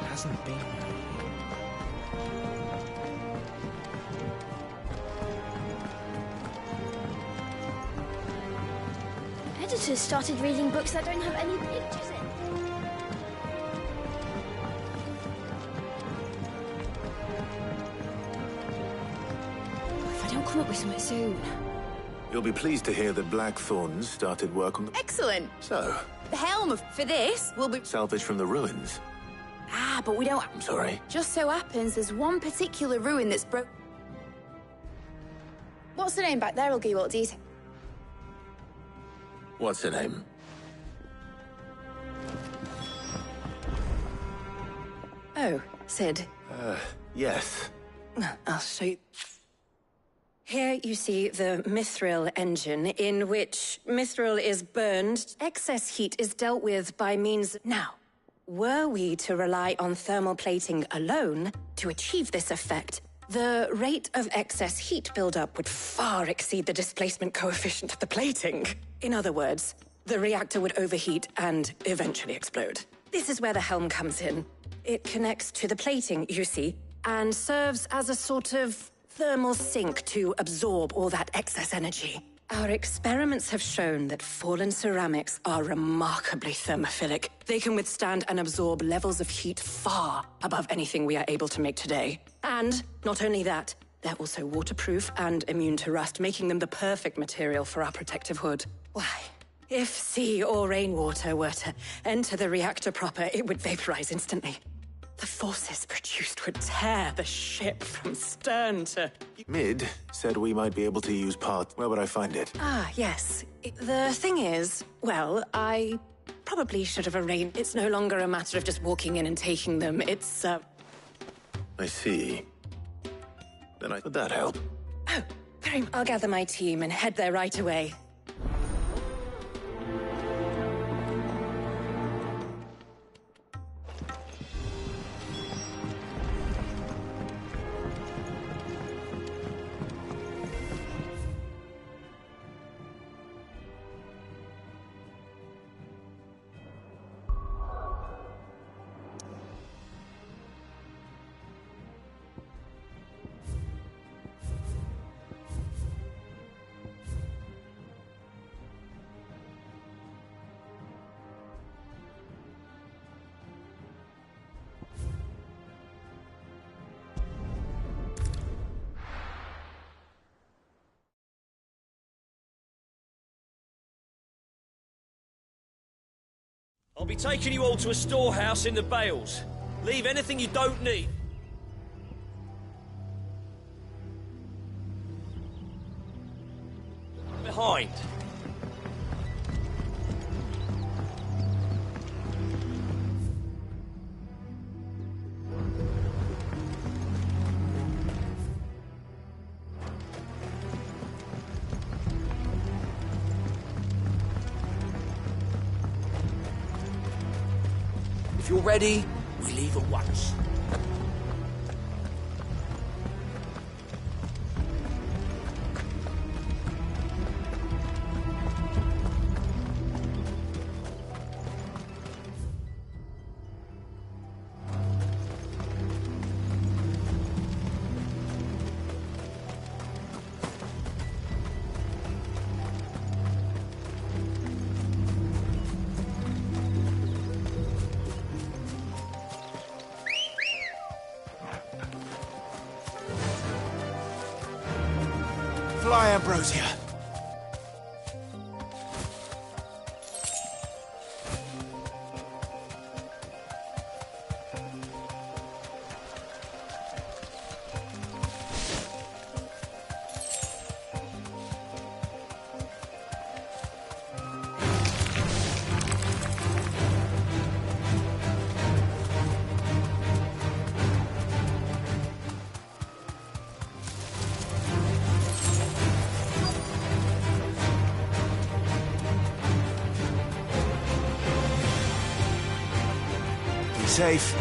S11: Hasn't been.
S7: Editors started reading books that don't have any pictures in. If I don't come up with something soon.
S1: You'll be pleased to hear that Blackthorn started work on the...
S13: Excellent.
S1: So,
S13: The helm for this will be...
S1: salvage from the ruins.
S13: Ah, but we don't...
S1: I'm sorry.
S13: Just so happens there's one particular ruin that's broke... What's the name back there? I'll give you all the details.
S1: What's her name?
S19: Oh, Sid.
S1: Yes.
S19: I'll show you. Here you see the mithril engine, in which mithril is burned. Excess heat is dealt with by means... Now, were we to rely on thermal plating alone to achieve this effect, the rate of excess heat buildup would far exceed the displacement coefficient of the plating. In other words, the reactor would overheat and eventually explode. This is where the helm comes in. It connects to the plating, you see, and serves as a sort of thermal sink to absorb all that excess energy. Our experiments have shown that fallen ceramics are remarkably thermophilic. They can withstand and absorb levels of heat far above anything we are able to make today. And not only that, they're also waterproof and immune to rust, making them the perfect material for our protective hood. Why, if sea or rainwater were to enter the reactor proper, it would vaporize instantly. The forces produced would tear the ship from stern to...
S1: Mid said we might be able to use parts. Where would I find it?
S19: Ah, yes. The thing is, well, I probably should have arranged... It's no longer a matter of just walking in and taking them. It's,
S1: I see. Then would that help?
S19: Oh, I'll gather my team and head there right away.
S15: I'll be taking you all to a storehouse in the Bales. Leave anything you don't need. Behind.
S14: If you're ready, we leave at once.
S1: lie, Ambrosia. Be safe.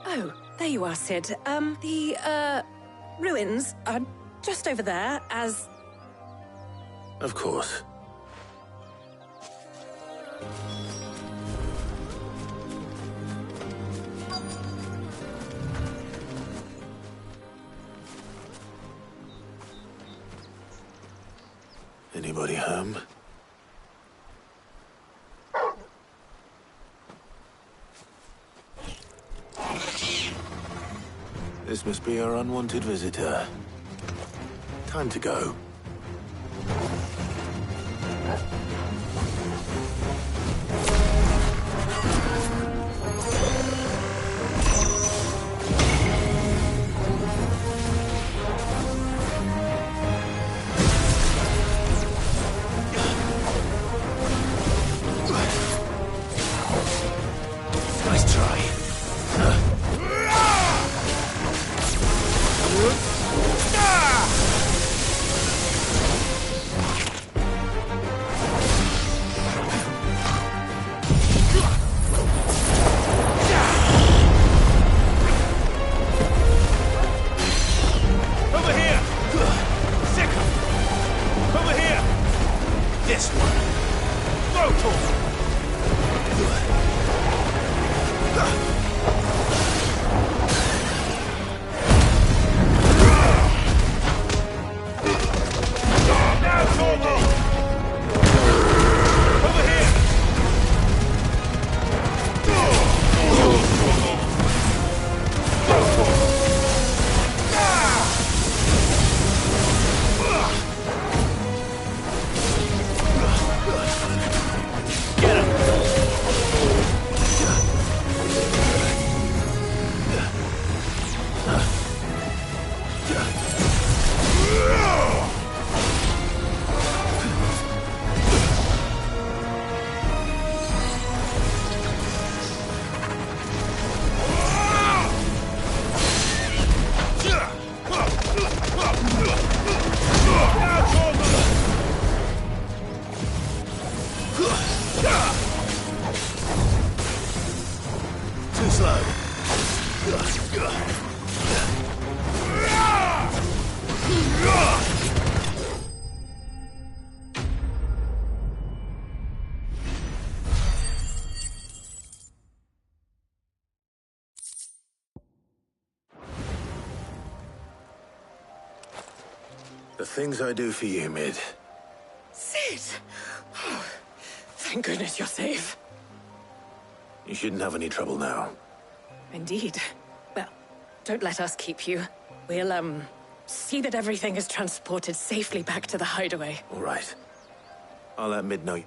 S19: Oh, there you are, Sid. The ruins are just over there, as...
S1: Of course. Anybody home? This must be our unwanted visitor. Time to go. Nice try.
S15: Over here! Second! Over here!
S1: This one.
S15: Rotor! Now, Torval! Over here! Get him!
S1: Too slow. The things I do for you, Mid.
S19: Sid! Oh, thank goodness you're safe.
S1: You shouldn't have any trouble now.
S19: Indeed. Well, don't let us keep you. We'll, see that everything is transported safely back to the hideaway.
S1: All right. I'll let Mid know.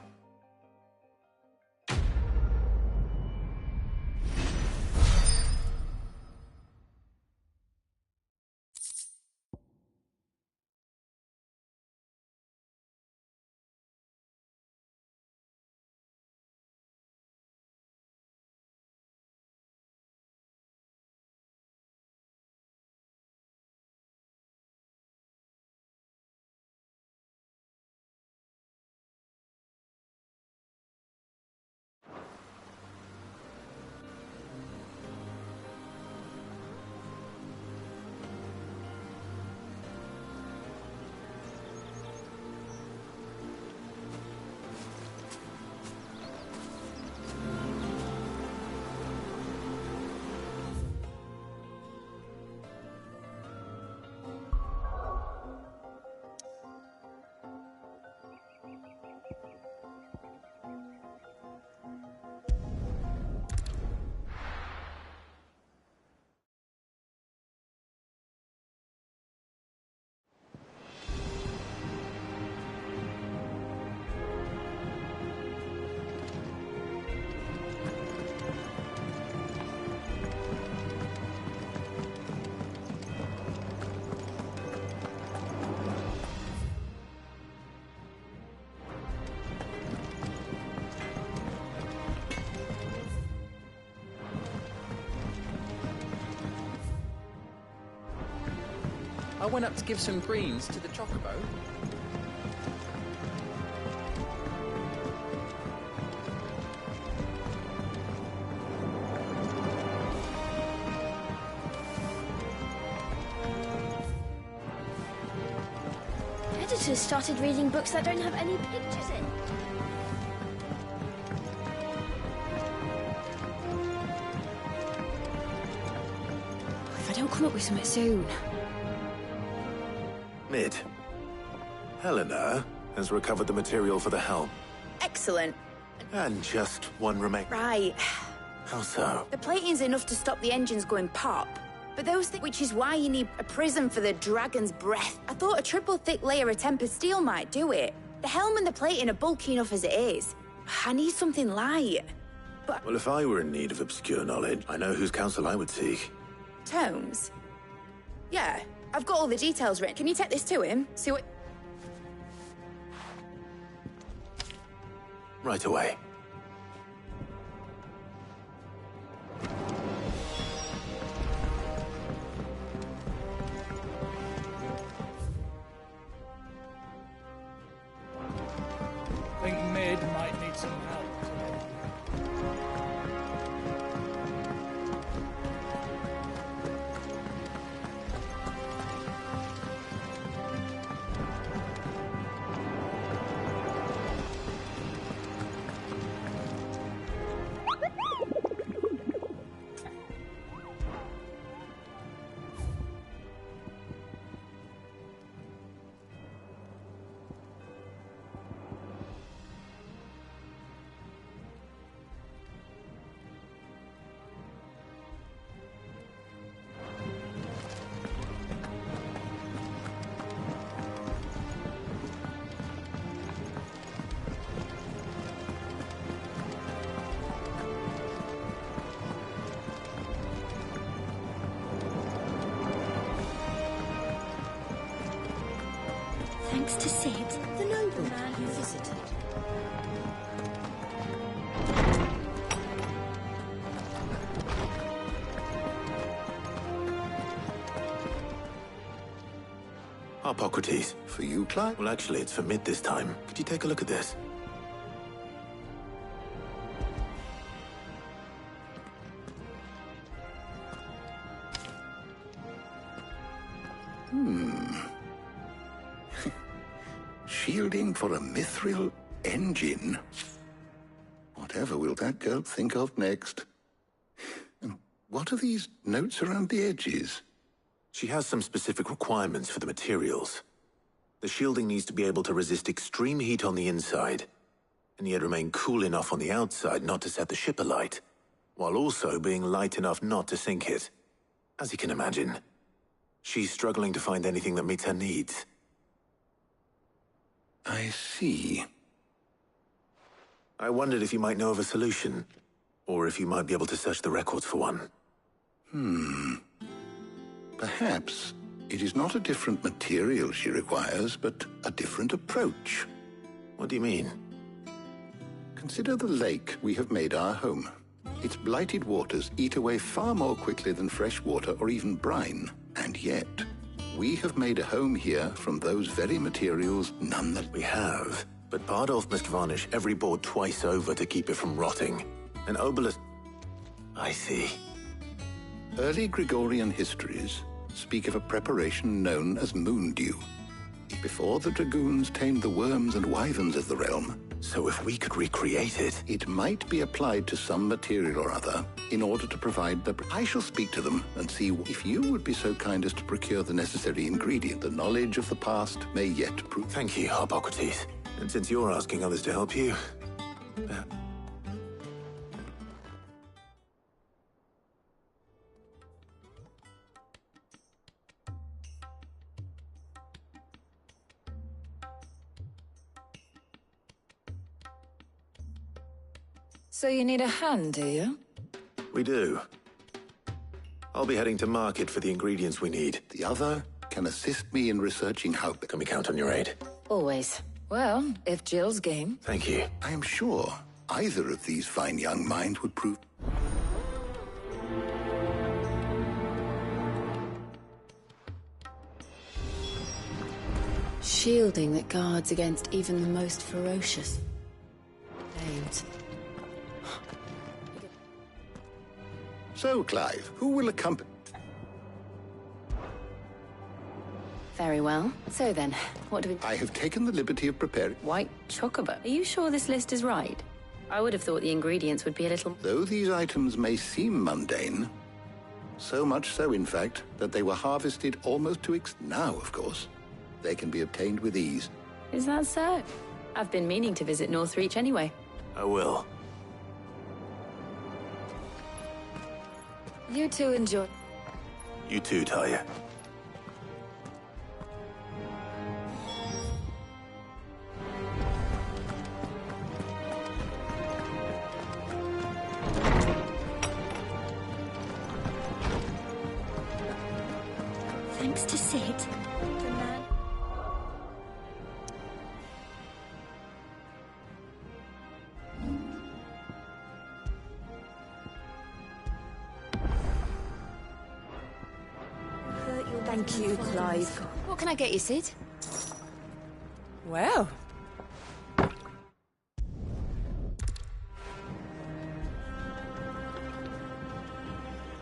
S4: I went up to give some greens to the chocobo.
S7: Editors started reading books that don't have any pictures in. If I don't come up with something soon.
S1: Mid. Helena has recovered the material for the helm.
S13: Excellent.
S1: And just one remain.
S13: Right.
S1: How so?
S13: The plating's enough to stop the engines going pop. But those things, which is why you need a prism for the dragon's breath. I thought a triple thick layer of tempered steel might do it. The helm and the plating are bulky enough as it is. I need something light. But
S1: Well, if I were in need of obscure knowledge, I know whose counsel I would seek.
S13: Tomes? Yeah, I've got all the details written. Can you take this to him? See what...
S1: Right away.
S16: I think Mid might need some help.
S7: Thanks to Sid, the nobleman who visited.
S1: Hippocrates.
S8: For you, Clive?
S1: Well, actually, it's for Mid this time. Could you take a look at this?
S14: Shielding for a mithril engine. Whatever will that girl think of next? And what are these notes around the edges?
S1: She has some specific requirements for the materials. The shielding needs to be able to resist extreme heat on the inside, and yet remain cool enough on the outside not to set the ship alight, while also being light enough not to sink it. As you can imagine, she's struggling to find anything that meets her needs.
S14: I see.
S1: I wondered if you might know of a solution, or if you might be able to search the records for one.
S14: Perhaps it is not a different material she requires, but a different approach.
S1: What do you mean?
S14: Consider the lake we have made our home. Its blighted waters eat away far more quickly than fresh water or even brine. And yet, we have made a home here from those very materials, none that
S1: we have. But Bardolph must varnish every board twice over to keep it from rotting. An obelisk... I see.
S14: Early Gregorian histories speak of a preparation known as moondew, before the dragoons tamed the worms and wyverns of the realm.
S1: So if we could recreate it...
S14: It might be applied to some material or other in order to provide the... I shall speak to them and see if you would be so kind as to procure the necessary ingredient. The knowledge of the past may yet prove...
S1: Thank you, Hippocrates. And since you're asking others to help you...
S24: So you need a hand, do you?
S1: We do. I'll be heading to market for the ingredients we need.
S14: The other can assist me in researching how...
S1: Can we count on your aid?
S24: Always. Well, if Jill's game.
S1: Thank you.
S14: I am sure either of these fine young minds would prove...
S24: shielding that guards against even the most ferocious aims.
S14: So, Clive, who will accompany...
S24: Very well. So then, what do we...
S14: I have taken the liberty of preparing...
S24: White chocobo. Are you sure this list is right? I would have thought the ingredients would be a little...
S14: Though these items may seem mundane, so much so, in fact, that they were harvested almost to now, of course, they can be obtained with ease.
S24: Is that so? I've been meaning to visit Northreach anyway.
S1: I will.
S24: You two enjoy.
S1: You too, Talia.
S7: Thanks to Sid, the man.
S24: Thank you, Clive.
S13: What can I get you, Sid?
S24: Well.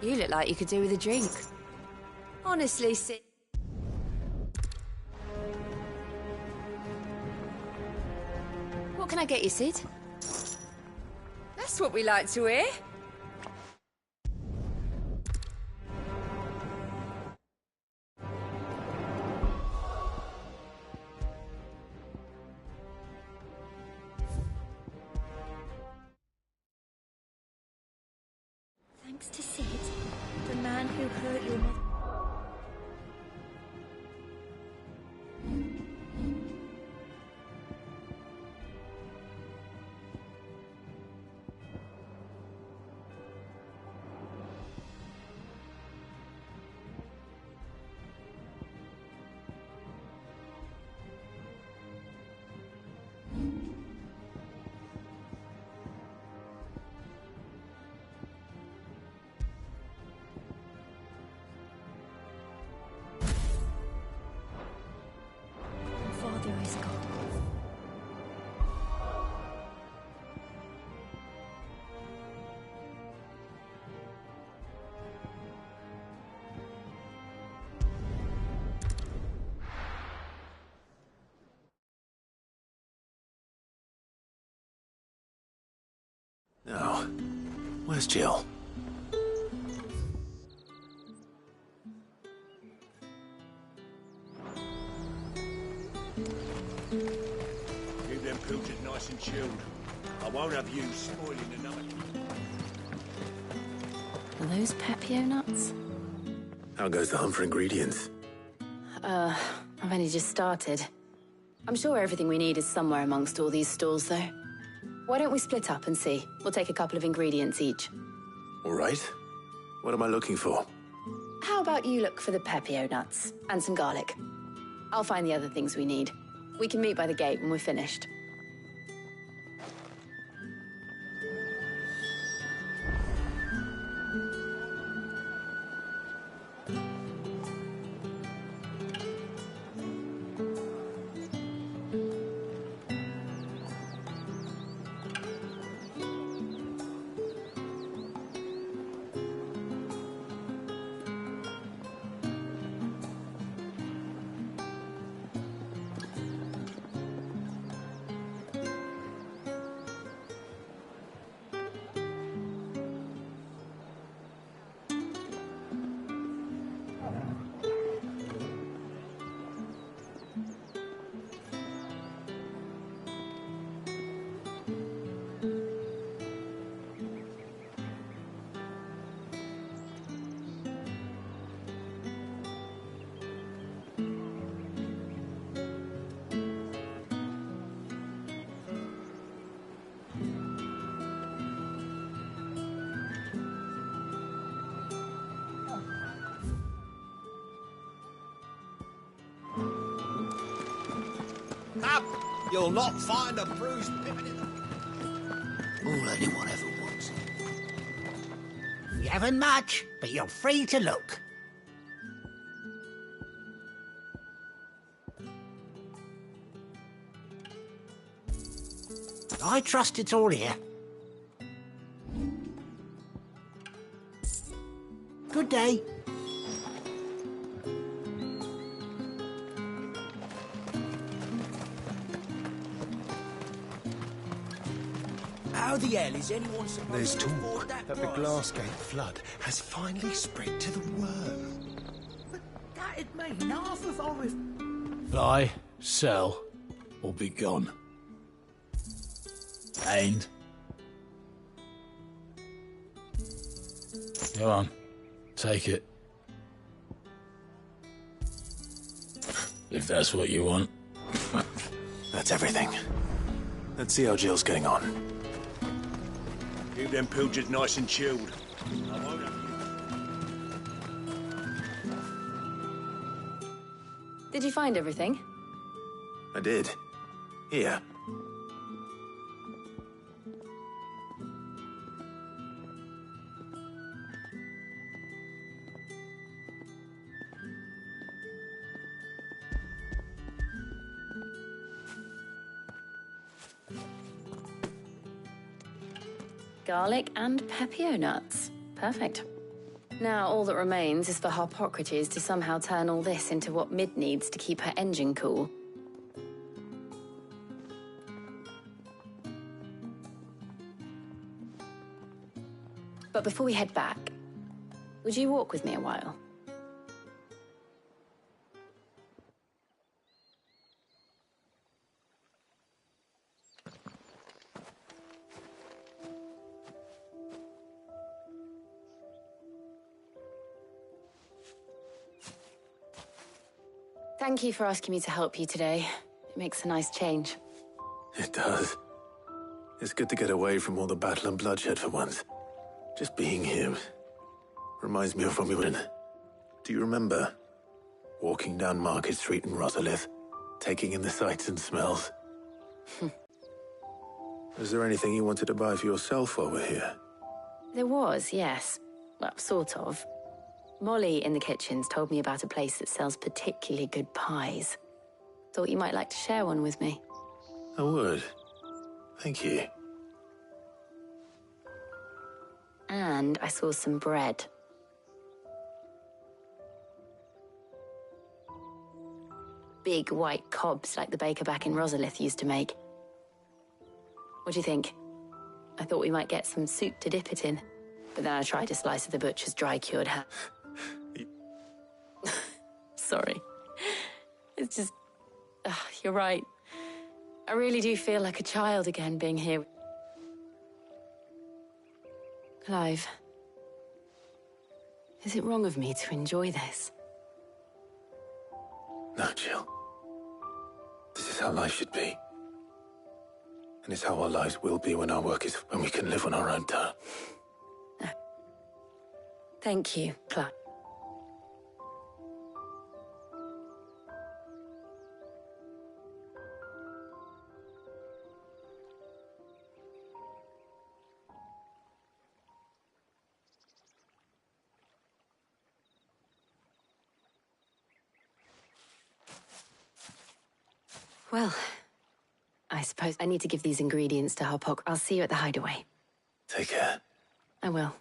S13: You look like you could do with a drink. Honestly, Sid. What can I get you, Sid?
S24: That's what we like to hear.
S7: Thanks to Sid, the man who hurt your mother. Father is gone.
S1: Now, where's Jill?
S10: Keep them pilchers nice and chilled. I won't have you spoiling another.
S24: Are those Pepio nuts?
S1: How goes the hunt for ingredients?
S24: I've only just started. I'm sure everything we need is somewhere amongst all these stalls, though. Why don't we split up and see? We'll take a couple of ingredients each.
S1: All right. What am I looking for?
S24: How about you look for the Pepio nuts and some garlic? I'll find the other things we need. We can meet by the gate when we're finished.
S10: Up! You'll not find a bruised pippin in the...
S9: All anyone ever wants. You haven't much, but you're free to look.
S10: I trust it's all here. Good day.
S11: How the hell is anyone supposed
S10: There's
S11: to
S10: talk
S11: afford that
S10: that the Glassgate flood has finally spread to the world.
S11: But that'd mean half of our...
S16: Buy, sell, or be gone. And... Go on, take it. If that's what you want.
S1: That's everything. Let's see how Jill's getting on.
S10: Keep them pilgers nice and chilled. I won't have
S24: Did you find everything?
S1: I did. Here.
S24: Garlic and pepio nuts. Perfect. Now all that remains is for Harpocrates to somehow turn all this into what Mid needs to keep her engine cool. But before we head back, would you walk with me a while? Thank you for asking me to help you today. It makes a nice change.
S1: It does. It's good to get away from all the battle and bloodshed for once. Just being here reminds me of when we were in... Do you remember? Walking down Market Street in Rosalith, taking in the sights and smells. Was there anything you wanted to buy for yourself while we're here?
S24: There was, yes. Well, sort of. Molly in the kitchens told me about a place that sells particularly good pies. Thought you might like to share one with me.
S1: I would. Thank you.
S24: And I saw some bread. Big white cobs like the baker back in Rosalith used to make. What do you think? I thought we might get some soup to dip it in. But then I tried a slice of the butcher's dry-cured ham. Sorry. It's just... you're right. I really do feel like a child again being here. Clive. Is it wrong of me to enjoy this?
S1: No, Jill. This is how life should be. And it's how our lives will be when our work is... when we can live on our own terms.
S24: Thank you, Clive. Well, I suppose I need to give these ingredients to Harpok. I'll see you at the hideaway.
S1: Take care.
S24: I will.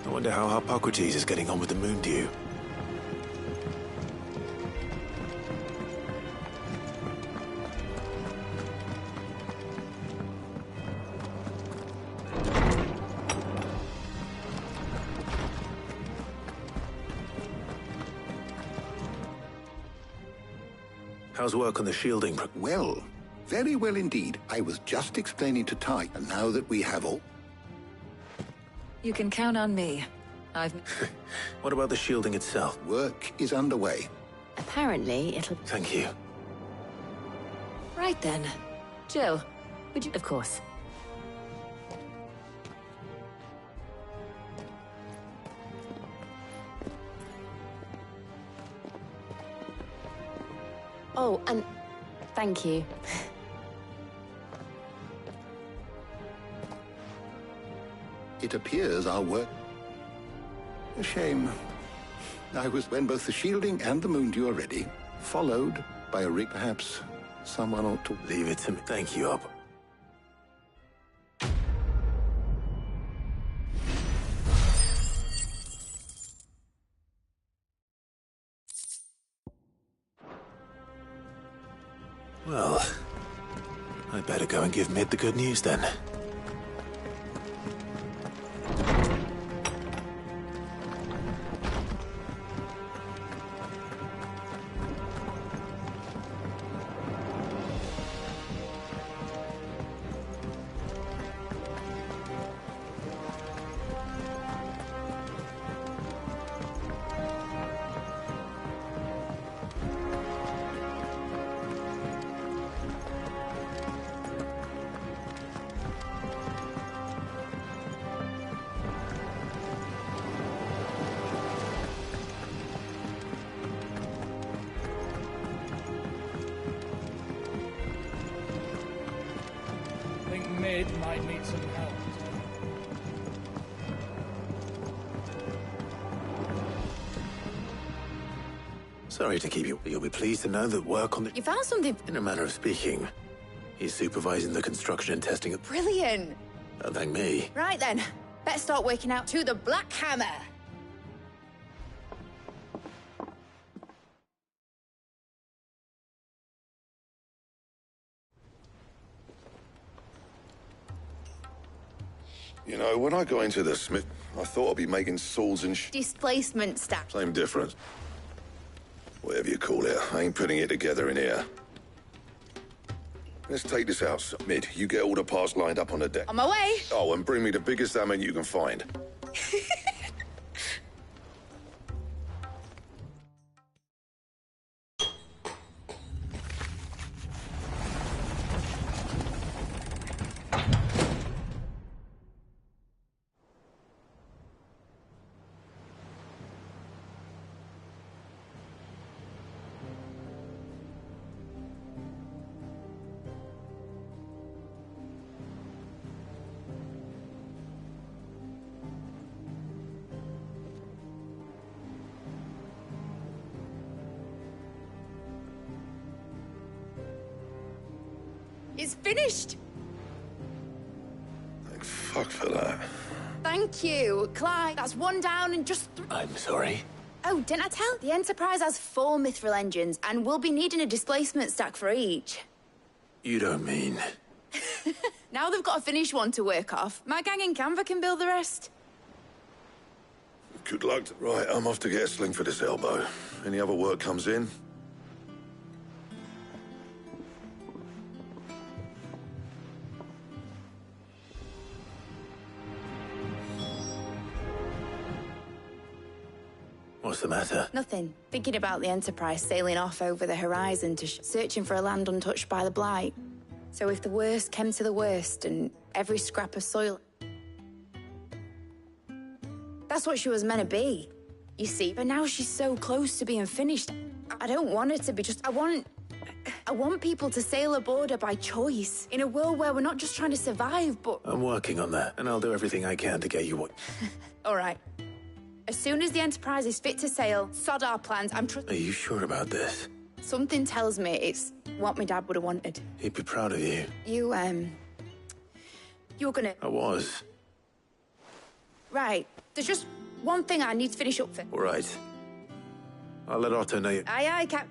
S1: I wonder how Harpocrates is getting on with the moon dew. How's work on the shielding?
S14: Well, very well indeed. I was just explaining to Ty, and now that we have all...
S24: You can count on me.
S1: What about the shielding itself?
S14: Work is underway.
S24: Apparently, it'll...
S1: Thank you.
S24: Right then. Jill, would you... Of course. Oh, and thank you.
S14: It appears our work... A shame. I was when both the shielding and the moondew are ready, followed by a rig. Perhaps someone ought to...
S1: Leave it to me. Thank you, Up. Well, I better go and give Mid the good news then.
S16: I think Mid might need some help.
S1: Sorry to keep you. You'll be pleased to know that work on the...
S13: You found something...
S1: In a manner of speaking, he's supervising the construction and testing of...
S13: Brilliant!
S1: Don't thank me.
S13: Right then, better start working out to the Black Hammer.
S8: You know, when I got into the smith, I thought I'd be making swords and
S13: Displacement stack.
S8: Same difference. Whatever you call it, I ain't putting it together in here. Let's take this out. Mid, you get all the parts lined up on the deck.
S13: On my way.
S8: Oh, and bring me the biggest hammer you can find.
S13: It's finished.
S8: Thank fuck for that.
S13: Thank you, Clyde. That's one down and just...
S1: I'm sorry.
S13: Oh, didn't I tell? The Enterprise has 4 mithril engines, and we'll be needing a displacement stack for each.
S1: You don't mean...
S13: Now they've got a finished one to work off. My gang in Canva can build the rest.
S8: Good luck. Right, I'm off to get a sling for this elbow. Any other work comes in,
S1: What's the matter?
S13: Nothing. Thinking about the Enterprise sailing off over the horizon to searching for a land untouched by the Blight. So if the worst came to the worst and every scrap of soil... That's what she was meant to be, you see. But now she's so close to being finished. I don't want her to be just... I want people to sail aboard her by choice. In a world where we're not just trying to survive, but...
S1: I'm working on that, and I'll do everything I can to get you what...
S13: All right. As soon as the Enterprise is fit to sail, sod our plans.
S1: Are you sure about this?
S13: Something tells me it's what my dad would have wanted.
S1: He'd be proud of you.
S13: You were gonna...
S1: I was.
S13: Right. There's just one thing I need to finish up for.
S1: All right. I'll let Otto know you...
S13: Aye, Cap...